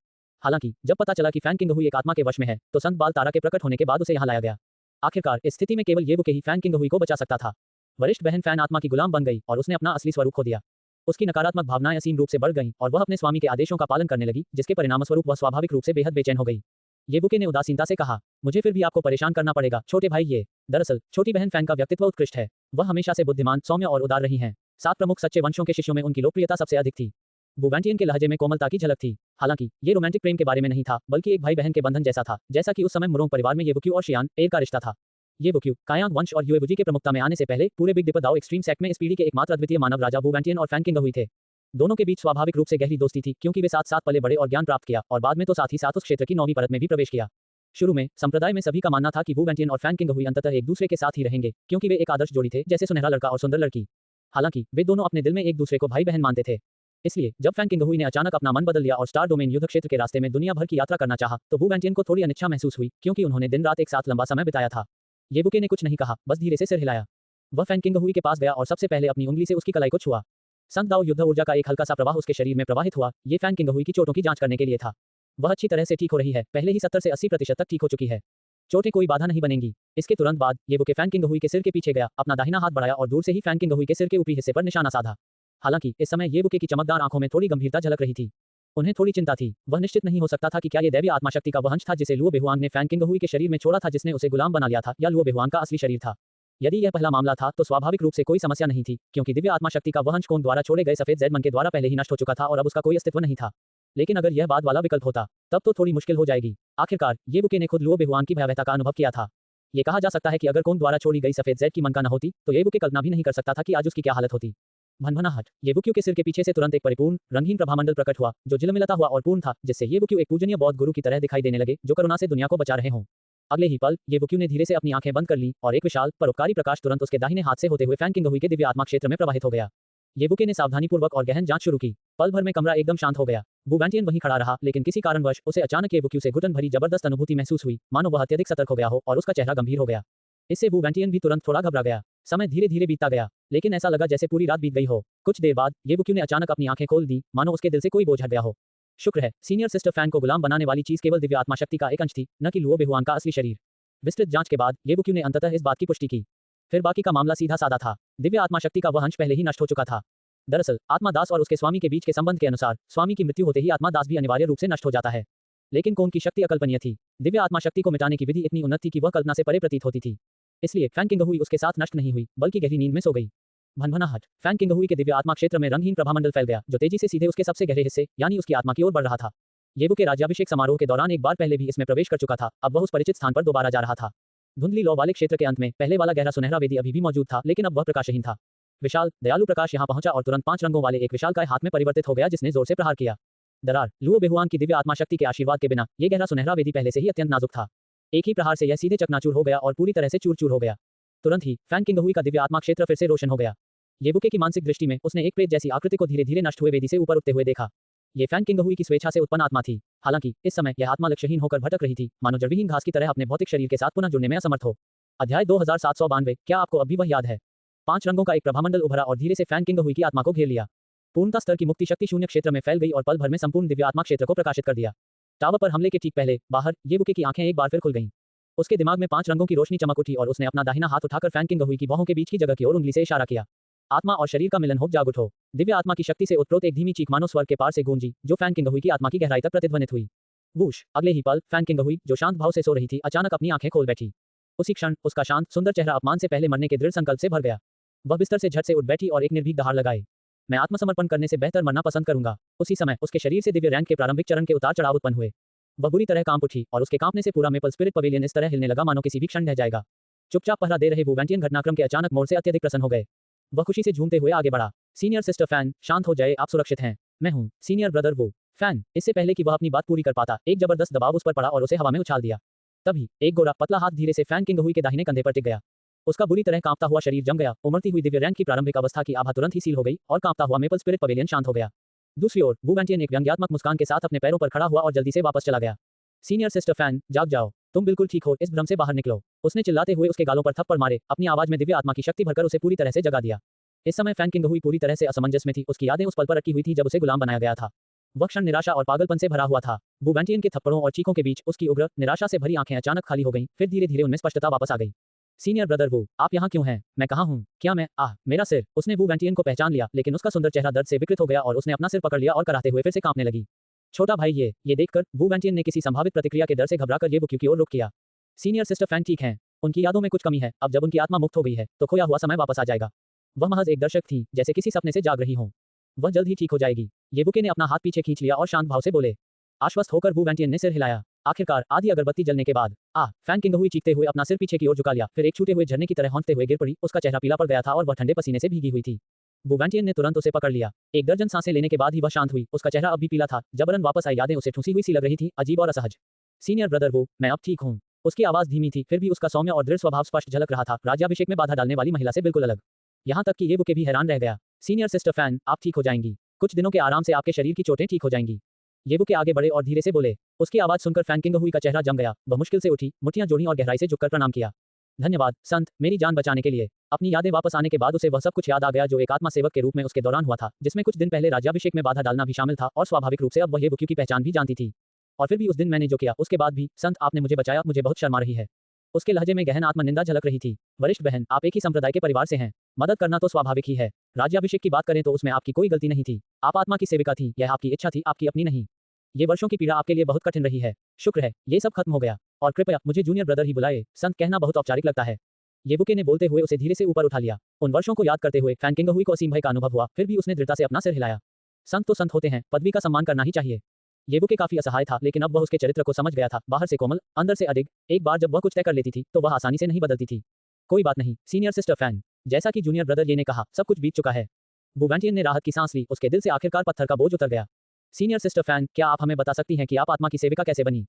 हालांकि जब पता चला कि फैन किंग हुई एक आत्मा के वश में है तो संत बाल तारा के प्रकट होने के बाद उसे यहाँ लाया गया। आखिरकार इस स्थिति में केवल येबुके ही फैन किंग हुई को बचा सकता था। वरिष्ठ बहन फैन आत्मा की गुलाम बन गई और उसने अपना असली स्वरूप खो दिया। उसकी नकारात्मक भावनाएं असीम रूप से बढ़ गईं और वह अपने स्वामी के आदेशों का पालन करने लगी, जिसके परिणामस्वरूप वह स्वाभाविक रूप से बेहद बेचैन हो गई। येबुके ने उदासीनता से कहा, मुझे फिर भी आपको परेशान करना पड़ेगा छोटे भाई। ये दरअसल छोटी बहन फैन का व्यक्तित्व उत्कृष्ट है। वह हमेशा से बुद्धिमान, सौम्य और उदार रही हैं। 7 प्रमुख सच्चे वंशों के शिष्यों में उनकी लोकप्रियता सबसे अधिक थी। वू वेंटियन के लहजे में कोमलता की झलक थी। हालांकि ये रोमांटिक प्रेम के बारे में नहीं था, बल्कि एक भाई बहन के बंधन जैसा था, जैसा कि उस समय मुरोंग परिवार में येबुक्यू और शियान एर का रिश्ता था। येबुक्यू कायांग वंश और युएबुजी के प्रमुखता में आने से पहले पूरे बिग डिपर दाओ एक्सट्रीम सेक्ट में इस पीढ़ी के एकमात्र अद्वितीय मानव राजा वू वेंटियन और फैन किंग हुई थे। दोनों के बीच स्वाभाविक रूप से गहरी दोस्ती थी, क्योंकि वे साथ साथ पले बड़े और ज्ञान प्राप्त किया और बाद में तो साथ ही साथ उस क्षेत्र की 9वीं परत में भी प्रवेश किया। शुरू में संप्रदाय में सभी का मानना था कि वू वेंटियन और फैन किंग हुई अंततः एक दूसरे के साथ ही रहेंगे, क्योंकि वे एक आदर्श जोड़ी थे, जैसे सुनहरा लड़का और सुंदर लड़की। हालांकि वे दोनों अपने दिल में एक दूसरे को भाई बहन मानते थे। इसलिए जब फैन किंग हुई ने अचानक अपना मन बदल लिया और स्टार डोमेन युद्ध क्षेत्र के रास्ते में दुनिया भर की यात्रा करना चाहा, तो वू वेंटियन को थोड़ी अनिच्छा महसूस हुई, क्योंकि उन्होंने दिन रात एक साथ लंबा समय बिताया था। येबुके ने कुछ नहीं कहा, बस धीरे से सिर हिलाया। वह फैन किंग हुई के पास गया और सबसे पहले अपनी उंगली से उसकी कलाई को छुआ। संत दाओ युद्ध ऊर्जा का एक हल्का सा प्रवाह उसके शरीर में प्रवाहित हुआ। ये फैन किंग हुई की चोटों की जांच करने के लिए था। वह अच्छी तरह से ठीक हो रही है, पहले ही 70 से 80% तक ठीक हो चुकी है। चोटें कोई बाधा नहीं बनेंगी। इसके तुरंत बाद येबुके फैन किंग हुई के सिर के पीछे गया, अपना दाहिना हाथ बढ़ाया और दूर से ही फैन किंग हुई के सिर के ऊपरी हिस्से पर निशाना साधा। हालांकि इस समय येबुके की चमकदार आंखों में थोड़ी गंभीरता झलक रही थी। उन्हें थोड़ी चिंता थी। वह निश्चित नहीं हो सकता था कि क्या ये दैवीय आत्मा शक्ति का वह अंश था जिसे लुओ बेहुआंग ने फैन किंग हुई के शरीर में छोड़ा था, जिसने उसे गुलाम बना लिया था, या लुओ बेहुआंग का असली शरीर था। यदि यह पहला मामला था तो स्वाभाविक रूप से कोई समस्या नहीं थी, क्योंकि दिव्य आत्मा शक्ति का वह अंश कौन द्वारा छोड़े गए सफेद जेडमन के द्वारा पहले ही नष्ट हो चुका था और अब उसका कोई अस्तित्व नहीं था। लेकिन अगर यह बाद वाला विकल्प होता तब तो थोड़ी मुश्किल हो जाएगी। आखिरकार येबुके ने खुद लुओ बेहुआंग की भयावहता का अनुभव किया था। ये कहा जा सकता है कि अगर कौन द्वारा छोड़ी गई सफेद जेड की मनका न होती तो येबुके कल्पना भी नहीं कर सकता था कि आज उसकी क्या हालत होती। भनभनाहट। येबुक्यू के सिर के पीछे से तुरंत एक परिपूर्ण रंगीन प्रभामंडल प्रकट हुआ, जो झिलमिलाता हुआ और पूर्ण था, जिससे येबुक्यू एक पूजनीय बौद्ध गुरु की तरह दिखाई देने लगे, जो करुणा से दुनिया को बचा रहे हों। अगले ही पल येबुक्यू ने धीरे से अपनी आंखें बंद कर लीं और एक विशाल परोपकारी प्रकाश तुरंत उसके दाहिने हाथ से होते हुए फैन किंग हुई के दिव्य आत्मा क्षेत्र में प्रवाहित हो गया। येबुके ने सावधानीपूर्वक और गहन जांच शुरू की। पल भर में कमरा एकदम शांत हो गया। वू वेंटियन वहीं खड़ा रहा, लेकिन किसी कारणवश उसे अचानक येबुक्यू से घुटन भरी जबरदस्त अनुभूति महसूस हुई, मानो वह अत्यधिक सतर्क हो गया हो और उसका चेहरा गंभीर हो गया। इससे वू वेंटियन भी तुरंत थोड़ा घबरा गया। समय धीरे धीरे बीतता गया, लेकिन ऐसा लगा जैसे पूरी रात बीत गई हो। कुछ देर बाद येबुक्यू ने अचानक अपनी आंखें खोल दी, मानो उसके दिल से कोई बोझ हट गया हो। शुक्र है, सीनियर सिस्टर फैन को गुलाम बनाने वाली चीज केवल दिव्य आत्मा शक्ति का एक अंश थी, न कि लुओ बेहुआंग का असली शरीर। विस्तृत जांच के बाद येबुक्यू ने अंततः इस बात की पुष्टि की। फिर बाकी का मामला सीधा साधा था। दिव्य आत्मा शक्ति का वह अंश पहले ही नष्ट हो चुका था। दरअसल आत्मा दास और उसके स्वामी के बीच के संबंध के अनुसार स्वामी की मृत्यु होते ही आत्मा दास भी अनिवार्य रूप से नष्ट हो जाता है। लेकिन कौन की शक्ति अकल्पनीय थी। दिव्य आत्मा शक्ति को मिटाने की विधि इतनी उन्नत थी कि वह कल्पना से परे प्रतीत होती थी। इसलिए फैन किंग हुई उसके साथ नष्ट नहीं हुई, बल्कि गहरी नींद में सो गई। भनभनाहट। फैन किंग हुई के दिव्य आत्मा क्षेत्र में रंगहीन प्रभामंडल फैल गया, जो तेजी से सीधे उसके सबसे गहरे हिस्से यानी उसकी आत्मा की ओर बढ़ रहा था। येबुके राज्याभिषेक समारोह के दौरान एक बार पहले भी इसमें प्रवेश कर चुका था, अब वह उस परिचित स्थान पर दोबारा जा रहा था। धुंधली लौ वाले क्षेत्र के अंत में पहले वाला गहरा सुनहरा वेदी अभी भी मौजूद था, लेकिन अब वह प्रकाशहीन था। विशाल दयालु प्रकाश यहां पहुंचा और तुरंत 5 रंगों वाले एक विशालकाय हाथ में परिवर्तित हो गया, जिसने जोर से प्रहार किया। दरार। लुओ बेहुआंग की दिव्य आत्मा शक्ति के आशीर्वाद के बिना यह गहरा सुनहरा वेदी पहले से ही अत्यंत नाजुक था। एक ही प्रहार से यह सीधे चकनाचूर हो गया और पूरी तरह से चूर चूर हो गया। तुरंत ही फैन किंग हुई का दिव्य आत्मा क्षेत्र फिर से रोशन हो गया। येबुके की मानसिक दृष्टि में उसने एक प्रेत जैसी आकृति को धीरे धीरे नष्ट हुए वेदी से ऊपर उठते हुए देखा। ये फैन किंग हुई की स्वेच्छा से उत्पन्न आत्मा थी। हालांकि इस समय यह आत्मा लक्ष्यहीन होकर भटक रही थी, मानो जड़विहीन घास की तरह अपने भौतिक शरीर के साथ पुनः जुड़ने में असमर्थ हो। अध्याय 2792। क्या आपको अब भी वह याद है? 5 रंगों का एक प्रभामंडल उभरा और धीरे से फैन किंग हुई की आत्मा को घेर लिया। पूर्णता स्तर की मुक्ति शक्ति शून्य क्षेत्र में फैल गई और पल भर में संपूर्ण दिव्य आत्मा क्षेत्र को प्रकाशित कर दिया। टावर पर हमले के ठीक पहले बाहर येवुके की आंखें एक बार फिर खुल गईं। उसके दिमाग में 5 रंगों की रोशनी चमक उठी और उसने अपना दाहिना हाथ उठाकर फैन किंग हुई की बाहों के बीच की जगह की ओर उंगली से इशारा किया। आत्मा और शरीर का मिलन हो, जाग उठो। दिव्य आत्मा की शक्ति से उत्प्रोत एक धीमी चीख मानो स्वर्ग के पार से गूंजी, जो फैन किंग हुई की आत्मा की गहराई तक प्रतिध्वनित हुई। वूश! अगले ही पल फैन किंग हुई, जो शांत भाव से सो रही थी, अचानक अपनी आंखें खोल बैठी। उसी क्षण उसका शांत सुंदर चेहरा अपमान से पहले मरने के दृढ़ संकल्प से भर गया। वह बिस्तर से झट से उठ बैठी और एक निर्भीक दहाड़ लगाए। मैं आत्मसमर्पण करने से बेहतर मरना पसंद करूंगा। उसी समय उसके शरीर से दिव्य रैंक के प्रारंभिक चरण के उतार चढ़ाव उत्पन्न हुए। वह बुरी तरह कांप उठी और उसके कांपने से पूरा मेपल स्पिरिट पवेलियन इस तरह हिलने लगा मानो किसी भी क्षण ढह जाएगा। चुपचाप पहरा दे रहे वुवेंटियन घटनाक्रम के अचानक मोड़ से अत्यधिक प्रसन्न हो गए। वह खुशी से झूमते हुए आगे बढ़ा। सीनियर सिस्टर फैन, शांत हो जाए, आप सुरक्षित हैं। मैं हूँ सीनियर ब्रदर वू। फैन, इससे पहले कि वह अपनी बात पूरी कर पाता, एक जबरदस्त दबाव उस पर पड़ा और उसे हवा में उछाल दिया। तभी एक गोरा पतला हाथ धीरे से फैन किंग हुई के दाहिने कंधे पर टिक गया। उसका बुरी तरह कांपता हुआ शरीर जम गया। उमड़ती हुई दिव्य रैंक की प्रारंभिक अवस्था की आभा तुरंत ही सील हो गई और कांपता हुआ मेपल स्पिरिट पवेलियन शांत हो गया। दूसरी ओर वुवेंटियन एक व्यंग्यात्मक मुस्कान के साथ अपने पैरों पर खड़ा हुआ और जल्दी से वापस चला गया। सीनियर सिस्टर फैन, जाग जाओ, तुम बिल्कुल ठीक हो, इस भ्रम से बाहर निकलो। उसने चिल्लाते हुए उसके गालों पर थप्पड़ मारे, अपनी आवाज में दिव्य आत्मा की शक्ति भरकर उसे पूरी तरह से जगा दिया। इस समय फैन किंग हुई पूरी तरह से असमंजस में थी। उसकी यादें उस पल पर अटकी हुई थी जब उसे गुलाम बनाया गया था। वह क्षण निराशा और पागलपन से भरा हुआ था। वुवेंटियन के थप्पड़ों और चीखों के बीच उसकी उग्र निराशा से भरी आंखें अचानक खाली हो गईं, फिर धीरे धीरे उनमें स्पष्टता वापस आ गई। सीनियर ब्रदर वू, आप यहाँ क्यों हैं? मैं कहाँ हूँ? क्या मैं मेरा सिर। उसने वुवेंटियन को पहचान लिया, लेकिन उसका सुंदर चेहरा दर्द से विकृत हो गया और उसने अपना सिर पकड़ लिया और कराहते हुए फिर से कांपने लगी। छोटा भाई, ये देखकर वुवेंटियन ने किसी संभावित प्रतिक्रिया के डर से घबराकर येवुक्यू की ओर रुख किया। सीनियर सिस्टर फैन ठीक हैं। उनकी यादों में कुछ कमी है। अब जब उनकी आत्मा मुक्त हो गई है तो खोया हुआ समय वापस आ जाएगा। वह महज एक दर्शक थी, जैसे किसी सपने से जाग रही हों। वह जल्द ही ठीक हो जाएगी। येवुके ने अपना हाथ पीछे खींच लिया और शांत भाव से बोले। आश्वस्त होकर वुवेंटियन ने सिर हिलाया। आखिरकार आधी अगरबत्ती जलने के बाद फैन किंग हुई चीखते हुए अपना सिर पीछे की ओर झुका लिया, फिर एक छूटे हुए झरने की तरह हौंकते हुए गिर पड़ी। उसका चेहरा पीला पड़ गया था और वह ठंडे पसीने से भीगी हुई थी। वुवेंटियन ने तुरंत उसे पकड़ लिया। एक दर्जन सांसें लेने के बाद ही वह शांत हुई। उसका चेहरा अब भी पीला था। जबरन वापस आई यादें उसे ठूसी हुई सी लग रही थी, अजीब और असहज। सीनियर ब्रदर वो, मैं अब ठीक हूँ। उसकी आवाज धीमी थी, फिर भी उसका सौम्य और दृढ़ स्वभाव स्पष्ट झलक रहा था। राज्याभिषेक में बाधा डालने वाली महिला से बिल्कुल अलग। यहाँ तक कि येवुके भी हैरान रह गया। सीनियर सिस्टर फैन, आप ठीक हो जाएंगी। कुछ दिनों के आराम से आपके शरीर की चोटें ठीक हो जाएंगी। येवुके आगे बढ़े और धीरे से बोले। उसकी आवाज सुनकर फैन किंग हुई का चेहरा जम गया। वह मुश्किल से उठी, मुट्ठियां जोड़ी और गहराई से झुककर प्रणाम किया। धन्यवाद संत, मेरी जान बचाने के लिए। अपनी यादें वापस आने के बाद उसे वह सब कुछ याद आ गया जो एक आत्मा सेवक के रूप में उसके दौरान हुआ था, जिसमें कुछ दिन पहले राज्याभिषेक में बाधा डालना भी शामिल था और स्वाभाविक रूप से अब वह येवुक्यू की पहचान भी जानती थी। और फिर भी उस दिन मैंने जो किया, उसके बाद भी संत, आपने मुझे बचाया, मुझे बहुत शर्मा रही है। उसके लहजे में गहन आत्मनिंदा झलक रही थी। वरिष्ठ बहन, आप एक ही संप्रदाय के परिवार से हैं। मदद करना तो स्वाभाविक ही है। राज्याभिषेक की बात करें तो उसमें आपकी कोई गलती नहीं थी। आप आत्मा की सेविका थी, यह आपकी इच्छा थी, आपकी अपनी नहीं। ये वर्षों की पीड़ा आपके लिए बहुत कठिन रही है। शुक्र है ये सब खत्म हो गया। और कृपया मुझे जूनियर ब्रदर ही बुलाए। संत कहना बहुत औपचारिक लगता है। येवुके ने बोलते हुए उसे धीरे से ऊपर उठा लिया। उन वर्षों को याद करते हुए फैन किंग हुई को असीम भय का अनुभव हुआ, फिर भी उसने दृढ़ता से अपना सिर हिलाया। संत तो संत होते हैं, पदवी का सम्मान करना ही चाहिए। येवुके काफी असहाय था, लेकिन अब वह उसके चरित्र को समझ गया था। बाहर से कोमल, अंदर से अडिग। एक बार जब वह कुछ तय कर लेती थी तो वह आसानी से नहीं बदलती थी। कोई बात नहीं सीनियर सिस्टर फैन, जैसा कि जूनियर ब्रदर ये ने कहा, सब कुछ बीत चुका है। वुवेंटियन ने राहत की सांस ली। उसके दिल से आखिरकार पत्थर का बोझ उतर गया। सीनियर सिस्टर फैन, क्या आप हमें बता सकती हैं कि आप आत्मा की सेविका कैसे बनी?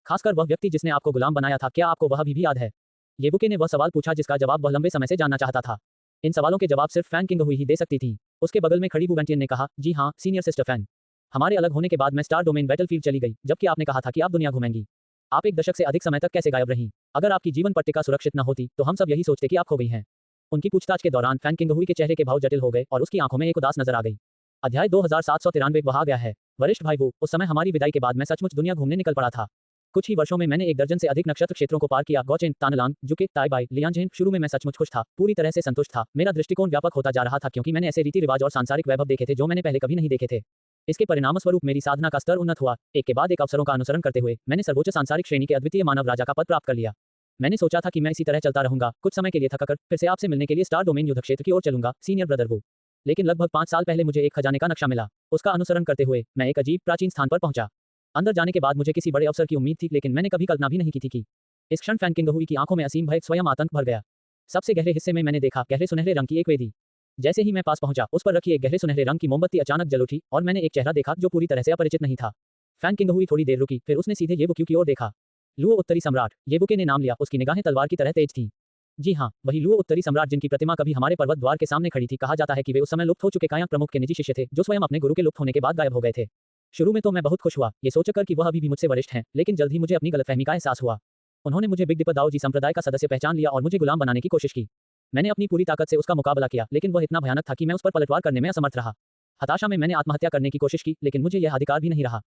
खासकर वह व्यक्ति जिसने आपको गुलाम बनाया था, क्या आपको वह भी याद है? येवुके ने वह सवाल पूछा जिसका जवाब वह लंबे समय से जानना चाहता था। इन सवालों के जवाब सिर्फ फैन किंग हुई ही दे सकती थी। उसके बगल में खड़ी वुवेंटियन ने कहा, जी हाँ सीनियर सिस्टर फैन। हमारे अलग होने के बाद मैं स्टार डोमेन बैटलफील्ड चली गई, जबकि आपने कहा था कि आप दुनिया घूमेंगी। आप एक दशक से अधिक समय तक कैसे गायब रहीं? अगर आपकी जीवन पट्टिका सुरक्षित न होती तो हम सब यही सोचते कि आप खो गई हैं। उनकी पूछताछ के दौरान फैन किंग हुई के चेहरे के भाव जटिल हो गए और उसकी आंखों में एक उदास नजर आ गई। अध्याय 2793 वह आ गया है। वरिष्ठ भाई वो, उस समय हमारी विदाई के बाद मैं सचमुच दुनिया घूमने निकल पड़ा था। कुछ ही वर्षों में मैंने 1 दर्जन से अधिक नक्षत्र क्षेत्रों को पार किया। गौचेन, तानलांग, जुके, ताइबाई, लियांजहेन। शुरू में मैं सचमुच खुश था, पूरी तरह से संतुष्ट था। मेरा दृष्टिकोण व्यापक होता जा रहा था क्योंकि मैंने ऐसे रीति रिवाज और सांसारिक वैभव देखे थे जो मैंने पहले कभी नहीं देखे थे। इसके परिणामस्वरूप मेरी साधना का स्तर उन्नत हुआ। एक के बाद एक अवसरों का अनुसरण करते हुए मैंने सर्वोच्च सांसारिक श्रेणी के अद्वितीय मानव राजा का पद प्राप्त कर लिया। मैंने सोचा था कि मैं इसी तरह चलता रहूंगा, कुछ समय के लिए थकाकर फिर से आपसे मिलने के लिए स्टार डोमेन युद्ध क्षेत्र की ओर चलूंगा सीनियर ब्रदर वो। लेकिन लगभग 5 साल पहले मुझे एक खजाने का नक्शा मिला। उसका अनुसरण करते हुए मैं एक अजीब प्राचीन स्थान पर पहुंचा। अंदर जाने के बाद मुझे किसी बड़े अवसर की उम्मीद थी, लेकिन मैंने कभी कल्पना भी नहीं की थी कि इस क्षण फैन किंग हुई की आंखों में असीम भय स्वयं आतंक भर गया। सबसे गहरे हिस्से में मैंने देखा गहरे सुनहरे रंग की एक वेदी। जैसे ही मैं पास पहुंचा, उस पर रखी एक गहरे सुनहरे रंग की मोमबत्ती अचानक जल उठी और मैंने एक चेहरा देखा जो पूरी तरह से अपरिचित नहीं था। फैन किंग हुई थोड़ी देर रुकी, फिर उसने सीधे येवुक्यू की ओर देखा। लुओ उत्तरी सम्राट, येवुके ने नाम लिया। उसकी निगाहें तलवार की तरह तेज थीं। जी हाँ, वही लुओ उत्तरी सम्राट जिनकी प्रतिमा कभी हमारे पर्वत द्वार के सामने खड़ी थी। कहा जाता है कि वे उस समय लुप्त हो चुके कायांग प्रमुख के निजी शिष्य थे, जो स्वयं अपने गुरु के लुप्त होने के बाद गायब हो गए थे। शुरू में तो मैं बहुत खुश हुआ, ये सोचकर कि वह अभी भी मुझसे वरिष्ठ हैं, लेकिन जल्द ही मुझे अपनी गलतफहमी का एहसास हुआ। उन्होंने मुझे बिग डिपर दाओ जी संप्रदाय का सदस्य पहचान लिया और मुझे गुलाम बनाने की कोशिश की। मैंने अपनी पूरी ताकत से उसका मुकाबला किया, लेकिन वह इतना भयानक था कि मैं उस पर पलटवार करने में असमर्थ रहा। हताशा में मैंने आत्महत्या करने की कोशिश की, लेकिन मुझे यह अधिकार भी नहीं रहा।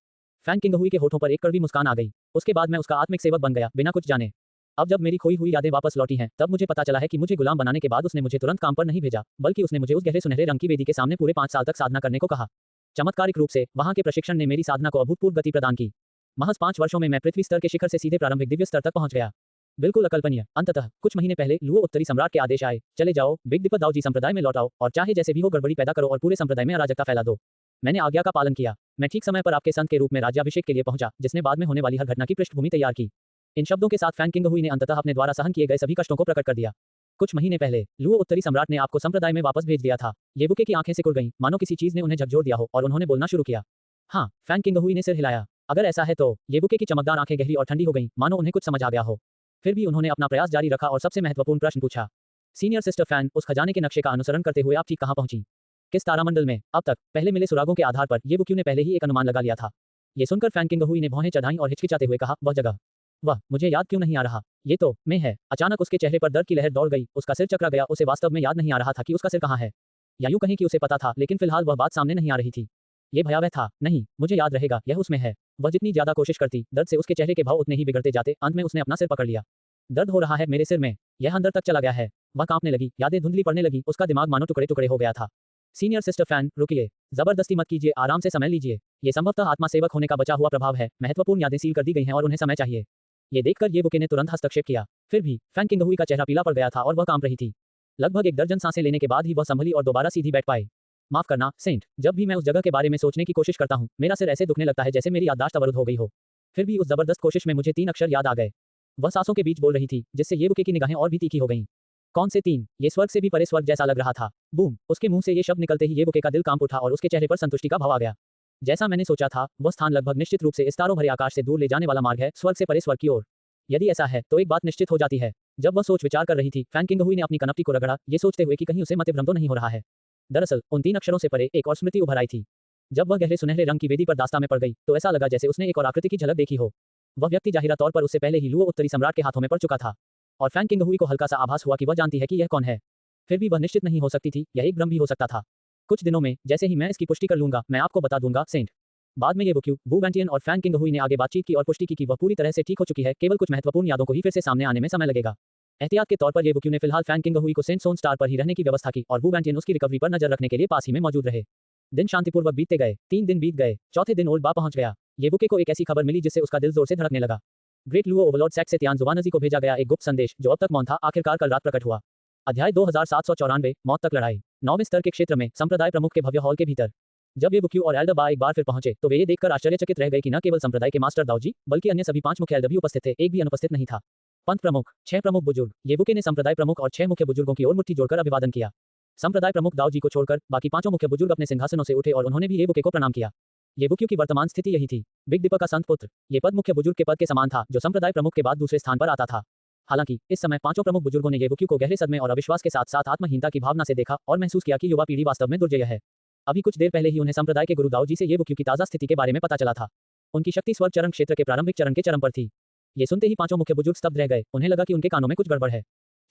फैंग किंगहुई के होठों पर एक कड़वी मुस्कान आ गई। उसके बाद मैं उसका आत्मिक सेवक बन गया, बिना कुछ जाने। अब जब मेरी खोई हुई यादें वापस लौटी हैं, तब मुझे पता चला है कि मुझे गुलाम बनाने के बाद उसने मुझे तुरंत काम पर नहीं भेजा, बल्कि उसने मुझे उस गहरे सुनहरे रंग की वेदी के सामने पूरे 5 साल तक साधना करने को कहा। चमत्कारिक रूप से वहां के प्रशिक्षण ने मेरी साधना को अभूतपूर्व गति प्रदान की। महज 5 वर्षों में मैं पृथ्वी स्तर के शिखर से सीधे प्रारंभिक दिव्य स्तर तक पहुंच गया। बिल्कुल अकल्पनीय। अंततः कुछ महीने पहले लुओ उत्तरी सम्राट के आदेश आए, चले जाओ, बिग दीपक दाओजी संप्रदाय में लौट आओ और चाहे जैसे भी हो गड़बड़ी पैदा करो और पूरे संप्रदाय में अराजकता फैला दो। मैंने आज्ञा का पालन किया। मैं ठीक समय पर आपके संत के रूप में राज्याभिषेक के लिए पहुंचा, जिसने बाद में होने वाली हर घटना की पृष्ठभूमि तैयार की। इन शब्दों के साथ फैंग किंगहुई ने अंततः अपने द्वारा सहन किए गए सभी कष्टों को प्रकट कर दिया। कुछ महीने पहले लुओ उत्तरी सम्राट ने आपको संप्रदाय में वापस भेज दिया था। येबुके की आंखें सिकुड़ गईं, मानो किसी चीज ने उन्हें झकझोर दिया हो, और उन्होंने बोलना शुरू किया। हाँ, फैंग किंगहुई ने सिर हिलाया। अगर ऐसा है तो येबुके की चमकदार आंखें गहरी और ठंडी हो गईं, मानो उन्हें कुछ समझ आ गया हो। फिर भी उन्होंने अपना प्रयास जारी रखा और सबसे महत्वपूर्ण प्रश्न पूछा। सीनियर सिस्टर फैन, उस खजाने के नक्शे का अनुसरण करते हुए आप ठीक कहां पहुंची? किस तारामंडल में? अब तक पहले मिले सुरागों के आधार पर येबुक्यू ने पहले ही एक अनुमान लगा लिया था। ये सुनकर फैंग किंगहुई ने भौहें चढ़ाईं और हिचकिचाते हुए कहा, वह जगह, वह मुझे याद क्यों नहीं आ रहा? ये तो मैं है। अचानक उसके चेहरे पर दर्द की लहर दौड़ गई, उसका सिर चकरा गया। उसे वास्तव में याद नहीं आ रहा था कि उसका सिर कहाँ है, या यूं कहें कि उसे पता था, लेकिन फिलहाल वह बात सामने नहीं आ रही थी। ये भयावह था। नहीं, मुझे याद रहेगा, यह उसमें है। वह जितनी ज्यादा कोशिश करती, दर्द से उसके चेहरे के भाव उतने ही बिगड़ते जाते। अंत में उसने अपना सिर पकड़ लिया। दर्द हो रहा है मेरे सिर में, यह अंदर तक चला गया है। वह कांपने लगी, यादें धुंधली पड़ने लगी, उसका दिमाग मानो टुकड़े टुकड़े हो गया था। सीनियर सिस्टर फैन, रुकिए, जबरदस्ती मत कीजिए, आराम से समय लीजिए। ये संभवतः आत्मा सेवक होने का बचा हुआ प्रभाव है। महत्वपूर्ण यादें सील कर दी गई हैं और उन्हें समय चाहिए। ये देखकर येबुके ने तुरंत हस्तक्षेप किया। फिर भी फैंग किंगहुई का चेहरा पीला पड़ गया था और वह कांप रही थी। लगभग 1 दर्जन सांसें लेने के बाद ही वह संभली और दोबारा सीधी बैठ पाई। माफ करना सेंट, जब भी मैं उस जगह के बारे में सोचने की कोशिश करता हूँ, मेरा सिर ऐसे दुखने लगता है जैसे मेरी याददाश्त अवरुद्ध हो गई हो। फिर भी उस जबरदस्त कोशिश में मुझे 3 अक्षर याद आ गए। वह सांसों के बीच बोल रही थी, जिससे येबुके की निगाहें और भी तीखी हो गईं। कौन से 3? ये स्वर्ग से भी परे स्वर्ग जैसा लग रहा था। बूम! उसके मुंह से ये शब्द निकलते ही येबुके का दिल कांप उठा और उसके चेहरे पर संतुष्टि का भाव आ गया। जैसा मैंने सोचा था, वह स्थान लगभग निश्चित रूप से इस तारों भरे आकाश से दूर ले जाने वाला मार्ग है, स्वर्ग से परे स्वर्ग की ओर। यदि ऐसा है, तो एक बात निश्चित हो जाती है। जब वह सोच विचार कर रही थी, फैंग किंगहुई ने अपनी कनपटी को रगड़ा, ये सोचते हुए कि कहीं उसे मतिभ्रम तो नहीं हो रहा है। दरअसल उन 3 अक्षरों से परे एक और स्मृति उभर आई थी। जब वह गहरे सुनहरे रंग की वेदी पर दास्तां में पड़ गई, तो ऐसा लगा जैसे उसने एक और आकृति की झलक देखी हो। वह व्यक्ति जाहिरा तौर पर उससे पहले ही लुओ उत्तरी सम्राट के हाथों में पड़ चुका था, और फैंग किंगहुई को हल्का सा आभास हुआ कि वह जानती है कि यह कौन है। फिर भी वह निश्चित नहीं हो सकती थी, यह एक भ्रम भी हो सकता था। कुछ दिनों में, जैसे ही मैं इसकी पुष्टि कर लूंगा, मैं आपको बता दूंगा, सेंट। बाद में येबुक्यू, वू वेंटियन और फैंग किंगहुई ने आगे बातचीत की और पुष्टि की कि वह पूरी तरह से ठीक हो चुकी है, केवल कुछ महत्वपूर्ण यादों को ही फिर से सामने आने में समय लगेगा। एहतियात के तौर पर येबुक्यू ने फिलहाल फैंग किंगहुई को सेंट सोन स्टार पर ही रहने की व्यवस्था की और वू वेंटियन उसकी रिकवरी पर नजर रखने के लिए पास ही में मौजूद रहे। दिन शांतिपूर्वक बीतते गए। 3 दिन बीत गए। चौथे दिन ओल्ड बा पहुंच गया। येबुके को एक ऐसी खबर मिली जिससे उसका दिल जोर से धड़कने लगा। ग्रेट लुओ ओवरलॉर्ड सैक्स से तियान जुवानजी को भेजा गया एक गुप्त संदेश, जो अब तक मौन था, आखिरकार कल रात प्रकट हुआ। अध्याय 2794, मौत तक लड़ाई। 9वें स्तर के क्षेत्र में संप्रदाय प्रमुख के भव्य हॉल के भीतर जब येबुक्यू और एल्डर बा एक बार फिर पहुंचे, तो वे ये देखकर आश्चर्यचकित रह गए कि न केवल संप्रदाय के मास्टर दाऊजी, बल्कि अन्य सभी 5 मुख्य एल्डर भी उपस्थित थे। एक भी अनुपस्थित नहीं था। पंथ प्रमुख, 6 प्रमुख बुजुर्ग। येबुके ने संप्रदाय प्रमुख और 6 मुख्य बुजुर्गों की ओर मुट्ठी जोड़कर अभिवादन किया। संप्रदाय प्रमुख दाऊजी को छोड़कर बाकी 5 मुख्य बुजुर्ग अपने सिंहासनों से उठे और उन्होंने भी येबुके को प्रणाम किया। येबुक्यू की वर्तमान स्थिति यही थी। बिग दीपक का संत पुत्र। ये पद मुख्य बुजुर्ग के पद के समान था, जो संप्रदाय प्रमुख के बाद दूसरे स्थान पर आता था। हालांकि इस समय 5 प्रमुख बुजुर्गों ने येबुक्यू को गहरे सदमे और अविश्वास के साथ साथ आत्महीनता की भावना से देखा और महसूस किया कि युवा पीढ़ी वास्तव में दुर्जय है। अभी कुछ देर पहले ही उन्हें संप्रदाय के गुरु दाऊजी से येबुक्यू की ताजा स्थिति के बारे में पता चला था। उनकी शक्ति स्वर्ग चरण क्षेत्र के प्रारंभिक चरण के चरम पर थी। ये सुनते ही 5 मुख्य बुजुर्ग स्तब्ध रह गए। उन्हें लगा कि उनके कानों में कुछ गड़बड़ है।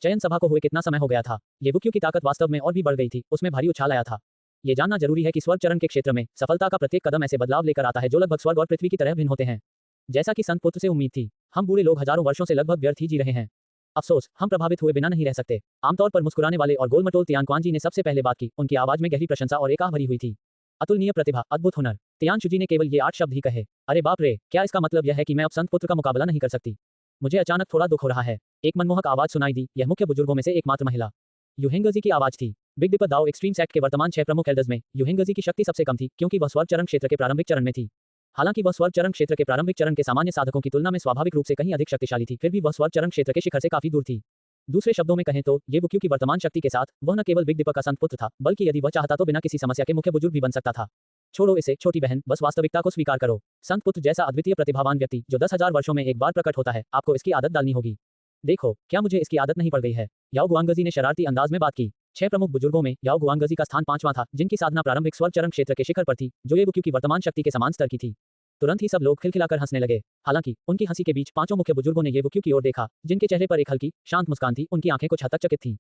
चयन सभा को हुए कितना समय हो गया था। येबुक्यू की ताकत वास्तव में और भी बढ़ गई थी। उसमें भारी उछाल आया था। ये जानना जरूरी है कि स्वर्ग चरण के क्षेत्र में सफलता का प्रत्येक कदम ऐसे बदलाव लेकर आता है जो लगभग स्वर्ग और पृथ्वी की तरह भिन्न होते हैं। जैसा कि संत पुत्र से उम्मीद थी, हम बूढ़े लोग हजारों वर्षों से लगभग व्यर्थ ही जी रहे हैं। अफसोस, हम प्रभावित हुए बिना नहीं रह सकते। आमतौर पर मुस्कुराने वाले और गोलमटोल तियानक्वान ने सबसे पहले बात की। उनकी आवाज में गहरी प्रशंसा और एक आह भरी हुई थी। अतुलनीय प्रतिभा, अद्भुत हुनर। तियानशु ने केवल ये 8 शब्द ही कहे। अरे बाप रे, क्या इसका मतलब यह है कि मैं अब संत पुत्र का मुकाबला नहीं कर सकती? मुझे अचानक थोड़ा दुख हो रहा है। एक मनमोहक आवाज सुनाई दी। यह मुख्य बुजुर्गों में से एकमात्र महिला युहेंगजी की आवाज थी। बिग दीपक दाओ एक्सट्रीम सेक्ट के वर्तमान 6 प्रमुख एल्डर्स में युहेंगजी की शक्ति सबसे कम थी, क्योंकि वह स्वर्ग चरण क्षेत्र के प्रारंभिक चरण में थी। हालांकि वह स्वर्ग चरण क्षेत्र के प्रारंभिक चरण के सामान्य साधकों की तुलना में स्वाभाविक रूप से कहीं अधिक शक्तिशाली थी, फिर भी वह स्वर्ग चरण क्षेत्र के शिखर से काफी दूर थी। दूसरे शब्दों में कहें तो येबुक्यू की वर्तमान शक्ति के साथ वह न केवल बिग दीपक का संत पुत्र था, बल्कि यदि वह चाहता तो बिना किसी समस्या के मुख्य बुजुर्ग भी बन सकता था। छोड़ो इसे छोटी बहन, बस वास्तविकता को स्वीकार करो। संत पुत्र जैसा अद्वितीय प्रतिभावान व्यक्ति जो 10,000 वर्षों में एक बार प्रकट होता है, आपको इसकी आदत डालनी होगी। देखो, क्या मुझे इसकी आदत नहीं पड़ गई है? याओ गुआंगजी ने शरारती अंदाज में बात की। 6 प्रमुख बुजुर्गों में याओ गुआंगजी का स्थान 5वां था, जिनकी साधना प्रारंभिक स्वर्ग चरण क्षेत्र के शिखर पर थी, जो येबुक्यू की वर्तमान शक्ति के समान स्तर की थी। तुरंत ही सब लोग खिलखिलाकर हंसने लगे। हालांकि उनकी हंसी के बीच 5 मुख्य बुजुर्गों ने येबुक्यू की ओर देखा, जिनके चेहरे पर एक हल्की, शांत मुस्कान थी। उनकी आंखें कुछ हद तक चकित थीं।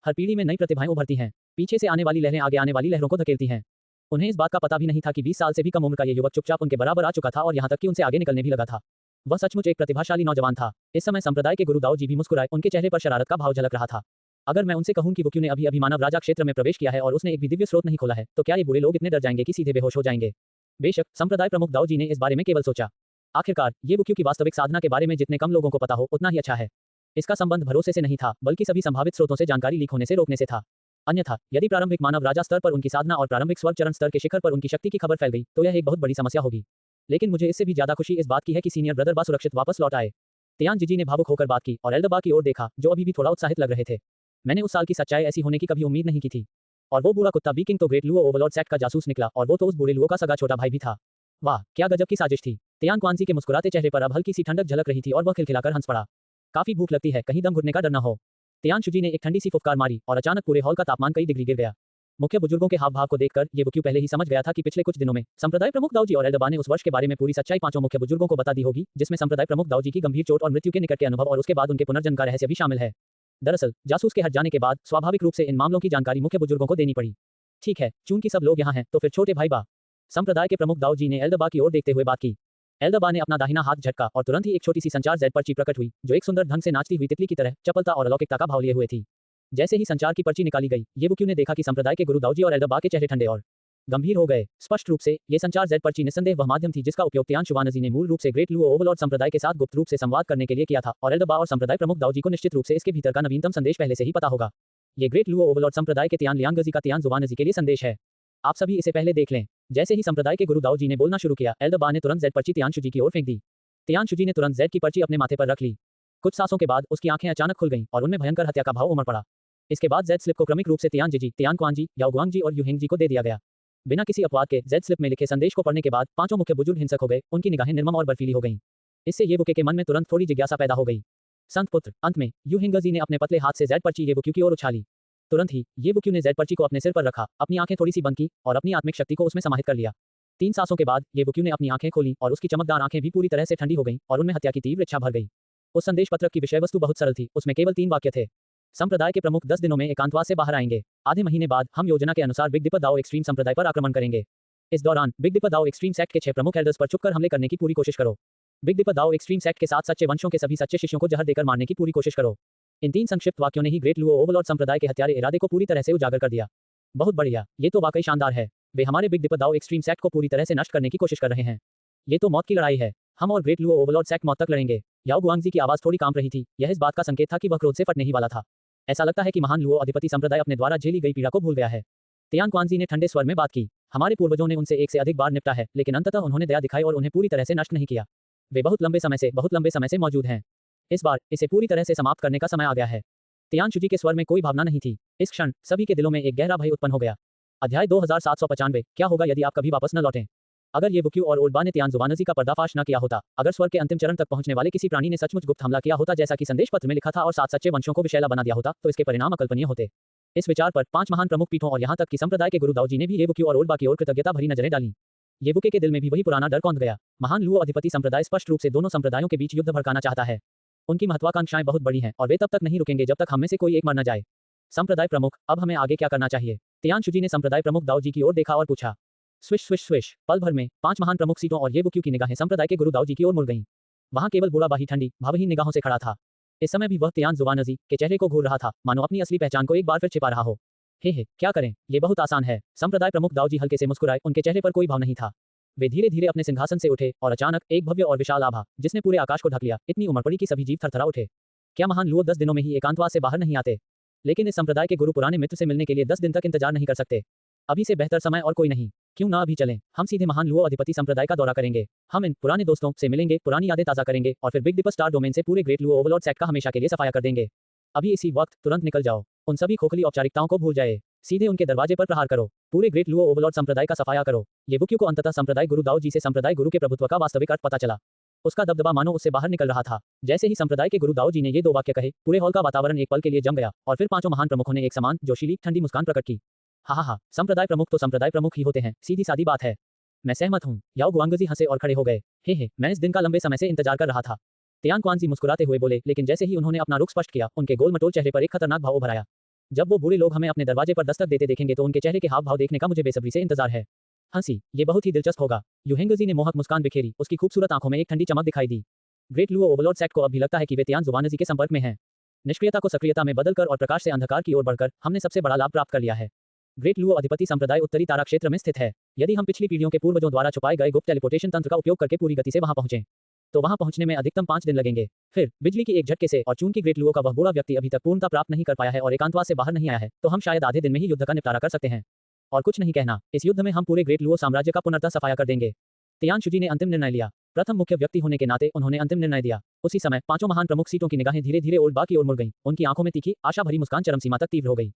हर पीढ़ी में नई प्रतिभाएं उभरती हैं। पीछे से आने वाली लहरें आगे आने वाली लहरों को धकेलती हैं। उन्हें इस बात का पता भी नहीं था कि 20 साल से भी कम उम्र का ये युवक चुपचाप उनके बराबर आ चुका था और यहाँ तक कि उनसे आगे निकलने भी लगा था। वह सचमुच एक प्रतिभाशाली नौजवान था। इस समय संप्रदाय के गुरु दाऊ जी भी मुस्कुराए, उनके चेहरे पर शरारत का भाव झलक रहा था। अगर मैं उनसे कहूं कि वो क्यों ने अभी मानव राजा क्षेत्र में प्रवेश किया है और उसने एक भी दिव्य स्रोत नहीं खोला है, तो क्या ये बूढ़े लोग इतने डर जाएंगे कि सीधे बेहोश हो जाएंगे? बेशक, संप्रदाय प्रमुख दाऊ जी ने इस बारे में केवल सोचा। आखिरकार ये वो क्यों की वास्तविक साधना के बारे में जितने कम लोगों को पता हो उतना ही अच्छा है। इसका संबंध भरोसे से नहीं था, बल्कि सभी संभावित स्रोतों से जानकारी लीक होने से रोकने से था। अन्यथा यदि प्रारंभिक मानव राजा स्तर पर उनकी साधना और प्रारंभिक स्वर्ग चरण स्तर के शिखर पर उनकी शक्ति की खबर फैल गई तो यह एक बहुत बड़ी समस्या होगी। लेकिन मुझे इससे भी ज्यादा खुशी इस बात की है कि सीनियर ब्रदर बा सुरक्षित वापस लौट आए। तियान जीजी ने भावुक होकर बात की और एल्डर बा की ओर देखा, जो अभी भी थोड़ा उत्साहित लग रहे थे। मैंने उस साल की सच्चाई ऐसी होने की कभी उम्मीद नहीं की थी। और वो बूढ़ा कुत्ता बी किंग तो ग्रेट लुओ ओवरलॉर्ड सेक्ट का जासूस निकला और वो तो उस बूढ़े लुओ का सगा छोटा भाई भी था। वाह, क्या गजब की साजिश थी। तियान क्वांजी के मुस्कुराते चेहरे पर अब हल्की सी ठंडक झलक रही थी और वह खिलखिलाकर हंस पड़ा। काफी भूख लगती है, कहीं दम घुटने का डर न हो। तियान शुजी ने एक ठंडी सी फुफकार मारी और अचानक पूरे हॉल का तापमान कई डिग्री गिर गया। मुख्य बुजुर्गों के हाव भाव को देखकर ये वो क्यों पहले ही समझ गया था कि पिछले कुछ दिनों में संप्रदाय प्रमुख दाऊ जी और एल्डर बा ने उस वर्ष के बारे में पूरी सच्चाई पांचों मुख्य बुजुर्गों को बता दी होगी, जिसमें संप्रदाय प्रमुख दाऊ जी की गंभीर चोट और मृत्यु के निकट के अनुभव और उसके बाद उनके पुनर्जन्म का रहस्य भी शामिल है। दरअसल जासूस के हट जाने के बाद स्वाभाविक रूप से इन मामलों की जानकारी मुख्य बुजुर्गों को देनी पड़ी। ठीक है, चूंकि सब लोग यहाँ हैं तो फिर छोटे भाई बा। संप्रदाय के प्रमुख दाऊ जी ने एल्डर बा की ओर देखते हुए बात की। एल्डर बा ने अपना दाहिना हाथ झटका और तुरंत ही एक छोटी सी संचार जेड पर्ची प्रकट हुई, जो एक सुंदर ढंग से नाचती हुई तितली की तरह चपलता और अलौकिकता का भाव लिए हुए थी। जैसे ही संचार की पर्ची निकाली गई, ये वो क्यों ने देखा कि संप्रदाय के गुरु दाऊ जी और एल्डर बा के चेहरे ठंडे और गंभीर हो गए। स्पष्ट रूप से ये संचार जेड पर्ची निस्संदेह वह माध्यम थी जिसका उपयोग तियान शुवानजी ने मूल रूप से ग्रेट लुओ ओवरलॉर्ड संप्रदाय के साथ गुप्त रूप से संवाद करने के लिए किया था और एल्डर बा और संप्रदाय प्रमुख दाऊ जी को निश्चित रूप से इसके भीतर का नवीनतम संदेश पहले से ही पता होगा। ये ग्रेट लुओ ओवरलॉर्ड संप्रदाय के तियान लियांगजी का तियान जुवानजी के लिए संदेश है। आप सभी इसे पहले देख लें। जैसे ही संप्रदाय के गुरु दाऊ जी ने बोलना शुरू किया, एल्डर बा ने तुरंत जेड पर्ची तियान शुजी की ओर फेंक दी। तियान शुजी ने तुरंत जेड की पर्ची अपने माथे पर रख ली। कुछ सांसों के बाद उसकी आंखें अचानक खुल गईं और उनमें भयंकर हत्या का भाव उमड़ पड़ा। इसके बाद जेड स्लिप को क्रमिक रूप से तियान जीजी, तियान क्वांजी, याओ गुआंगजी और यूहेंगजी को दे दिया गया। बिना किसी अपवाद के जेड स्लिप में लिखे संदेश को पढ़ने के बाद पांचों मुख्य बुजुर्ग हिंसक हो गए, उनकी निगाहें निर्मम और बर्फीली हो गईं। इससे ये बुके के मन में तुरंत थोड़ी जिज्ञासा पैदा हो गई। संत पुत्र, अंत में यूहेंगजी ने अपने पतले हाथ से जेड पर्ची ये वो क्यू की ओर उछाली। तुरंत ही ये वो क्यू ने जेड पर्ची को अपने सिर पर रखा, अपनी आंखें थोड़ी सी बंद की और अपनी आत्मिक शक्ति को उसमें समाहित कर लिया। 3 सांसों के बाद ये वो क्यू ने अपनी आंखें खोली और उसकी चमकदार आंखें भी पूरी तरह से ठंडी हो गईं और उनमें हत्या की तीव्र इच्छा भर गई। उस संदेश पत्रक की विषय वस्तु बहुत सरल थी, उसमें केवल 3 वाक्य थे। संप्रदाय के प्रमुख 10 दिनों में एकांतवास से बाहर आएंगे। आधे महीने बाद हम योजना के अनुसार बिग डिपर दाओ एक्सट्रीम संप्रदाय पर आक्रमण करेंगे। इस दौरान बिग डिपर दाओ एक्सट्रीम सेक्ट के 6 प्रमुख एल्डर्स पर छुपकर हमले करने की पूरी कोशिश करो। बिग डिपर दाओ एक्सट्रीम सेक्ट के 7 सच्चे वंशों के सभी सच्चे शिष्यों को जहर देकर मारने की पूरी कोशिश करो। इन 3 संक्षिप्त वाक्यों ने ही ग्रेट लुओ ओवरलॉर्ड संप्रदाय के हत्यारे इरादे को पूरी तरह से उजागर कर दिया। बहुत बढ़िया, ये तो वाकई शानदार है। वे हमारे बिग डिपर दाओ एक्सट्रीम सेक्ट को पूरी तरह से नष्ट करने की कोशिश कर रहे हैं। ये तो मौत की लड़ाई है। हम और ग्रेट लुओ ओवरलॉर्ड सेक्ट मौत तक लड़ेंगे। याओ गुआंगजी की आवाज थोड़ी कांप रही थी। यह इस बात का संकेत था कि वह क्रोध से फटने ही वाला था। ऐसा लगता है कि महान लुओ अधिपति संप्रदाय अपने द्वारा झेली गई पीड़ा को भूल गया है। तियान क्वांजी ने ठंडे स्वर में बात की। हमारे पूर्वजों ने उनसे एक से अधिक बार निपटा है, लेकिन अंततः उन्होंने दया दिखाई और उन्हें पूरी तरह से नष्ट नहीं किया। वे बहुत लंबे समय से मौजूद हैं। इस बार इसे पूरी तरह से समाप्त करने का समय आ गया है। तियान शुजी के स्वर में कोई भावना नहीं थी। इस क्षण सभी के दिलों में एक गहरा भय उत्पन्न हो गया। अध्याय 2795। क्या होगा यदि आप कभी वापस न लौटें? अगर ये बुक्यू और ओल्ड बा ने तियान जुवानजी का पर्दाफाश न किया होता, अगर स्वर्ग के अंतिम चरण तक पहुंचने वाले किसी प्राणी ने सचमुच गुप्त हमला किया होता जैसा कि संदेश पत्र में लिखा था और 7 सच्चे वंशों को विषैला बना दिया होता, तो इसके परिणाम अकल्पनीय होते। इस विचार पर 5 महान प्रमुख पीठों और यहाँ तक कि संप्रदाय के गुरु दाऊ जी ने भी ये बुक्यू और ओल्ड बा की ओर कृतज्ञता भरी नजरें डाली। ये बुके के दिल में भी वही पुराना डर कौंध गया। महान लुओ अधिपति संप्रदाय स्पष्ट रूप से दोनों संप्रदायों के बीच युद्ध भड़काना चाहता है। उनकी महत्वाकांक्षाएं बहुत बड़ी हैं और वे तब तक नहीं रुकेंगे जब तक हम में से कोई एक मर न जाए। संप्रदाय प्रमुख, अब हमें आगे क्या करना चाहिए? तियान शुजी ने संप्रदाय प्रमुख दाऊ जी की ओर देखा और पूछा। Swish swish swish. पल भर में 5 महान प्रमुख सीटों और ये बुक्यू की निगाहें संप्रदाय के गुरु दाऊ जी की ओर मुड़ गईं। वहां केवल बूढ़ा बाही ठंडी भावहीन निगाहों से खड़ा था। इस समय भी वह तियान जुवानजी के चेहरे को घूर रहा था, मानो अपनी असली पहचान को एक बार फिर छिपा रहा हो। हे, क्या करें? ये बहुत आसान है। संप्रदाय प्रमुख दाऊ जी हल्के से मुस्कुराए, उनके चेहरे पर कोई भाव नहीं था। वे धीरे धीरे अपने सिंहासन से उठे और अचानक एक भव्य और विशाल आभा, जिसने पूरे आकाश को ढक लिया, इतनी उमड़ पड़ी कि सभी जीव थरथरा उठे। क्या महान लुओ 10 दिनों में ही एकांतवास से बाहर नहीं आते? लेकिन इस संप्रदाय के गुरु पुराने मित्र से मिलने के लिए 10 दिन तक इंतजार नहीं कर सकते। अभी से बेहतर समय और कोई नहीं। क्यों ना अभी चलें? हम सीधे महान लुओ अधिपति संप्रदाय का दौरा करेंगे। हम इन पुराने दोस्तों से मिलेंगे, पुरानी यादें ताज़ा करेंगे और फिर बिग डिपर स्टार डोमेन से पूरे ग्रेट लुओ ओवरलॉर्ड सेक्ट का हमेशा के लिए सफाया कर देंगे। अभी इसी वक्त तुरंत निकल जाओ। उन सभी खोखली औपचारिकताओं को भूल जाए। सीधे उनके दरवाजे पर प्रहार करो। पूरे ग्रेट लुओ ओवरलॉर्ड संप्रदाय का सफाया करो। ये बुक्यू को अंततः संप्रदाय गुरु दाऊ जी से संप्रदाय गुरु के प्रभुत्व का वास्तविक अर्थ पता चला। उसका दबदबा मानो उससे बाहर निकल रहा था। जैसे ही संप्रदाय के गुरु दाऊ जी ने ये 2 वाक्य कहे, पूरे हॉल का वातावरण एक पल के लिए जम गया और फिर 5 महान प्रमुखों ने एक समान जोशीली ठंडी मुस्कान प्रकट की। हा, संप्रदाय प्रमुख तो संप्रदाय प्रमुख ही होते हैं, सीधी सादी बात है। मैं सहमत हूँ। याओ गुआंगजी हंसे और खड़े हो गए। हे, मैं इस दिन का लंबे समय से इंतजार कर रहा था। तियान क्वांजी मुस्कुराते हुए बोले, लेकिन जैसे ही उन्होंने अपना रुख स्पष्ट किया, उनके गोल मटोल चेहरे पर एक खतरनाक भाव उभर आया। जब वो बूढ़े लोग हमें अपने दरवाजे पर दस्तक देते देखेंगे तो उनके चेहरे के हाव भाव देखने का मुझे बेसब्री से इंतजार है। हंसी, ये बहुत ही दिलचस्प होगा। युहेंगजी ने मोहक मुस्कान बिखेरी, उसकी खूबसूरत आंखों में एक ठंडी चमक दिखाई दी। ग्रेट लुओ ओवरलॉर्ड सेट को अब भी लगता है कि वे तियान जुवानजी के संपर्क में हैं। निष्क्रियता को सक्रियता में बदलकर और प्रकाश से अंधकार की ओर बढ़कर हमने सबसे बड़ा लाभ प्राप्त कर लिया है। ग्रेट लुओ अधिपति संप्रदाय उत्तरी तारा क्षेत्र में स्थित है। यदि हम पिछली पीढ़ियों के पूर्वजों द्वारा छुपाए गए गुप्त टेलीपोर्टेशन तंत्र का उपयोग करके पूरी गति से वहां पहुंचे, तो वहां पहुंचने में अधिकतम 5 दिन लगेंगे। फिर बिजली की एक झटके से, और चूंकि ग्रेट लुओ का वह बूढ़ा व्यक्ति अभी तक पूर्णता प्राप्त नहीं कर पाया है और एकांतवास से बाहर नहीं आया है, तो हम शायद आधे दिन में ही युद्ध का निपटारा कर सकते हैं। और कुछ नहीं कहना, इस युद्ध में हम पूरे ग्रेट लुओ साम्राज्य का पुनर्तः सफाया कर देंगे। तियानशुजी ने अंतिम निर्णय लिया। प्रथम मुख्य व्यक्ति होने के नाते उन्होंने अंतिम निर्णय दिया। उसी समय पांचों महान प्रमुख सीटों की निगाहें धीरे धीरे ओल्ड बा की ओर मुड़ गईं। उनकी आंखों में तीखी आशा भरी मुस्कान चरम सीमा तक तीव्र हो गई।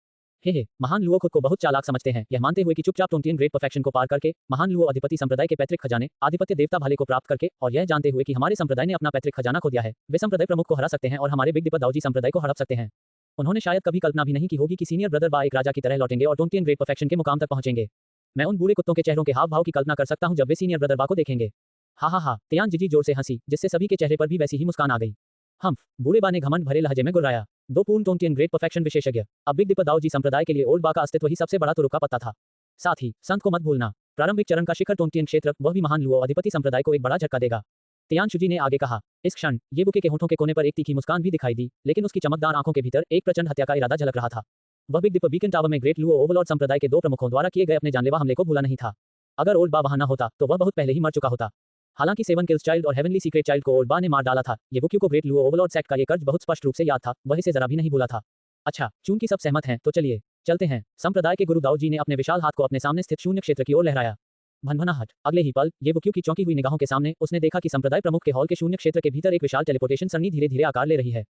हे महान लुओ खुद को बहुत चालाक समझते हैं, यह मानते हुए कि चुपचाप टोंटियन ग्रेट परफेक्शन को पार करके, महान लुओ अधिपति संप्रदाय के पैतृक खजाने, आधिपत्य देवता भाले को प्राप्त करके, और यह जानते हुए कि हमारे संप्रदाय ने अपना पैतृक खजाना खो दिया है, वे संप्रदाय प्रमुख को हरा सकते हैं और हमारे बिग दीपक दाऊजी संप्रदाय को हड़प सकते हैं। उन्होंने शायद कभी कल्पना भी नहीं की होगी कि सीनियर ब्रदर बा एक राजा की तरह लौटेंगे और टोंटियन ग्रेट परफेक्शन के मुकाम तक पहुंचेंगे। मैं उन बूढ़े कुत्तों के चेहरों के हाव भाव की कल्पना कर सकता हूं जब वे सीनियर ब्रदर बा को देखेंगे। हा, तियान जीजी जोर से हंसी, जिससे सभी के चेहरे पर भी वैसी ही मुस्कान आ गई। बूढ़े बा ने घमंड भरे लहजे में गुर्राया। 2 पूर्ण टोंटियन ग्रेट परफेक्शन विशेषज्ञ। अब बिग दीपक दाऊजी संप्रदाय के लिए ओल्ड बा का अस्तित्व ही सबसे बड़ा तुरुप का पत्ता था। साथ ही संत को मत भूलना, प्रारंभिक चरण का शिखर टोंटियन क्षेत्र, वह भी महान लुओ अधिपति संप्रदाय को एक बड़ा झटका देगा। तियानशुजी ने आगे कहा। इस क्षण ये बुके के होठों के कोने पर एक तीखी मुस्कान भी दिखाई दी, लेकिन उसकी चमकदार आंखों के भीतर एक प्रचंड हत्या का इरादा झलक रहा था। वह बिग दीपक बीकन टावर में ग्रेट लुओ ओवरलॉर्ड संप्रदाय के 2 प्रमुखों द्वारा किए गए अपने जानलेवा हमले को भूला नहीं था। अगर ओल्ड बा वहां न होता तो वह बहुत पहले ही मर चुका होता। हालांकि 7 किल्स चाइल्ड और हेवनली सीक्रेट चाइल्ड को ओल्ड बा ने मार डाला था, ये बुक्यू को ग्रेट लुओ ओवरलॉर्ड सेट का ये कर्ज बहुत स्पष्ट रूप से याद था, वह इसे जरा भी नहीं भूला था। अच्छा, चूंकि सब सहमत हैं, तो चलिए चलते हैं। संप्रदाय के गुरु दाऊजी ने अपने विशाल हाथ को अपने सामने स्थित शून्य क्षेत्र की ओर लहराया। भनभनाहट। अगले ही पल ये बुक्यू की चौंकी हुई निगाहों के सामने उसने देखा कि संप्रदाय प्रमुख के हॉल के शून्य क्षेत्र के भीतर एक विशाल टेलीपोर्टेशन सरणी धीरे धीरे आकार ले रही है।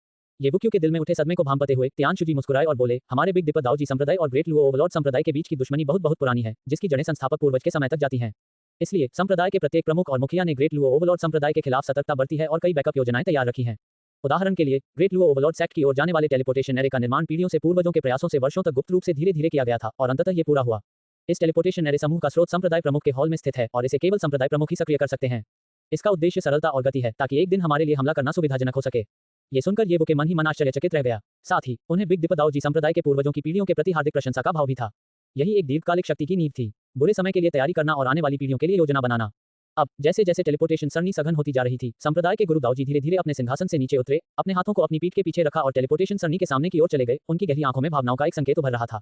ये बुक्यू के दिल में उठे सदमे को भांपते हुए तियानशुजी मुस्कुराए और बोले, हमारे बिग दीपक दाऊजी संप्रदाय और ग्रेट लुओ ओवरलॉर्ड संप्रदाय के बीच की दुश्मनी बहुत बहुत पुरानी है, जिसकी जड़ें संस्थापक पूर्वज के समय तक जाती हैं। इसलिए संप्रदाय के प्रत्येक प्रमुख और मुखिया ने ग्रेट लुओ ओवरलॉर्ड संप्रदाय के खिलाफ सतर्कता बरती है और कई बैकअप योजनाएं तैयार रखी हैं। उदाहरण के लिए, ग्रेट लुओ ओवरलॉर्ड सेट की ओर जाने वाले टेलीपोर्टेशन एरे का निर्माण पीढ़ियों से पूर्वजों के प्रयासों से वर्षों तक गुप्त रूप से धीरे धीरे किया गया था और अंततः ये पूरा हुआ। इस टेलीपोर्टेशन एरे समूह का स्रोत संप्रदाय प्रमुख के हॉल में स्थित है और इसे केवल संप्रदाय प्रमुख ही सक्रिय कर सकते हैं। इसका उद्देश्य सरलता और गति है, ताकि एक दिन हमारे लिए हमला करना सुविधाजनक हो सके। ये सुनकर ये बुके मन ही मन आश्चर्यचकित रह गया। साथ ही उन्हें बिग दीपक दाऊजी संप्रदाय के पूर्वजों की पीढ़ियों के प्रति हार्दिक प्रशंसा का भाव भी था। यही एक दीर्घकालिक शक्ति की नींव थी, बुरे समय के लिए तैयारी करना और आने वाली पीढ़ियों के लिए योजना बनाना। अब जैसे जैसे टेलीपोर्टेशन सरणी सघन होती जा रही थी, संप्रदाय के गुरु दाऊजी धीरे धीरे अपने सिंहासन से नीचे उतरे, अपने हाथों को अपनी पीठ के पीछे रखा और टेलीपोर्टेशन सरणी के सामने की ओर चले गए। उनकी गहरी आंखों में भावनाओं का एक संकेत उभर रहा था।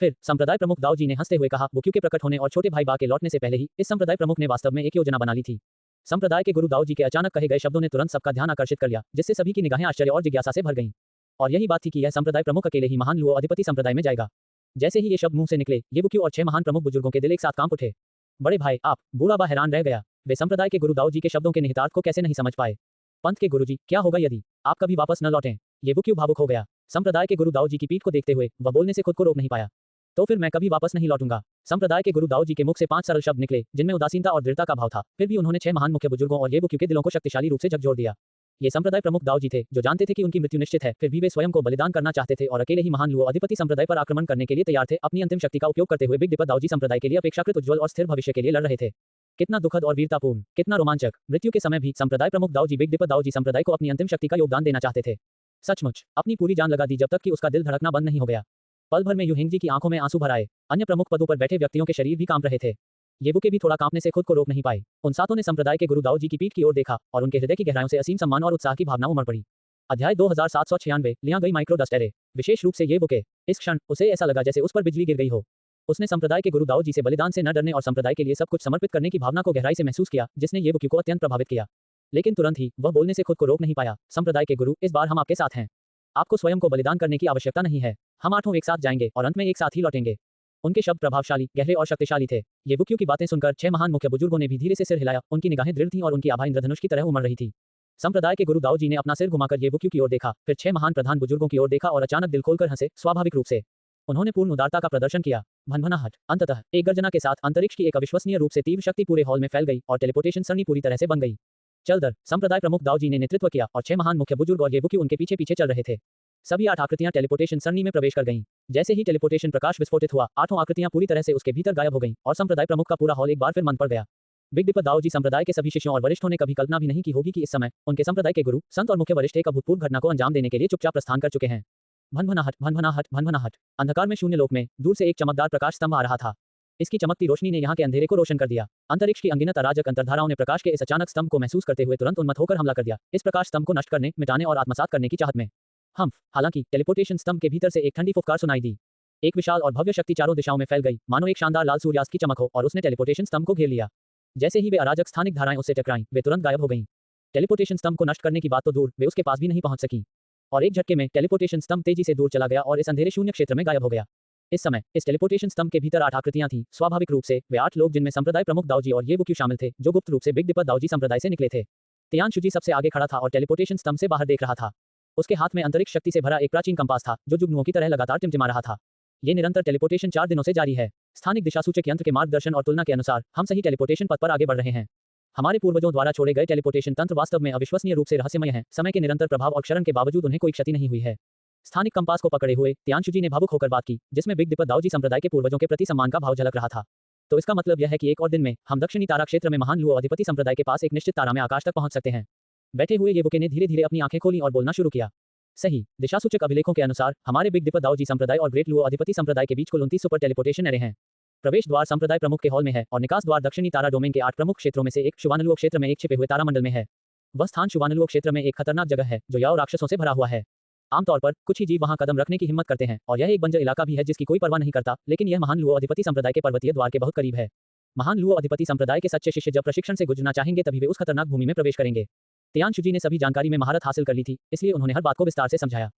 फिर संप्रदाय प्रमुख दाऊजी ने हंसते हुए कहा, बुक्यू के प्रकट होने और छोटे भाई बा के लौटने से पहले ही इस संप्रदाय प्रमुख ने वास्तव में एक योजना बना ली थी। संप्रदाय के गुरु दाऊजी के अचानक कहे गए शब्दों ने तुरंत सबका ध्यान आकर्षित कर लिया, जिससे सभी की निगाहें आश्चर्य और जिज्ञासा से भर गईं। और यही बात थी कि यह संप्रदाय प्रमुख अकेले ही महान लुओ अधिपति संप्रदाय में जाएगा। जैसे ही ये शब्द मुंह से निकले, ये बुक्यू और 6 महान प्रमुख बुजुर्गों के दिल एक साथ कांप उठे। बड़े भाई आप, बूढ़ा बा हैरान रह गया। वे संप्रदाय के गुरु दाऊजी के शब्दों के निहितार्थ को कैसे नहीं समझ पाए। पंथ के गुरुजी, क्या होगा यदि आप कभी वापस न लौटें? ये बुक्यू भावुक हो गया। संप्रदाय के गुरु दाऊजी की पीठ को देखते हुए वह बोलने से खुद को रोक नहीं पाया। तो फिर मैं कभी वापस नहीं लौटूंगा। संप्रदाय के गुरु दाऊजी के मुख से 5 सरल शब्द निकले, जिनमें उदासीनता और दृढ़ता का भाव था। फिर भी उन्होंने 6 महान मुख्य बुजुर्गों और ये बुक्यू के दिलों को शक्तिशाली रूप से झकझोर दिया। ये संप्रदाय प्रमुख दाऊजी थे, जो जानते थे कि उनकी मृत्यु निश्चित है, फिर भी वे स्वयं को बलिदान करना चाहते थे और अकेले ही महान लुओ अधिपति संप्रदाय पर आक्रमण करने के लिए तैयार थे। अपनी अंतिम शक्ति का उपयोग करते हुए बिग दीपक दाऊजी संप्रदाय के लिए अपेक्षाकृत उज्ज्वल और स्थिर भविष्य के लिए लड़ रहे थे। कितना दुखद और वीरतापूर्ण, कितना रोमांचक। मृत्यु के समय भी संप्रदाय प्रमुख दाऊजी बिग दीपक दाऊजी संप्रदाय को अपनी अंतिम शक्ति का योगदान देना चाहते थे। सचमुच अपनी पूरी जान लगा दी, जब तक कि उसका दिल धड़कना बंद नहीं हो गया। पल भर में युहेंगजी की आंखों में आंसू भर आए। अन्य प्रमुख पदों पर बैठे व्यक्तियों के शरीर भी कांप रहे थे। ये बुके भी थोड़ा कांपने से खुद को रोक नहीं पाए। उन सातों ने संप्रदाय के गुरु दाऊजी की पीठ की ओर देखा और उनके हृदय की गहराइयों से असीम सम्मान और उत्साह की भावना उमड़ पड़ी। अध्याय 2796 लिया गई माइक्रो डस्ट एरे। विशेष रूप से ये बुके। इस क्षण उसे ऐसा लगा जैसे उस पर बिजली गिर गई हो। उसने संप्रदाय के गुरु दाऊजी से बलिदान से न डरने और संप्रदाय के लिए सब कुछ समर्पित करने की भावना को गहराई से महसूस किया, जिसने ये बुके को अत्यंत प्रभावित किया। लेकिन तुरंत ही वह बोलने से खुद को रोक नहीं पाया। संप्रदाय के गुरु, इस बार हम आपके साथ हैं। आपको स्वयं को बलिदान करने की आवश्यकता नहीं है। हम 8 एक साथ जाएंगे और अंत में एक साथ ही लौटेंगे। उनके शब्द प्रभावशाली, गहरे और शक्तिशाली थे। ये बुक्यू की बातें सुनकर 6 महान मुख्य बुजुर्गों ने भी धीरे से सिर हिलाया। उनकी निगाहें दृढ़ थीं और उनकी आभा इंद्रधनुष की तरह उमड़ रही थी। संप्रदाय के गुरु दाऊजी ने अपना सिर घुमाकर ये बुक्यू की ओर देखा, फिर 6 महान प्रधान बुजुर्गों की ओर देखा और अचानक दिल खोलकर हंसे। स्वाभाविक रूप से उन्होंने पूर्ण उदारता का प्रदर्शन किया। भनभनाहट। अंततः एक गर्जना के साथ अंतरिक्ष की एक अविश्वसनीय रूप से तीव्र शक्ति पूरे हॉल में फैल गई और टेलीपोर्टेशन सरणी पूरी तरह से बन गई। चलदर संप्रदाय प्रमुख दाऊजी ने नेतृत्व किया और 6 महान मुख्य बुजुर्ग और ये बुक्यू उनके पीछे पीछे चल रहे थे। सभी 8 आकृतियां टेलीपोर्टेशन सरणी में प्रवेश कर गईं। जैसे ही टेलीपोर्टेशन प्रकाश विस्फोटित हुआ, 8 आकृतियां पूरी तरह से उसके भीतर गायब हो गईं और संप्रदाय प्रमुख का पूरा हॉल एक बार फिर मंद पड़ गया। बिग दीपक दाऊजी संप्रदाय के सभी शिष्यों और वरिष्ठों ने कभी कल्पना भी नहीं की होगी कि इस समय उनके संप्रदाय के गुरु, संत और मुख्य वरिष्ठ एक अभूतपूर्व घटना को अंजाम देने के लिए चुपचाप प्रस्थान कर चुके हैं। भनभनाहट, भनभनाहट, भनभनाहट। अंधकार में शून्य लोक में दूर से एक चमकदार प्रकाश स्तंभ आ रहा था। इसकी चमकती रोशनी ने यहाँ के अंधेरे को रोशन कर दिया। अंतरिक्ष की अनगिनत अराजक अंतर्धाराओं ने प्रकाश के इस अचानक स्तंभ को महसूस करते हुए तुरंत उन्मत्त होकर हमला कर दिया, इस प्रकाश स्तंभ को नष्ट करने, मिटाने और आत्मसात करने की चाहत में। हालांकि टेलीपोर्टेशन स्तंभ के भीतर से एक ठंडी फुफकार सुनाई दी। एक विशाल और भव्य शक्ति चारों दिशाओं में फैल गई, मानो एक शानदार लाल सूर्यास्त की चमक हो, और उसने टेलीपोर्टेशन स्तंभ को घेर लिया। जैसे ही वे अराजक स्थानिक धाराएं उससे टकराईं, वे तुरंत गायब हो गईं। टेलीपोर्टेशन स्तंभ को नष्ट करने की बात तो दूर, वे उसके पास भी नहीं पहुंच सकीं। और एक झटके में टेलीपोर्टेशन स्तंभ तेजी से दूर चला गया और इस अंधेरे शून्य क्षेत्र में गायब हो गया। इस समय इस टेलीपोर्टेशन स्तंभ के भीतर 8 आकृतियां थीं। स्वाभाविक रूप से वे 8 लोग, जिनमें संप्रदाय प्रमुख दाऊजी और येवुक्यू शामिल थे, जो गुप्त रूप से बिग डिपर दाऊजी संप्रदाय से निकले थे। तियानशुजी सबसे आगे खड़ा था और टेलीपोर्टेशन स्तंभ से बाहर देख रहा था। उसके हाथ में अंतरिक्ष शक्ति से भरा एक प्राचीन कंपास था, जो जुगनुओं की तरह लगातार टिमटिमा रहा था। ये निरंतर टेलीपोर्टेशन 4 दिनों से जारी है। स्थानिक दिशासूचक यंत्र के मार्गदर्शन और तुलना के अनुसार हम सही टेलीपोर्टेशन पथ पर आगे बढ़ रहे हैं। हमारे पूर्वजों द्वारा छोड़े गए टेलीपोर्टेशन तंत्र वास्तव में अविश्वसनीय रूप से रहस्यमय हैं। समय के निरंतर प्रभाव और क्षरण के बावजूद उन्हें कोई क्षति नहीं हुई है। स्थानिक कंपास को पकड़े हुए तियानशुजी ने भावुक होकर बात की, जिसमें बिग डिपर दाऊजी संप्रदाय के पूर्वजों के प्रति सम्मान का भाव झलक रहा था। तो इसका मतलब यह है कि एक और दिन में हम दक्षिणी तारा क्षेत्र में महान लुओ अधिपति संप्रदाय के पास एक निश्चित तारा में आकाश तक पहुंच सकते हैं। बैठे हुए येवुके ने धीरे धीरे अपनी आंखें खोली और बोलना शुरू किया। सही दिशासूचक अभिलेखों के अनुसार हमारे बिग डिपर दाऊजी संप्रदाय और ग्रेट लुओ अधिपति संप्रदाय के बीच कुल 29 सुपर टेलीपोर्टेशन एरे हैं। प्रवेश द्वार संप्रदाय प्रमुख के हॉल में है और निकास द्वार दक्षिणी तारा डोमेन के 8 प्रमुख क्षेत्रों में से एक शुवानलुओ क्षेत्र में एक छिपे हुए तारामंडल में है। वह स्थान शुवानलुओ क्षेत्र में एक खतरनाक जगह है, जो याओ राक्षसों से भरा हुआ है। आमतौर पर कुछ ही जीव वहां कदम रखने की हिम्मत करते हैं, और यह एक बंजर इलाका भी है जिसकी कोई परवाह नहीं करता, लेकिन यह महान लुओ अधिपति संप्रदाय के पर्वतीय द्वार के बहुत करीब है। महान लुओ अधिपति संप्रदाय के सच्चे शिष्य जब प्रशिक्षण से गुजरना चाहेंगे तभी वे उस खतरनाक भूमि में प्रवेश करेंगे। तियानशुजी ने सभी जानकारी में महारत हासिल कर ली थी, इसलिए उन्होंने हर बात को विस्तार से समझाया।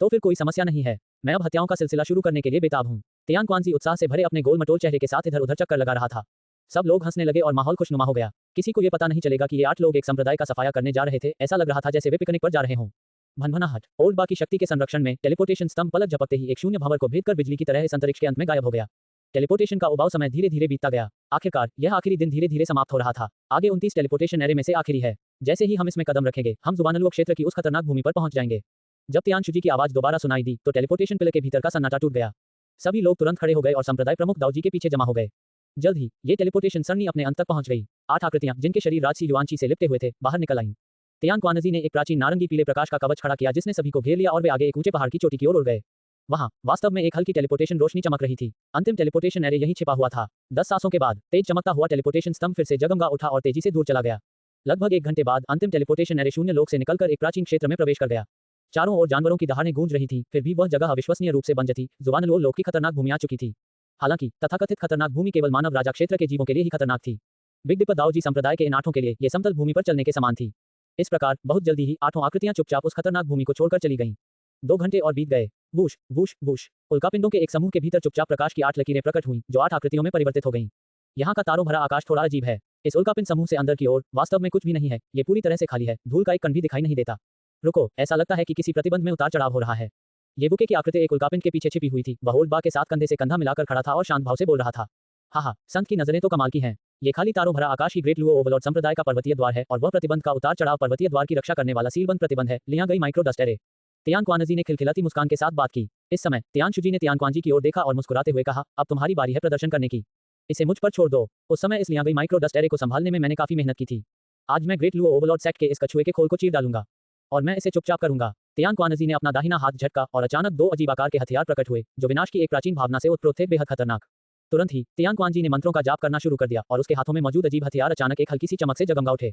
तो फिर कोई समस्या नहीं है, मैं अब हत्याओं का सिलसिला शुरू करने के लिए बेताब हूँ। तियान क्वानजी उत्साह से भरे अपने गोल मटोल चेहरे के साथ इधर उधर चक्कर लगा रहा था। सब लोग हंसने लगे और माहौल खुशनुमा हो गया। किसी को ये पता नहीं चलेगा कि ये 8 लोग एक संप्रदाय का सफाया करने जा रहे थे। ऐसा लग रहा था जैसे वे पिकनिक पर जा रहे हों। भनभनाहट। ओल्ड बा की शक्ति के संरक्षण में टेलीपोर्टेशन स्तंभ पलक झपकते ही एक शून्य भंवर को भेदकर बिजली की तरह इस अंतरिक्ष के अंत में गायब हो गया। टेलीपोर्टेशन का उबाऊ समय धीरे धीरे बीतता गया। आखिरकार यह आखिरी दिन धीरे धीरे समाप्त हो रहा था। आगे 29 टेलीपोर्टेशन एरे में से आखिरी है। जैसे ही हम इसमें कदम रखेंगे, हम जुबानलुओ क्षेत्र की उस खतरनाक भूमि पर पहुंच जाएंगे। जब तियानशुजी की आवाज दोबारा सुनाई दी तो टेलीपोर्टेशन पिलर के भीतर का सन्नाटा टूट गया। सभी लोग तुरंत खड़े हो गए और संप्रदाय प्रमुख दाऊजी के पीछे जमा हो गए। जल्द ही ये टेलीपोर्टेशन सरणी अपने अंत तक पहुंच गई। 8 आकृतियां, जिनके शरीर राजसी युआनची से लिपटे हुए थे, बाहर निकल आईं। तियान क्वानजी ने एक प्राचीन नारंगी पीले प्रकाश का कवच खड़ा किया, जिसने सभी को घेर लिया और वे आगे एक ऊंचे पहाड़ की चोटी की ओर उड़ गए। वहां वास्तव में एक हल्की टेलीपोर्टेशन रोशनी चमक रही थी। अंतिम टेलीपोर्टेशन एरे यहीं छिपा हुआ था। 10 सांसों के बाद तेज चमकता हुआ टेलीपोर्टेशन स्तंभ फिर से जगमगा उठा और तेजी से दूर चला गया। लगभग 1 घंटे बाद अंतिम टेलीपोर्टेशन एरे शून्य लोक से निकलकर एक प्राचीन क्षेत्र में प्रवेश कर गया। चारों ओर जानवरों की दहाड़ें गूंज रही थी, फिर भी वह जगह अविश्वसनीय रूप से बंजर थी। जुबानलुओ लोक की खतरनाक भूमि आ चुकी थी। हालांकि तथाकथित खतरनाक भूमि केवल मानव राजा क्षेत्र के जीवों के लिए ही खतरनाक थी। बिग डिपर दाऊजी संप्रदाय के इन 8 के लिए ये समतल भूमि पर चलने के समान थी। इस प्रकार बहुत जल्दी ही 8 आकृतियां चुपचाप उस खतरनाक भूमि को छोड़कर चली गईं। 2 घंटे और बीत गए। Whoosh whoosh whoosh. उल्कापिंडों के एक समूह के भीतर चुपचाप प्रकाश की 8 लकीरें प्रकट हुईं, जो 8 आकृतियों में परिवर्तित हो गईं। यहाँ का तारों भरा आकाश थोड़ा अजीब है। इस उल्कापिंड समूह से अंदर की ओर वास्तव में कुछ भी नहीं है। ये पूरी तरह से खाली है। धूल का एक कण भी दिखाई नहीं देता। रुको, ऐसा लगता है कि किसी प्रतिबंध में उतार चढ़ाव हो रहा है। येवुके की आकृति एक उल्कापिंड के पीछे छिपी हुई थी। वह ओल्ड बा के साथ कंधे से कंधा मिलाकर खड़ा था और शांत भाव से बोल रहा था। हाँ, संत की नजरें तो कमाल की हैं। ये खाली तारों भरा आकाश ही ग्रेट लुओ ओवरलॉर्ड संप्रदाय का पर्वतीय द्वार है, और वह प्रतिबंध का उतार चढ़ाव पर्वतीय द्वार की रक्षा करने वाला सीलबंद प्रतिबंध है। लिया गई माइक्रो डस्ट एरे। तियान क्वानजी ने खिलखिलाती मुस्कान के साथ बात की। इस समय तियानशुजी ने तियान क्वानजी की ओर देखा और मुस्कुराते हुए कहा, अब तुम्हारी बारी है प्रदर्शन करने की। इसे मुझ पर छोड़ दो। उस समय इस लिया गई माइक्रो डस्ट एरे को संभालने में मैंने काफी मेहनत की थी। आज मैं ग्रेट लुओ ओवरलॉर्ड सेट के इस कछुए के खोल को चीर डालूंगा और मैं इसे चुपचाप करूंगा। तियान क्वानजी ने अपना दाहिना हाथ झटका और अचानक 2 अजीब आकार के हथियार प्रकट हुए, जो विनाश की एक प्राचीन भावना से उत्प्रोत थे, बेहद खतरनाक। तुरंत ही तियान क्वानजी ने मंत्रों का जाप करना शुरू कर दिया और उसके हाथों में मौजूद अजीब हथियार अचानक एक हल्की सी चमक से जगमगा उठे।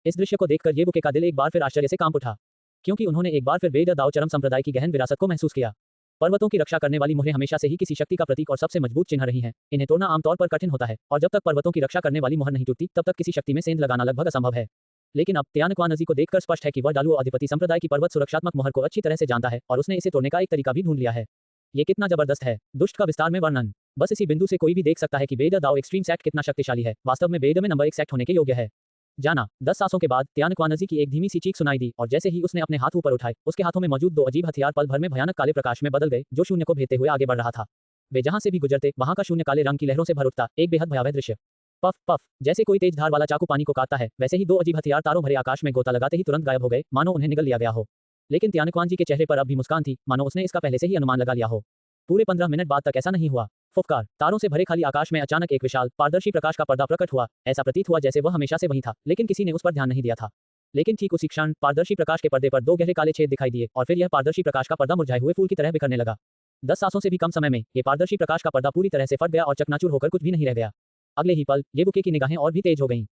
इस दृश्य को देखकर येवुके का दिल एक बार फिर आश्चर्य से कांप उठा, क्योंकि उन्होंने एक बार फिर वेद दाओ चरम संप्रदाय की गहन विरासत को महसूस किया। पर्वतों की रक्षा करने वाली मुहरें हमेशा से ही किसी शक्ति का प्रतीक और सबसे मजबूत चिन्ह रही हैं। इन्हें तोड़ना आमतौर पर कठिन होता है, और जब तक पर्वतों की रक्षा करने वाली मुहर नहीं टूटती, तब तक किसी शक्ति में सेंध लगाना लगभग असंभव है। लेकिन अब तियान क्वानजी को देखकर स्पष्ट है कि वह डालुओ अधिपति संप्रदाय की पर्वत सुरक्षात्मक मुहर को अच्छी तरह से जानता है, और उसने इसे तोड़ने का एक तरीका भी ढूंढ लिया है। ये कितना जबरदस्त है। दुष्ट का विस्तार में वर्णन। बस इसी बिंदु से कोई भी देख सकता है कि वेद दाओ एक्सट्रीम सेट कितना शक्तिशाली है। वास्तव में वेद में नंबर 1 सेट होने के योग्य है। जाना 10 सांसों के बाद तियान क्वानजी की एक धीमी सी चीख सुनाई दी, और जैसे ही उसने अपने हाथ ऊपर उठाए, उसके हाथों में मौजूद 2 अजीब हथियार पल भर में भयानक काले प्रकाश में बदल गए, जो शून्य को भेदते हुए आगे बढ़ रहा था। वे जहां से भी गुजरते, वहां का शून्य काले रंग की लहरों से भर उठता, एक बेहद भयावह दृश्य। Puff puff. जैसे कोई तेज धार वाला चाकू पानी को काटता है, वैसे ही 2 अजीब हथियार तारों भरे आकाश में गोता लगाते ही तुरंत गायब हो गए, मानो उन्हें निगल लिया गया हो। लेकिन तियान क्वानजी के चेहरे पर अब भी मुस्कान थी, मानो उसने इसका पहले से ही अनुमान लगा लिया हो। पूरे 15 मिनट बाद तक ऐसा नहीं हुआ। फुफकार। तारों से भरे खाली आकाश में अचानक एक विशाल पारदर्शी प्रकाश का पर्दा प्रकट हुआ। ऐसा प्रतीत हुआ जैसे वह हमेशा से वहीं था, लेकिन किसी ने उस पर ध्यान नहीं दिया था। लेकिन ठीक उसी क्षण पारदर्शी प्रकाश के पर्दे पर 2 गहरे काले छेद दिखाई दिए, और फिर यह पारदर्शी प्रकाश का पर्दा मुरझाए हुए फूल की तरह बिखरने लगा। 10 सांसों से भी कम समय में ये पारदर्शी प्रकाश का पर्दा पूरी तरह से फट गया और चकनाचूर होकर कुछ भी नहीं रह गया। अगले ही पल येबुके की निगाहें और भी तेज हो गईं,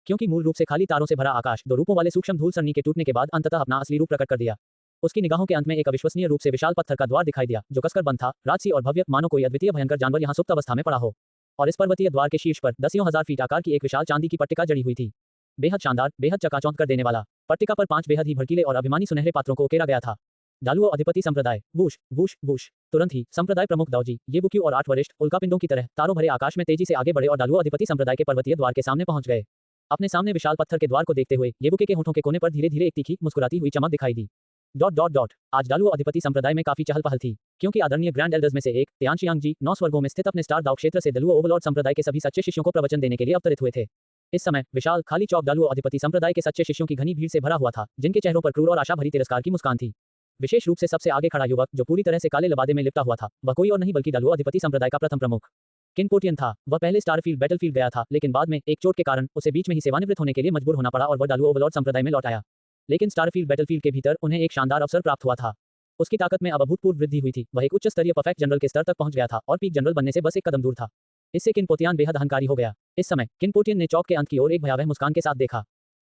क्योंकि मूल रूप से खाली तारों से भरा आकाश दो रूपों वाले सूक्ष्म धूल सरणी के टूटने के बाद अंततः अपना असली रूप प्रकट कर दिया। उसकी निगाहों के अंत में एक अविश्वसनीय रूप से विशाल पत्थर का द्वार दिखाई दिया, जो कसकर बंद था, राजसी और भव्य, मानो कोई अद्वितीय भयंकर जानवर यहाँ सुप्त अवस्था में पड़ा हो। और इस पर्वतीय द्वार के शीर्ष पर दसियों हजार फीट आकार की एक विशाल चांदी की पट्टिका जड़ी हुई थी। बेहद शानदार, बेहद चकाचौंध कर देने वाला। पट्टिका पर 5 बेहद ही भड़कीले और अभिमानी सुनहरे पात्रों को उकेरा गया था। डालुओ अधिपति संप्रदाय, वूश वूश वूश। तुरंत ही संप्रदाय प्रमुख दाऊजी, येबुक्यू और 8 वरिष्ठ उल्कापिंडों की तरह तारों भरे आकाश में तेजी से आगे बढ़े और डालुओ अधिपति संप्रदाय के पर्वतीय द्वार के सामने पहुंच गए। अपने सामने विशाल पत्थर के द्वार को देखते हुए येबुके के होठों के कोने पर धीरे धीरे एक तीखी मुस्कुराती हुई चमक दिखाई दी। आज डालुओ अधिपति संप्रदाय में काफी चहल पहल थी, क्योंकि आदरणीय ग्रैंड एल्डर्स में से एक तियानशियांग जी 9 स्वर्गों में स्थित अपने स्टार दाव क्षेत्र से दलुओ ओवरलॉर्ड संप्रदाय के सभी सच्चे शिष्यों को प्रवचन देने के लिए अवतरित हुए थे। इस समय विशाल खाली चौक डालुओ अधिपति संप्रदाय के सच्चे शिष्यों की घनी भीड़ से भरा हुआ था, जिनके चेहरों पर क्रूर और आशा भरी तिरस्कार की मुस्कान थी। विशेष रूप से सबसे आगे खड़ा युवक, जो पूरी तरह से काले लबादे में लिपटा हुआ था, वह कोई और नहीं बल्कि डालुओ अधिपति संप्रदाय का प्रथम प्रमुख किनपोटियन था। वह पहले स्टारफील्ड बैटलफील्ड गया था, लेकिन बाद में एक चोट के कारण उसे बीच में ही सेवानिवृत्त होने के लिए मजबूर होना पड़ा और वह डालुओ ओवरलॉर्ड संप्रदाय में लौट आया। लेकिन स्टारफील्ड बैटलफील्ड के भीतर उन्हें एक शानदार अवसर प्राप्त हुआ था। उसकी ताकत में अब अभूतपूर्व वृद्धि हुई थी। वह एक उच्च स्तरीय परफेक्ट जनरल के स्तर तक पहुंच गया था और पीक जनरल बनने से बस एक कदम दूर था। इससे किनपोतियान बेहद अहंकारी हो गया। इस समय किनपोटियन ने चौक के अंत की ओर एक भयावह मुस्कान के साथ देखा,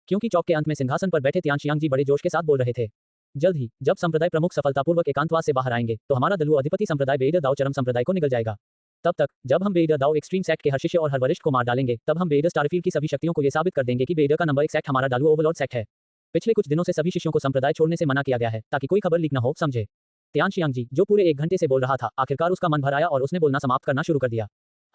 क्योंकि चौक के अंत में सिंहासन पर बैठे तियानशियांग जी बड़े जोश के साथ बोल रहे थे। जल्द ही जब संप्रदाय प्रमुख सफलतापूर्वक एकांतवास से बाहर आएंगे, तो हमारा दलुओ अधिपति संप्रदाय बेईडर दाओ चरम संप्रदाय को निगल जाएगा। तब तक जब हम बेईडर दाओ एक्सट्रीम सेक्ट के हर शिष्य और हर वरिष्ठ को मार डालेंगे, तब हम बेईडर स्टारफील्ड की सभी शक्तियों को यह साबित कर देंगे कि बेईडर का नंबर 1 सेक्ट हमारा डालुओ ओवरलॉर्ड सेक्ट है। पिछले कुछ दिनों से सभी शिष्यों को संप्रदाय छोड़ने से मना किया गया है, ताकि कोई खबर लीक न हो, समझे। तियानशियांग जी, जो पूरे 1 घंटे से बोल रहा था, आखिरकार उसका मन भर आया और उसने बोलना समाप्त करना शुरू कर दिया।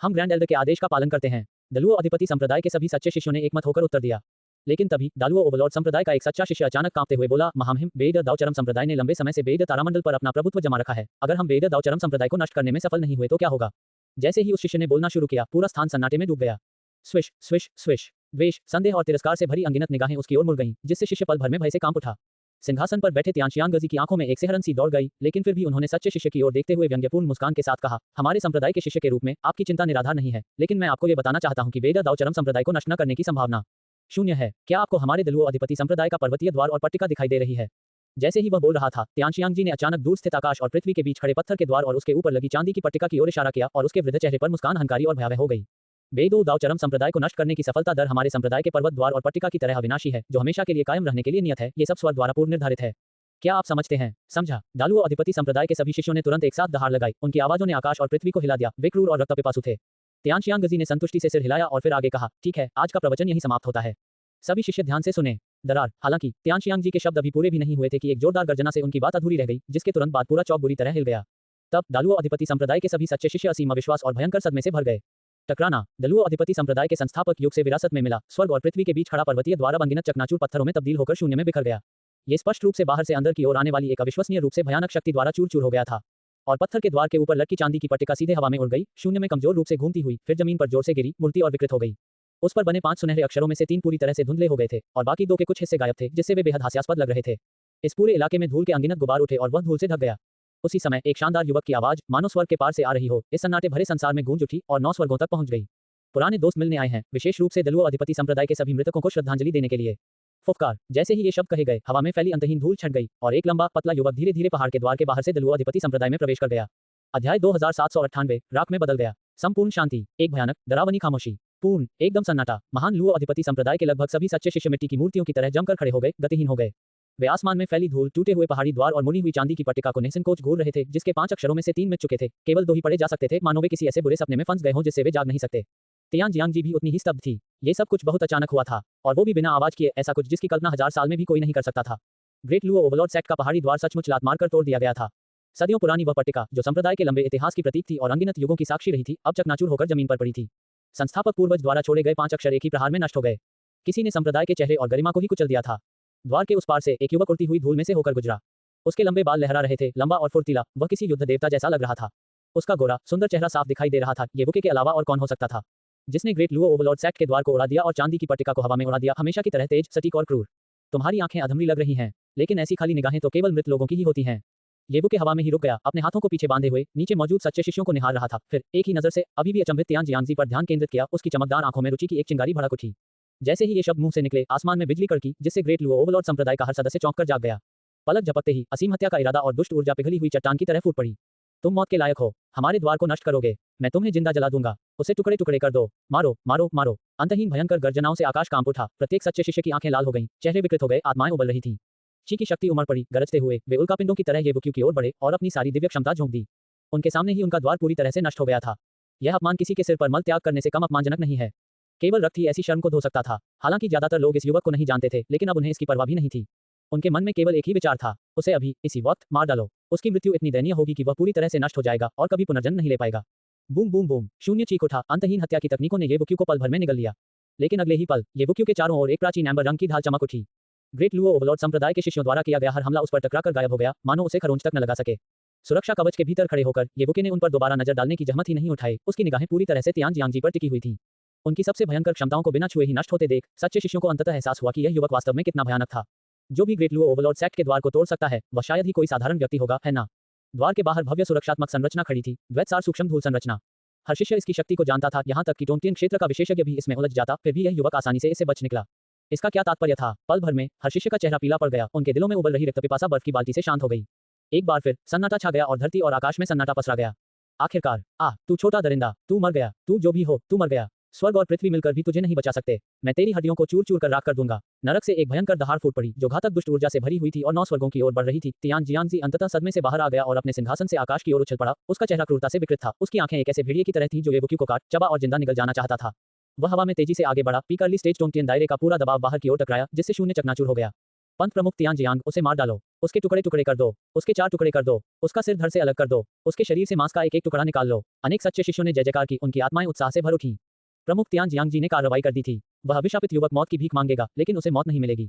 हम ग्रैंड एल्डर के आदेश का पालन करते हैं, दलुओ अधिपति संप्रदाय के सभी सच्चे शिष्यों ने एकमत होकर उत्तर दिया। लेकिन तभी डालुओ ओवरलॉर्ड संप्रदाय का एक सच्चा शिष्य अचानक कांपते हुए बोला, महामहिम, बेईडर दाओ चरम संप्रदाय ने लंबे समय से बेईडर तारामंडल पर अपना प्रभुत्व जमा रखा है। अगर हम बेईडर दाओ चरम संप्रदाय को नष्ट करने में सफल नहीं हुए तो क्या होगा? जैसे ही उस शिष्य ने बोलना शुरू किया, पूरा स्थान सन्नाटे में डूब गया। Swish swish swish. द्वेष, संदेह और तिरस्कार से भरी अनगिनत निगाहें उसकी ओर मुड़ गईं, जिससे शिष्य पल भर में भय से कांप उठा। सिंहासन पर बैठे तियानशियांग जी की आंखों में एक सिहरन सी दौड़ गई, लेकिन फिर भी उन्होंने सच्चे शिष्य की ओर देखते हुए व्यंग्यपूर्ण मुस्कान के साथ कहा, हमारे संप्रदाय के शिष्य के रूप में आपकी चिंता निराधार नहीं है, लेकिन मैं आपको यह बताना चाहता हूं कि बेईडर दाओ चरम संप्रदाय को नष्ट न करने की संभावना शून्य है। क्या आपको हमारे दलुओ अधिपति संप्रदाय का पर्वतीय द्वार और पट्टिका दिखाई दे रही है? जैसे ही वह बोल रहा था, तियानशियांग जी ने अचानक दूर स्थित आकाश और पृथ्वी के बीच खड़े पत्थर के द्वार और उसके ऊपर लगी चांदी की पट्टिका की ओर इशारा किया और उसके वृद्ध चेहरे पर मुस्कान अहंकारी और भयावह हो गई। बेईडर दाओ चरम संप्रदाय को नष्ट करने की सफलता दर हमारे संप्रदाय के पर्वत द्वार और पट्टिका की तरह अविनाशी है, जो हमेशा के लिए कायम रहने के लिए नियत है। ये सब स्वर्ग द्वारा पूर्व निर्धारित है। क्या आप समझते हैं? समझा। डालुओ अधिपति संप्रदाय के सभी शिष्यों ने तुरंत एक साथ दहाड़ लगाई। उनकी आवाजों ने आकाश और पृथ्वी को हिला दिया। वे क्रूर और रक्तपिपासु थे। तियानशियांग जी ने संतुष्टि से सिर हिलाया और फिर आगे कहा, ठीक है, आज का प्रवचन यहीं समाप्त होता है। सभी शिष्य ध्यान से सुने। दरार। हालांकि तियानशियांग जी के शब्द अभी पूरे भी नहीं हुए थे कि एक जोरदार गर्जना से उनकी बात अधूरी रह गई, जिसके तुरंत बाद पूरा चौक बुरी तरह हिल गया। तब डालुओ अधिपति संप्रदाय के सभी सच्चे शिष्य असीम अविश्वास और भयंकर सदमे से भर गए। टकराना। दलुओ अधिपति संप्रदाय के संस्थापक युग से विरासत में मिला स्वर्ग और पृथ्वी के बीच खड़ा पर्वतीय द्वार अब अनगिनत चकनाचूर पत्थरों में तब्दील होकर शून्य में बिखर गया। ये स्पष्ट रूप से बाहर से अंदर की ओर आने वाली एक अविश्वसनीय रूप से भयानक शक्ति द्वारा चूर-चूर हो गया था। और पत्थर के द्वार के ऊपर लटकी चांदी की पट्टिका सीधे हवा में उड़ गई, शून्य में कमजोर रूप से घूमती हुई, फिर जमीन पर जोर से गिरी, मूर्ति और विकृत हो गई। उस पर बने 5 सुनहरे अक्षरों में से 3 पूरी तरह से धुंधले हो गए थे और बाकी 2 के कुछ हिस्से गायब थे, जिससे वे बेहद हास्यास्पद लग रहे थे। इस पूरे इलाके में धूल के अनगिनत गुबार उठे और वह धूल से ढक गया। उसी समय एक शानदार युवक की आवाज, मानो स्वर्ग के पार से आ रही हो, इस सन्नाटे भरे संसार में गूंज उठी और 9 स्वर्गों तक पहुंच गई। पुराने दोस्त मिलने आए हैं, विशेष रूप से दलुओ अधिपति संप्रदाय के सभी मृतकों को श्रद्धांजलि देने के लिए। फुफकार। जैसे ही ये शब्द कहे गए, हवा में फैली अंतहीन धूल छट गई और एक लंबा पतला युवक धीरे धीरे पहाड़ के द्वार के बाहर से दलुओ अधिपति संप्रदाय में प्रवेश कर गया। अध्याय 2798 राख में बदल गया। संपूर्ण शांति, एक भयानक डरावनी खामोशी, पूर्ण एकदम सन्नाटा। महान लुओ अधिपति संप्रदाय के लगभग सभी सच्चे शिष्य मिट्टी की मूर्तियों की तरह जमकर खड़े हो गए, गतिहीन हो गए। वे आसमान में फैली धूल, टूटे हुए पहाड़ी द्वार और मुड़ी हुई चांदी की पट्टिका को निसंकोच घूर रहे थे, जिसके 5 अक्षरों में से 3 मिट चुके थे, केवल 2 ही पढ़े जा सकते थे, मानो वे किसी ऐसे बुरे सपने में फंस गए हों जिससे वे जाग नहीं सकते। तियानजियांग जी भी उतनी ही स्तब्ध थी। ये सब कुछ बहुत अचानक हुआ था, और वो भी बिना आवाज किए, ऐसा कुछ जिसकी कल्पना 1000 साल में भी कोई नहीं कर सकता था। ग्रेट लुओ ओवरलॉर्ड सेक्ट का पहाड़ी द्वार सचमुच लात मारकर तोड़ दिया गया था। सदियों पुरानी वह पट्टिका, जो संप्रदाय के लंबे इतिहास की प्रतीक थी और अनगिनत युगों की साक्षी रही थी, अब चकनाचूर होकर जमीन पर पड़ी थी। संस्थापक पूर्वज द्वारा छोड़े गए 5 अक्षर एक ही प्रहार में नष्ट हो गए। किसी ने संप्रदाय के चेहरे और गरिमा को ही कुचल दिया था। द्वार के उस पार से एक युवक उड़ती हुई धूल में से होकर गुजरा। उसके लंबे बाल लहरा रहे थे, लंबा और फुर्तीला, वह किसी युद्ध देवता जैसा लग रहा था। उसका गोरा सुंदर चेहरा साफ दिखाई दे रहा था। ये बुके के अलावा और कौन हो सकता था, जिसने ग्रेट लुओ ओवरलॉर्ड सेक्ट के द्वार को उड़ा दिया और चांदी की पट्टिका को हवा में उड़ा दिया, हमेशा की तरह तेज, सटीक और क्रूर। तुम्हारी आंखें अधमरी लग रही हैं, लेकिन ऐसी खाली निगाहें तो केवल मृत लोगों की ही होती हैं। ये बुके हवा में ही रुक गया, अपने हाथों को पीछे बांधे हुए नीचे मौजूद सच्चे शिष्यों को निहार रहा था। फिर एक ही नजर से अभी भी अचंभित तियानजियांग पर ध्यान केंद्रित किया। उसकी चमकदार आंखों में रुचि की एक चिंगारी भड़क उठी। जैसे ही ये शब्द मुंह से निकले, आसमान में बिजली कड़की, जिससे ग्रेट लुओ ओवरलॉर्ड संप्रदाय का हर सदस्य चौंक कर जाग गया। पलक झपकते ही असीम हत्या का इरादा और दुष्ट ऊर्जा पिघली हुई चट्टान की तरह फूट पड़ी। तुम मौत के लायक हो, हमारे द्वार को नष्ट करोगे, मैं तुम्हें जिंदा जला दूंगा, उसे टुकड़े टुकड़े कर दो, मारो मारो मारो। अंतहीन भयंकर गर्जनाओं से आकाश कांप उठा, प्रत्येक सच्चे शिष्य की आंखें लाल हो गईं, चेहरे विकृत हो गए, आत्माएं उबल रही थीं। ची की शक्ति उमड़ पड़ी, गरजते हुए वे उल्कापिंडों की तरह येवुक्यू की ओर बढ़े और अपनी सारी दिव्य क्षमता झोंक दी। उनके सामने ही उनका द्वार पूरी तरह से नष्ट हो गया था। यह अपमान किसी के सिर पर मल त्याग करने से कम अपमानजनक नहीं है। केवल रक्त ही ऐसी शर्म को धो सकता था। हालांकि ज्यादातर लोग इस युवक को नहीं जानते थे, लेकिन अब उन्हें इसकी परवाह भी नहीं थी। उनके मन में केवल एक ही विचार था, उसे अभी इसी वक्त मार डालो। उसकी मृत्यु इतनी दयनीय होगी कि वह पूरी तरह से नष्ट हो जाएगा और कभी पुनर्जन्म नहीं ले पाएगा। बूम बूम बूम, शून्य चीख उठा। अंतहीन हत्या की तकनीकों ने येवुक्यू को पल भर में निगल लिया। लेकिन अगले ही पल येवुक्यू के चारों ओर एक प्राचीन एम्बर रंग की ढाल चमक उठी। ग्रेट लुओ ओवरलॉर्ड संप्रदाय के शिष्यों द्वारा किया गया हर हमला उस पर टकराकर गायब हो गया, मानो उसे खरोंच तक न लगा सके। सुरक्षा कवच के भीतर खड़े होकर येवुक्यू ने उन पर दोबारा नजर डालने की जहमत ही नहीं उठाई। उसकी निगाहें पूरी तरह से तियान जियांग जी पर टिकी हुई थीं। उनकी सबसे भयंकर क्षमताओं को बिना छुए ही नष्ट होते देख सच्चे शिष्यों को अंततः एहसास हुआ कि यह युवक वास्तव में कितना भयानक था। जो भी ग्रेट लुओ ओवरलॉर्ड सेक्ट के द्वार को तोड़ सकता है, वह शायद ही कोई साधारण व्यक्ति होगा, है ना? द्वार के बाहर भव्य सुरक्षात्मक संरचना खड़ी थी, द्वैतसार सूक्ष्म धूल संरचना। हर शिष्य इसकी शक्ति को जानता था, यहाँ तक कि टोंटियन क्षेत्र का विशेषज्ञ भी इसमें उलझ जाता, फिर भी यह युवक आसानी से इससे बच निकला। इसका क्या तात्पर्य था? पल भर में हर शिष्य का चेहरा पीला पड़ गया, उनके दिलों में उबल रही रक्त पिपासा बर्फ की बाल्टी से शांत हो गई। एक बार फिर सन्नाटा छा गया और धरती और आकाश में सन्नाटा पसरा गया। आखिरकार, तू छोटा दरिंदा, तू मर गया, तू जो भी हो, तू मर गया। स्वर्ग और पृथ्वी मिलकर भी तुझे नहीं बचा सकते। मैं तेरी हड्डियों को चूर चूर कर राख कर दूंगा। नरक से एक भयंकर दहाड़ फूट पड़ी, जो घातक दुष्ट ऊर्जा से भरी हुई थी और 9 स्वर्गों की ओर बढ़ रही थी। तियान जियांगजी अंततः सदमे से बाहर आ गया और अपने सिंहासन से आकाश की ओर उछल पड़ा। उसका चेहरा क्रूरता से विकृत था, उसकी आंखें एक ऐसे भेड़िए की तरह थी जो येवुक्यू को काट, चबा और जिंदा निगल जाना चाहता था। वह हवा में तेजी से आगे बढ़ा, पीकरली स्टेज टोंटियन दायरे का पूरा दबाव बाहर की ओर टकराया, जिससे शून्य चकनाचूर हो गया। पंथ प्रमुख तियान जियांग, उसे मार डालो, उसके टुकड़े टुकड़े कर दो, उसके 4 टुकड़े कर दो, उसका सिर धड़ से अलग कर दो, उसके शरीर से मांस का एक एक टुकड़ा निकाल लो। अनेक सच्चे शिष्यों ने जय जयकार की, उनकी आत्माएं उत्साह से भर उठीं। प्रमुख तियान जियांग जी ने कार्रवाई कर दी थी। वह अभिशापित युवक मौत की भीख मांगेगा, लेकिन उसे मौत नहीं मिलेगी।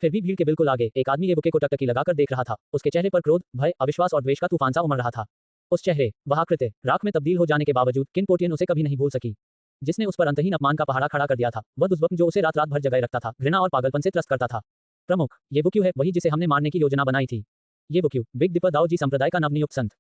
फिर भी भीड़ के बिल्कुल आगे एक आदमी येवुक्यू को टकटकी लगाकर देख रहा था। उसके चेहरे पर क्रोध, भय, अविश्वास और द्वेष का तूफान सा उमड़ रहा था। उस चेहरे, वह आकृति, राख में तब्दील हो जाने के बावजूद किनपोटियन उसे कभी नहीं भूल सकी। जिसने उस पर अंतहीन अपमान का पहाड़ा खड़ा कर दिया था, वह दुष्वप्न जो उसे रात रात भर जगाए रखता था, घृणा और पागलपन से त्रस्त करता था। प्रमुख, येवुक्यू है, वही जिसे हमने मारने की योजना बनाई थी। येवुक्यू, बिग दिपर दाओ जी संप्रदाय का नवनियुक्त संत।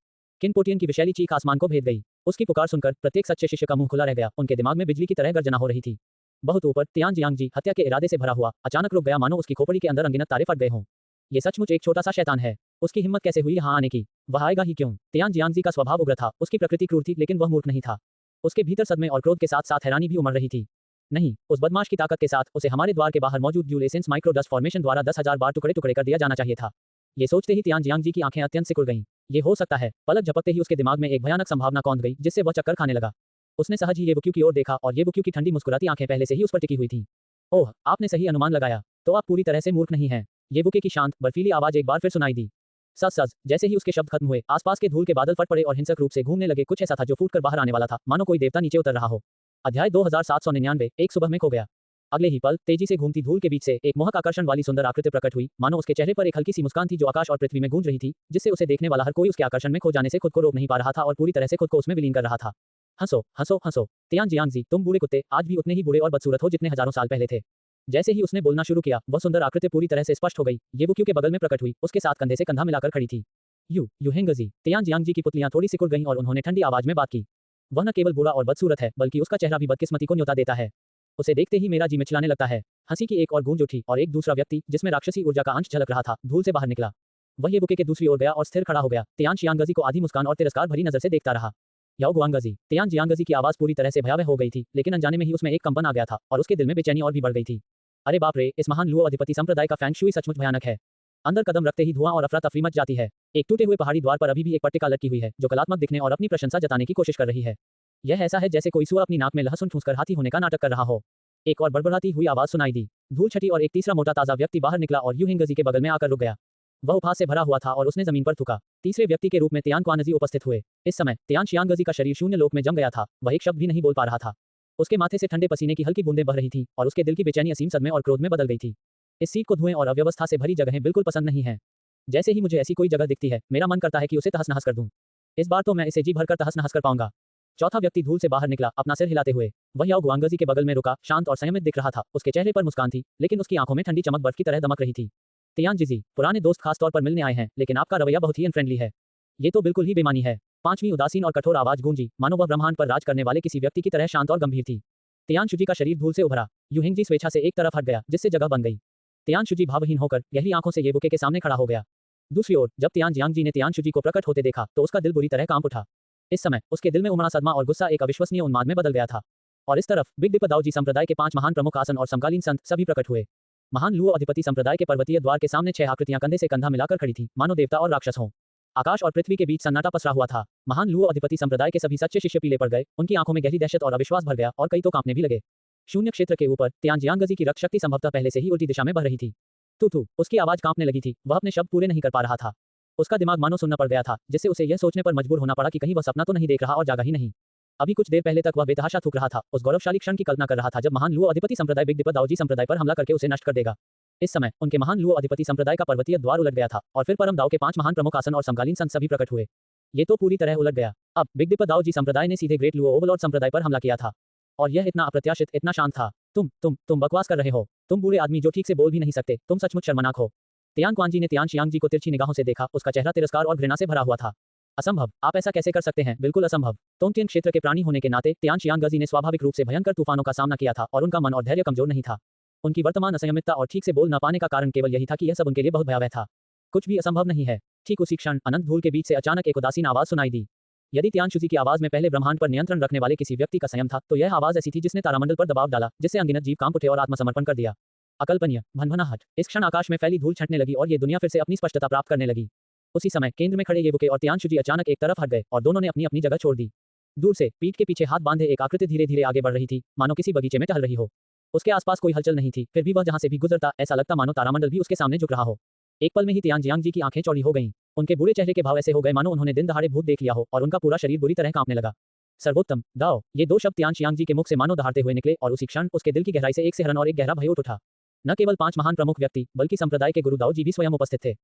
किनपोटियन की विशैली चीख आसमान को भेद गई। उसकी पुकार सुनकर प्रत्येक सच्चे शिष्य का मुंह खुला रह गया, उनके दिमाग में बिजली की तरह गर्जना हो रही थी। बहुत ऊपर तियान जियांग जी हत्या के इरादे से भरा हुआ अचानक रुक गया, मानो उसकी खोपड़ी के अंदर अनगिनत तारे फट गए हों। ये सचमुच एक छोटा सा शैतान है। उसकी हिम्मत कैसे हुई यहाँ आने की? वह आएगा ही क्यों? तियान जियांग जी का स्वभाव उग्र था, उसकी प्रकृति क्रूर थी, लेकिन वह मूर्ख नहीं था। उसके भीतर सदमे और क्रोध के साथ साथ हैरानी भी उमड़ रही थी। नहीं, उस बदमाश की ताकत के साथ उसे हमारे द्वार के बाहर मौजूद dual essence micro dust formation द्वारा 10,000 बार टुकड़े टुकड़े कर दिया जाना चाहिए था। ये सोचते ही तियान जियांग जी की आंखें अत्यंत सिकुड़ गईं। ये हो सकता है। पलक झपकते ही उसके दिमाग में एक भयानक संभावना कौंध गई, जिससे वह चक्कर खाने लगा। उसने सहज ही येवुक्यू की ओर देखा और येवुक्यू की ठंडी मुस्कुराती आंखें पहले से ही उस पर टिकी हुई थीं। ओह, आपने सही अनुमान लगाया, तो आप पूरी तरह से मूर्ख नहीं हैं। येवुक्यू की शांत, बर्फीली आवाज एक बार फिर सुनाई दी। सज सज, जैसे ही उसके शब्द खत्म हुए, आसपास के धूल के बादल फट पड़े और हिंसक रूप से घूमने लगे। कुछ ऐसा था जो फूटकर बाहर आने वाला था, मानो कोई देवता नीचे उतर रहा हो। अध्याय 2799, एक सुबह में खो गया। अगले ही पल तेजी से घूमती धूल के बीच से एक मोहक आकर्षण वाली सुंदर आकृति प्रकट हुई, मानो उसके चेहरे पर एक हल्की सी मुस्कान थी जो आकाश और पृथ्वी में गूंज रही थी, जिससे उसे देखने वाला हर कोई उसके आकर्षण में खो जाने से खुद को रोक नहीं पा रहा था और पूरी तरह से खुद को उसमें विलीन कर रहा था। हंसो हंसो हंसो, तियान जियांग जी, तुम बूढ़े कुत्ते आज भी उतने ही बूढ़े और बदसूरत हो जितने हजारों साल पहले थे। जैसे ही उसने बोलना शुरू किया, वह सुंदर आकृति पूरी तरह से स्पष्ट हो गई। येवुक्यू के बगल में प्रकट हुई, उसके साथ कंधे से कंधा मिलाकर खड़ी थी। यू हेंगजी, तियान जियांग जी की पुतलियां थोड़ी सिकुड़ गईं और उन्होंने ठंडी आवाज में बात की। वह न केवल बूढ़ा और बदसूरत है, बल्कि उसका चेहरा भी बदकिस्मती को न्योता देता है। उसे देखते ही मेरा जी मिचलाने लगता है। हंसी की एक और गूंज उठी और एक दूसरा व्यक्ति, जिसमें राक्षसी ऊर्जा का अंश झलक रहा था, धूल से बाहर निकला। वह येवुक्यू के दूसरी ओर गया और स्थिर खड़ा हो गया। तियान जियांगजी को आधी मुस्कान और तिरस्कार भरी नजर से देखता रहा। याओ गुआंगजी, तियान जियांगजी की आवाज पूरी तरह से भयावह हो गई थी, लेकिन अनजाने में ही उसमें एक कंपन आ गया था और उसके दिल में बेचैनी और भी बढ़ गई थी। अरे बाप रे, इस महान लुओ अधिपति संप्रदाय का फेंग शुई सचमुच भयानक है। अंदर कदम रखते ही धुआं और अफरा तफरी मच जाती है। एक टूटे हुए पहाड़ी द्वार पर अभी भी एक पट्टिका लटकी हुई है, जो कलात्मक दिखने और अपनी प्रशंसा जताने की कोशिश कर रही है। यह ऐसा है जैसे कोई सुअर अपनी नाक में लहसुन ठूंसकर हाथी होने का नाटक कर रहा हो। एक और बड़बड़ाती हुई आवाज सुनाई दी। धूल छटी और एक तीसरा मोटा ताजा व्यक्ति बाहर निकला और यू हेंगजी के बगल में आकर रुक गया। वह उपहास से भरा हुआ था और उसने जमीन पर थूका। तीसरे व्यक्ति के रूप में तियान क्वानजी उपस्थित हुए। इस समय तियान शियांगजी का शरीर शून्य लोक में जम गया था। वह एक शब्द भी नहीं बोल पा रहा था। उसके माथे से ठंडे पसीने की हल्की बूंदें बह रही थीं और उसके दिल की बेचैनी असीम सदमे और क्रोध में बदल गई थी। इस सीट को धुएं और अव्यवस्था से भरी जगहें बिल्कुल पसंद नहीं है। जैसे ही मुझे ऐसी कोई जगह दिखती है, मेरा मन करता है कि उसे तहस नहस कर दूं। इस बार तो मैं इसे जी भरकर तहस नहस कर पाऊंगा। चौथा व्यक्ति धूल से बाहर निकला, अपना सिर हिलाते हुए। वह याओ गुआंगजी के बगल में रुका, शांत और संयमित दिख रहा था। उसके चेहरे पर मुस्कान थी, लेकिन उसकी आंखों में ठंडी चमक बर्फ की तरह दमक रही थी। तियान जीजी, पुराने दोस्त खास तौर पर मिलने आए हैं, लेकिन आपका रवैया बहुत ही अनफ्रेंडली है। ये तो बिल्कुल ही बेमानी है। पांचवीं उदासीन और कठोर आवाज गूंजी, मानो वह ब्रह्मांड पर राज करने वाले किसी व्यक्ति की तरह शांत और गंभीर थी। तियान शुजी का शरीर धूल से उभरा। यू हेंगजी स्वेच्छा से एक तरफ हट गया, जिससे जगह बन गई। तियान शुजी भावहीन होकर गहरी आंखों से येवुक्यू के सामने खड़ा हो गया। दूसरी ओर जब तियान जियांगजी ने तियानशु जी को प्रकट होते देखा तो उसका दिल बुरी तरह कांप उठा। इस समय उसके दिल में उमड़ा सदमा और गुस्सा एक अविश्वसनीय उन्माद में बदल गया था। और इस तरफ बिग डिपर दाओजी संप्रदाय के 5 महान प्रमुख आसन और समकालीन संत सभी प्रकट हुए। महान लुओ अधिपति संप्रदाय के पर्वतीय द्वार के सामने 6 आकृतियां कंधे से कंधा मिलाकर खड़ी थी, मानो देवता और राक्षस हों। आकाश और पृथ्वी के बीच सन्नाटा पसरा हुआ था। महान लुओ अधिपति संप्रदाय के सभी सच्चे शिष्य पीले पड़ गए, उनकी आंखों में गहरी दहशत और अविश्वास भर गया और कई तो कांपने भी लगे। शून्य क्षेत्र के ऊपर तियानजियांगजी की रक्त शक्ति संभवतः पहले से ही उल्टी दिशा में बह रही थी। तू उसकी आवाज कांपने लगी थी, वह अपने शब्द पूरे नहीं कर पा रहा था। उसका दिमाग मानो सुनना पड़ गया था, जिससे उसे यह सोचने पर मजबूर होना पड़ा कि कहीं वह सपना तो नहीं देख रहा और जागा ही नहीं। अभी कुछ देर पहले तक वह बेतहाशा थूक रहा था, उस गौरवशाली क्षण की कल्पना कर रहा था जब महान लुओ अधिपति संप्रदाय बिग डिपर दाओजी संप्रदाय पर हमला करके उसे नष्ट कर देगा। इस समय उनके महान लुओ अधिपति संप्रदाय का पर्वतीय द्वार उलट गया था और फिर परम दाओ के 5 महान प्रमुख आसन और समकालीन संत सभी प्रकट हुए। ये तो पूरी तरह उलट गया। अब बिग डिपर दाओजी संप्रदाय ने सीधे ग्रेट लुओ ओवरलॉर्ड संप्रदाय पर हमला किया था। और यह इतना अप्रत्याशित, इतना शांत था। तुम बकवास कर रहे हो। तुम बूढ़े आदमी जो ठीक से बोल भी नहीं सकते, तुम सचमुच शर्मनाक हो। तियान क्वानजी ने तियान शियांगजी को तिरछी निगाहों से देखा, उसका चेहरा तिरस्कार और घृणा से भरा हुआ था। असंभव, आप ऐसा कैसे कर सकते हैं, बिल्कुल असंभव। तोंगटियन क्षेत्र के प्राणी होने के नाते तियान शियांगजी ने स्वाभाविक रूप से भयंकर तूफानों का सामना किया था और उनका मन और धैर्य कमजोर नहीं था। उनकी वर्तमान असंयमितता और ठीक से बोल न पाने का कारण केवल यही था कि यह सब उनके लिए बहुत भयावह था। कुछ भी असंभव नहीं है। ठीक उसी क्षण अनंत धूल के बीच से अचानक एक उदासीन आवाज सुनाई दी। यदि तियानशुजी की आवाज में पहले ब्रह्मांड पर नियंत्रण रखने वाले किसी व्यक्ति का संयम था, तो यह आवाज ऐसी थी जिसने तारामंडल पर दबाव डाला, जिससे अनगिनत जीव कांप उठे और आत्मसमर्पण कर दिया। अकल्पनीय, भनभनाहट। इस क्षण आकाश में फैली धूल छंटने लगी और ये दुनिया फिर से अपनी स्पष्टता प्राप्त करने लगी। उसी समय केंद्र में खड़े येबुके और तियानशुजी अचानक एक तरफ हट गए और दोनों ने अपनी अपनी जगह छोड़ दी। दूर से पीठ के पीछे हाथ बांधे एक आकृति धीरे धीरे आगे बढ़ रही थी, मानो किसी बगीचे में टहल रही हो। उसके आसपास कोई हलचल नहीं थी, फिर भी वह जहां से भी गुजरता ऐसा लगता मानो तारामंडल भी उसके सामने झुक रहा हो। एक पल में ही तियानजियांगजी की आंखें चौड़ी हो गईं। उनके बुरे चेहरे के भाव ऐसे हो गए मानो उन्होंने दिन दहाड़े भूत देख लिया हो और उनका पूरा शरीर बुरी तरह कांपने लगा। सर्वोत्तम, दाओ, ये 2 शब्द तियानशियांगजी के मुख से मानो दहाड़ते हुए निकले और उसी क्षण उसके दिल की गहराई से एक सिहरन और एक गहरा भय उठ उठा। न केवल 5 महान प्रमुख व्यक्ति, बल्कि संप्रदाय के गुरु दाओ जी भी स्वयं उपस्थित थे।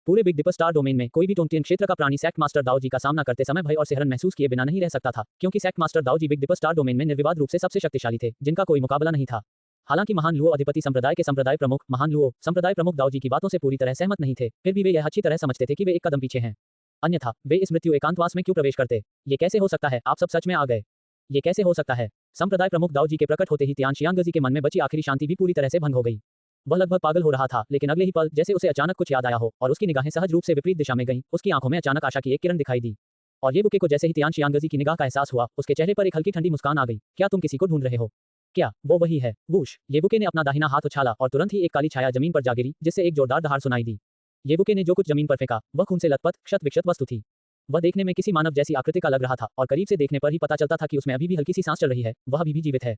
पूरे बिग डिपर स्टार डोमेन में कोई भी टोंगटियन क्षेत्र का प्राणी सेक्ट मास्टर दाओ जी का सामना करते समय भय और सिहरन महसूस किए बिना नहीं रह सकता था, क्योंकि सेक्ट मास्टर दाओ जी बिग डिपर स्टार डोमेन में निर्विवाद रूप से सबसे शक्तिशाली थे, जिनका कोई मुकाबला नहीं था। हालांकि महान लुओ अधिपति संप्रदाय के संप्रदाय प्रमुख महान लुओ संप्रदाय प्रमुख दाओ जी की बातों से पूरी तरह सहमत नहीं थे, फिर भी वे यह अच्छी तरह समझते थे कि वे एक कदम पीछे हैं। अन्यथा वे इस मृत्यु एकांतवास में क्यों प्रवेश करते? ये कैसे हो सकता है? आप सब सच में आ गए। ये कैसे हो सकता है? संप्रदाय प्रमुख दाओ जी के प्रकट होते ही तियानशियांगजी के मन में बची आखिरी शांति भी पूरी तरह से भंग हो गई। वह लगभग पागल हो रहा था, लेकिन अगले ही पल जैसे उसे अचानक कुछ याद आया हो और उसकी निगाहें सहज रूप से विपरीत दिशा में गईं, उसकी आंखों में अचानक आशा की एक किरण दिखाई दी। और येबुके को जैसे ही तियानशियांगजी की निगाह का एहसास हुआ, उसके चेहरे पर एक हल्की ठंडी मुस्कान आ गई। क्या तुम किसी को ढूंढ रहे हो? क्या वो वही है? वूश! येबुके ने अपना दाहिना हाथ उछाला और तुरंत ही एक काली छाया जमीन पर जा गिरी, जिससे एक जोरदार दहाड़ सुनाई दी। येबुके ने जो कुछ जमीन पर फेंका, वह खून से लथपथ, क्षत विक्षत वस्तु थी। वह देखने में किसी मानव जैसी आकृति का लग रहा था और करीब से देखने पर ही पता चलता था कि उसमें अभी भी हल्की सी सांस चल रही है, वह अभी भी जीवित है।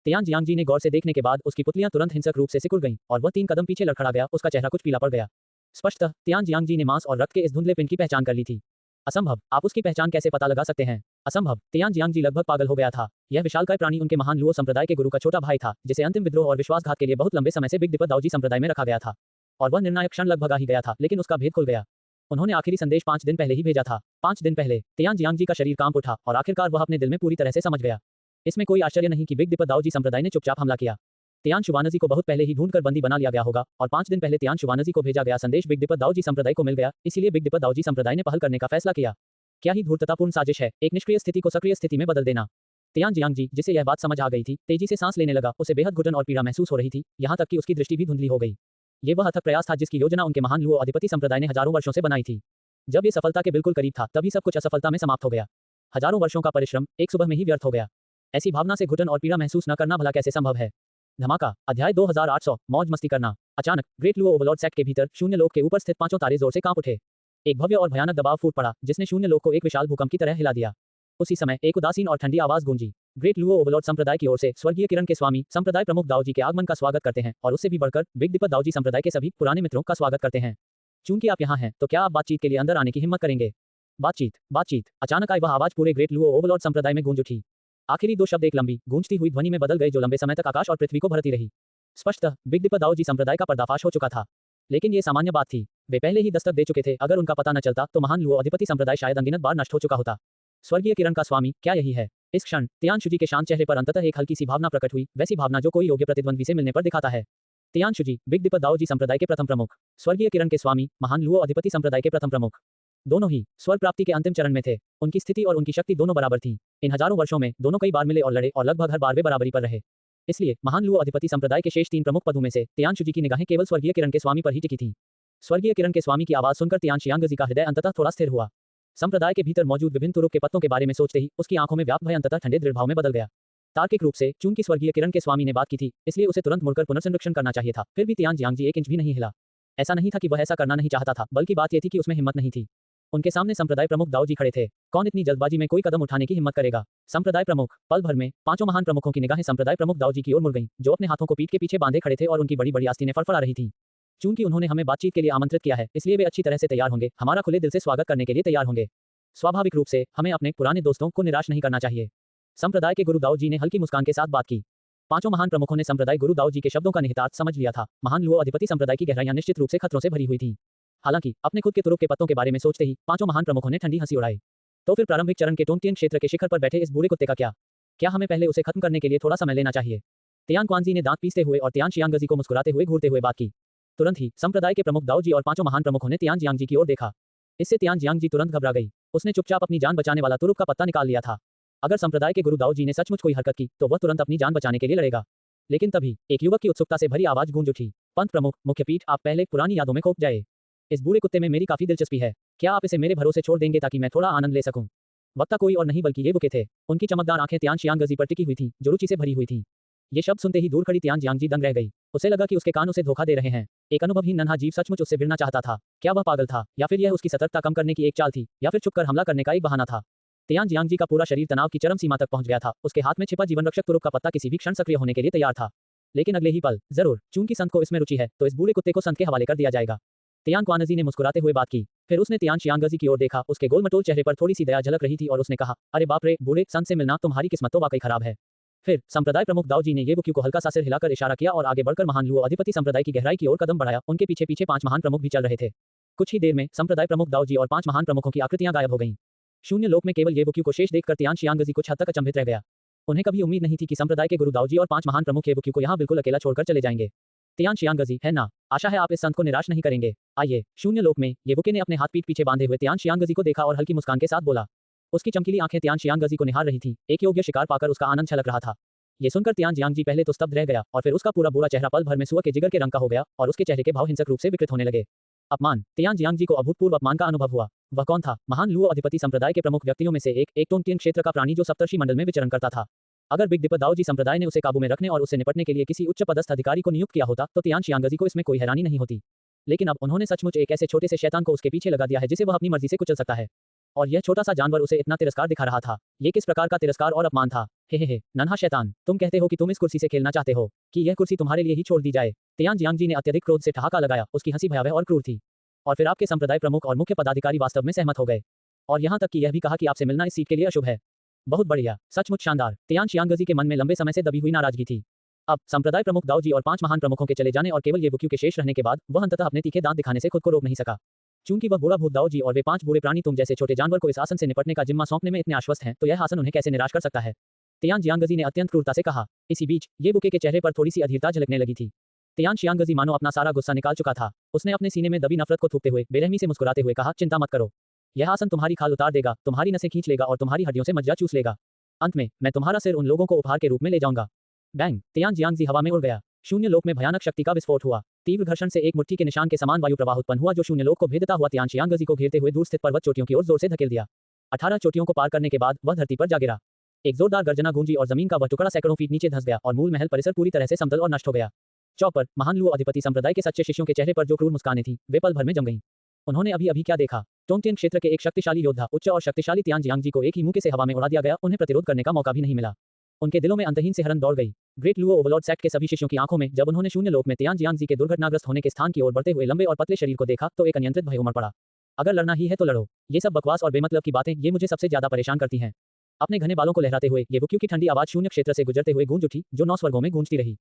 तियानजियांगजी ने गौर से देखने के बाद उसकी पुतलियां तुरंत हिंसक रूप से सिकुड़ गईं और वह 3 कदम पीछे लड़खड़ा गया, उसका चेहरा कुछ पीला पड़ गया। स्पष्टतः तियानजियांगजी ने मांस और रक्त के इस धुंधले पिंड की पहचान कर ली थी। असंभव, आप उसकी पहचान कैसे पता लगा सकते हैं? असंभव, तियानजियांगजी लगभग पागल हो गया था। यह विशालकाय प्राणी उनके महान लुओ संप्रदाय के गुरु का छोटा भाई था, जिसे अंतिम विद्रोह और विश्वासघात के लिए बहुत लंबे समय से बिग डिपर दाओ जी संप्रदाय में रखा गया था। और वह निर्णायक क्षण लगभग आ ही गया था, लेकिन उसका भेद खुल गया। उन्होंने आखिरी संदेश 5 दिन पहले ही भेजा था। 5 दिन पहले तियानजियांगजी का शरीर कांप उठा और आखिरकार वह अपने दिल में पूरी तरह से समझ गया। इसमें कोई आश्चर्य नहीं कि बिग डिपर दाओ जी संप्रदाय ने चुपचाप हमला किया। तियानशुवानजी को बहुत पहले ही ढूंढकर बंदी बना लिया गया होगा और 5 दिन पहले तियानशुवानजी को भेजा गया संदेश बिग डिपर दाओ जी संप्रदाय को मिल गया, इसीलिए बिग डिपर दाओ जी संप्रदाय ने पहल करने का फैसला किया। क्या ही धूर्ततापूर्ण साजिश है, एक निष्क्रिय स्थिति को सक्रिय स्थिति में बदल देना। तियानजियांगजी, जिसे यह बात समझ आ गई थी, तेजी से सांस लेने लगा, उसे बेहद घुटन और पीड़ा महसूस हो रही थी, यहाँ तक कि उसकी दृष्टि भी धुंधली हो गई। ये वह अथक प्रयास था जिसकी योजना उनके महान लुओ अधिपति संप्रदाय ने हजारों वर्षों से बनाई थी। जब ये सफलता के बिल्कुल करीब था, तभी सब कुछ असफलता में समाप्त हो गया। हजारों वर्षों का परिश्रम एक सुबह में ही व्यर्थ हो गया। ऐसी भावना से घुटन और पीड़ा महसूस न करना भला कैसे संभव है? धमाका, अध्याय 2800, मौज मस्ती करना। अचानक ग्रेट लुओ ओवरलॉर्ड सेक्ट के भीतर शून्य लोक के ऊपर स्थित 5 तारे जोर से कांप उठे। एक भव्य और भयानक दबाव फूट पड़ा, जिसने शून्य लोक को एक विशाल भूकंप की तरह हिला दिया। उसी समय एक उदासीन और ठंडी आवाज गूंजी। ग्रेट लुओ ओवरलॉर्ड संप्रदाय की ओर से स्वर्गीय किरण के स्वामी संप्रदाय प्रमुख दाओ जी के आगमन का स्वागत करते हैं और उससे भी बढ़कर बिग डिपर दाओ जी संप्रदाय के सभी पुराने मित्रों का स्वागत करते हैं। चूंकि आप यहाँ हैं, तो क्या आप बातचीत के लिए अंदर आने की हिम्मत करेंगे? बातचीत। अचानक आई वह आवाज पूरे ग्रेट लुओ ओवरलॉर्ड संप्रदाय में गूंज उठी। आखिरी 2 शब्द एक लंबी गूंजती हुई ध्वनि में बदल गए, जो लंबे समय तक आकाश और पृथ्वी को भरती रही। स्पष्टतः बिग डिपर दाओ जी संप्रदाय का पर्दाफाश हो चुका था, लेकिन ये सामान्य बात थी। वे पहले ही दस्तक दे चुके थे, अगर उनका पता न चलता तो महान लुओ अधिपति संप्रदाय शायद अनगिनत बार नष्ट हो चुका होता। स्वर्गीय किरण का स्वामी, क्या यही है? इस क्षण तियानशुजी के शांत चेहरे पर अंततः एक हल्की सी भावना प्रकट हुई, वैसी भावना जो कोई योग्य प्रतिद्वंद्वी से मिलने पर दिखाता है। तियानशुजी, बिग डिपर दाओ जी संप्रदाय के प्रथम प्रमुख, स्वर्गीय किरण के स्वामी, महान लुओ अधिपति संप्रदाय के प्रथम प्रमुख। दोनों ही स्वर्ग प्राप्ति के अंतिम चरण में थे। उनकी स्थिति और उनकी शक्ति दोनों बराबर थी। इन हजारों वर्षों में दोनों कई बार मिले और लड़े और लगभग हर बार वे बराबरी पर रहे। इसलिए महान लुओ अधिपति संप्रदाय के शेष 3 प्रमुख पदों में से तियानशुजी की निगाहें केवल स्वर्गीय किरण के स्वामी पर ही टिकी थीं। स्वर्गीय किरण के स्वामी की आवाज सुनकर तियान शियांगजी का हृदय अंततः थोड़ा स्थिर हुआ। संप्रदाय के भीतर मौजूद विभिन्न तुरुप के पत्तों के बारे में सोचते ही उसकी आंखों में व्याप्त भय अंततः ठंडे दृढ़ भाव में बदल गया। तार्किक रूप से चूंकि स्वर्गीय किरण के स्वामी ने बात की थी, इसलिए उसे तुरंत मुड़कर पुनर्संरक्षण करना चाहिए था। फिर भी तियान जियांगजी एक इंच भी नहीं हिला। ऐसा नहीं था कि वह ऐसा करना नहीं चाहता था, बल्कि बात यह थी कि उसमें हिम्मत नहीं थी। उनके सामने संप्रदाय प्रमुख दाऊजी खड़े थे। कौन इतनी जल्दबाजी में कोई कदम उठाने की हिम्मत करेगा? संप्रदाय प्रमुख। पल भर में पांचों महान प्रमुखों की निगाहें संप्रदाय प्रमुख दाऊजी की ओर मुड़ गईं, जो अपने हाथों को पीठ के पीछे बांधे खड़े थे और उनकी बड़ी बड़ी आस्तीनें फड़फड़ा रही थीं। चूंकि उन्होंने हमें बातचीत के लिए आमंत्रित किया है, इसलिए वे अच्छी तरह से तैयार होंगे, हमारा खुले दिल से स्वागत करने के लिए तैयार होंगे। स्वाभाविक रूप से हमें अपने पुराने दोस्तों को निराश नहीं करना चाहिए। संप्रदाय के गुरु दाऊजी ने हल्की मुस्कान के साथ बात की। पांचों महान प्रमुखों ने संप्रदाय गुरु दाऊजी के शब्दों का निहितार्थ समझ लिया था। महान लुओ अधिपति संप्रदाय की गहराइयां निश्चित रूप से खतरों से भरी हुई थीं। हालांकि अपने खुद के तुरुप के पत्तों के बारे में सोचते ही पांचों महान प्रमुखों ने ठंडी हंसी उड़ाई। तो फिर प्रारंभिक चरण के टोंगटियन क्षेत्र के शिखर पर बैठे इस बूढ़े कुत्ते का क्या हमें पहले उसे खत्म करने के लिए थोड़ा समय लेना चाहिए? तियान क्वानजी ने दांत पीसते हुए और तियान शियांगजी को मुस्कुराते हुए घूरते हुए बात की। तुरंत ही संप्रदाय के प्रमुख दाऊजी और पांचों महान प्रमुखों ने तियान जियांगजी की ओर देखा। इससे तियान जियांगजी तुरंत घबरा गई। उसने चुपचाप अपनी जान बचाने वाला तुरुप का पत्ता निकाल लिया था। अगर संप्रदाय के गुरु दाऊजी ने सचमुच कोई हरकत की तो वह तुरंत अपनी जान बचाने के लिए लड़ेगा। लेकिन तभी एक युवक की उत्सुकता से भरी आवाज गूंज उठी। पंत प्रमुख, मुख्य पीठ, आप पहले पुरानी यादों में खो जाए। इस बूढ़े कुत्ते में मेरी काफी दिलचस्पी है। क्या आप इसे मेरे भरोसे छोड़ देंगे ताकि मैं थोड़ा आनंद ले सकूं? वक्ता कोई और नहीं बल्कि ये बुके थे। उनकी चमकदार आंखें तियान शियांगजी पर टिकी हुई थीं, जो रुचि से भरी हुई थीं। ये शब्द सुनते ही दूर खड़ी तियान जियांगजी दंग रह गई। उसे लगा कि उसके कान उसे धोखा दे रहे हैं। एक अनुभवहीन नन्हा जीव सचमुच उससे भिड़ना चाहता था। क्या वह पागल था, या फिर यह उसकी सतर्कता कम करने की एक चाल थी, या फिर छुपकर हमला करने का एक बहाना था? तियान जियांगजी का पूरा शरीर तनाव की चरम सीमा तक पहुंच गया था। उसके हाथ में छिपा जीवन रक्षक तुरुप का पत्ता किसी भी क्षण सक्रिय होने के लिए तैयार था। लेकिन अगले ही पल, जरूर, चूंकि संत को इसमें रुचि है, तो इस बूढ़े कुत्ते को संत के हवाले कर दिया जाएगा। तियान क्वानजी ने मुस्कुराते हुए बात की। फिर उसने तियान शियांगजी की ओर देखा। उसके गोलमटोल चेहरे पर थोड़ी सी दया झलक रही थी और उसने कहा, अरे बाप रे, बूढ़े संत से मिलना तुम्हारी किस्मत तो वाकई खराब है। फिर संप्रदाय प्रमुख दाऊजी ने येबुक्यू को हल्का सा सिर हिलाकर इशारा किया और आगे बढ़कर महान लुओ अधिपति संप्रदाय की गहराई की ओर कदम बढ़ाया। उनके पीछे पीछे पांच महान प्रमुख भी चल रहे थे। कुछ ही देर में संप्रदाय प्रमुख दाऊजी और पांच महान प्रमुखों की आकृतियां गायब हो गईं। शून्य लोक में केवल येबुक्यू को शेष देखकर तियान शियांगजी कुछ हद तक अचंभित रह गया। उन्हें कभी उम्मीद नहीं थी कि संप्रदाय के गुरु दाऊजी और पांच महान प्रमुख येबुक्यू को यहां बिल्कुल अकेला छोड़कर चले जाएंगे। तियान शियांगजी, है ना? आशा है आप इस संत को निराश नहीं करेंगे। आइए। शून्य लोक में येबुके ने अपने हाथ पीठ पीछे बांधे हुए तियान शियांगजी को देखा और हल्की मुस्कान के साथ बोला। उसकी चमकीली आंखें तियान शियांगजी को निहार रही थीं। एक योग्य शिकार पाकर उसका आनंद छलक रहा था। ये सुनकर तियान जियांगजी पहले तो स्तब्ध रह गया और फिर उसका पूरा बूढ़ा चेहरा पल भर में सुअर के जिगर के रंग का हो गया और उसके चेहरे के भाव हिंसक रूप से विकृत होने लगे। अपमान। तियान जियांगजी को अभूतपूर्व अपमान का अनुभव हुआ। वह कौन था? महान लुओ अधिपति संप्रदाय के प्रमुख व्यक्तियों में से एक टोंगटियन क्षेत्र का प्राणी जो सप्तर्षि मंडल में विचरण करता था। अगर बिग दिपर दाऊजी संप्रदाय ने उसे काबू में रखने और उससे निपटने के लिए किसी उच्च पदस्थ अधिकारी को नियुक्त किया होता तो तियान शियांगजी को इसमें कोई हैरानी नहीं होती। लेकिन अब उन्होंने सचमुच एक ऐसे छोटे से शैतान को उसके पीछे लगा दिया है जिसे वह अपनी मर्जी से कुचल सकता है। और यह छोटा सा जानवर उसे इतना तिरस्कार दिखा रहा था। ये किस प्रकार का तिरस्कार और अपमान था? हे नन्हा शैतान, तुम कहते हो कि तुम इस कुर्सी से खेलना चाहते हो, कि यह कुर्सी तुम्हारे लिए ही छोड़ दी जाए? तियान जियांगजी ने अत्यधिक क्रोध से ठहाका लगाया। उसकी हंसी भयावह और क्रूर थी। और फिर आपके संप्रदाय प्रमुख और मुख्य पदाधिकारी वास्तव में सहमत हो गए और यहाँ तक कि यह भी कहा कि आपसे मिलना इस सीट के लिए अशुभ है। बहुत बढ़िया, सचमुच शानदार। तियान शियांगजी के मन में लंबे समय से दबी हुई नाराजगी थी। अब संप्रदाय प्रमुख दाऊजी और पांच महान प्रमुखों के चले जाने और केवल येबुक्यू के शेष रहने के बाद वह अंततः अपने तीखे दांत दिखाने से खुद को रोक नहीं सका। चूंकि वह बूढ़ा भूत दाऊजी और वे पांच बूढ़े प्राणी तुम जैसे छोटे जानवर को इस आसन से निपटने का जिम्मा सौंपने में इतने आश्वस्त हैं, तो यह आसन उन्हें कैसे निराश कर सकता है? तियान जियांगजी ने अत्यंत क्रूरता से कहा। इसी बीच येबुके के चेहरे पर थोड़ी सी अधीरता झलकने लगी थी। तियान शियांगजी मानो अपना सारा गुस्सा निकाल चुका था। उसने अपने सीने में दबी नफरत को थूकते हुए बेरहमी से मुस्कुराते हुए कहा, चिंता मत करो, यह आसन तुम्हारी खाल उतार देगा, तुम्हारी नसें खींच लेगा और तुम्हारी हड्डियों से मज्जा चूस लेगा। अंत में मैं तुम्हारा सिर उन लोगों को उपहार के रूप में ले जाऊंगा। बैंग। तियान जियांगजी हवा में उड़ गया। शून्य लोक में भयानक शक्ति का विस्फोट हुआ। तीव्र घर्षण से एक मुट्ठी के निशान के समान वायु प्रवाह उत्पन्न हुआ जो शून्य लोक को भेदता हुआ तियान शियांगजी को घेरते हुए दूर स्थित पर्वत चोटियों की ओर जोर से धकेल दिया। 18 चोटियों को पार करने के बाद वह धरती पर जा गिरा। एक जोरदार गर्जना गूंजी और जमीन का वह टुकड़ा सैकड़ों फीट नीचे धंस गया और मूल महल परिसर पूरी तरह से समतल और नष्ट हो गया। चौपर। महान लुओ अधिपति संप्रदाय के सच्चे शिष्यों के चेहरे पर जो क्रूर मुस्कानें थीं, वे पल भर में जम गईं। उन्होंने अभी क्या देखा? टोंगटियन क्षेत्र के एक शक्तिशाली योद्धा, उच्च और शक्तिशाली तियान जियांगजी को एक ही मुक्के से हवा में उड़ा दिया गया। उन्हें प्रतिरोध करने का मौका भी नहीं मिला। उनके दिलों में अंतहीन सिहरन दौड़ गई। ग्रेट लुओ ओवरलॉर्ड सेक्ट के सभी शिष्यों की आंखों में जब उन्होंने शून्य लोक में तियान जियांगजी के दुर्घटनाग्रस्त होने के स्थान की ओर बढ़ते हुए लंबे और पतले शरीर को देखा तो एक अनियंत्रित भय उमड़ पड़ा। अगर लड़ना ही है तो लड़ो। ये सब बकवास और बेमतलब की बातें, ये मुझे सबसे ज्यादा परेशान करती हैं। अपने घने बालों को लहराते हुए येबुक्यू की ठंडी आवाज शून्य क्षेत्र से गुजरते हुए गूंज उठी, जो 9 स्वर्गों में गूंजती रही।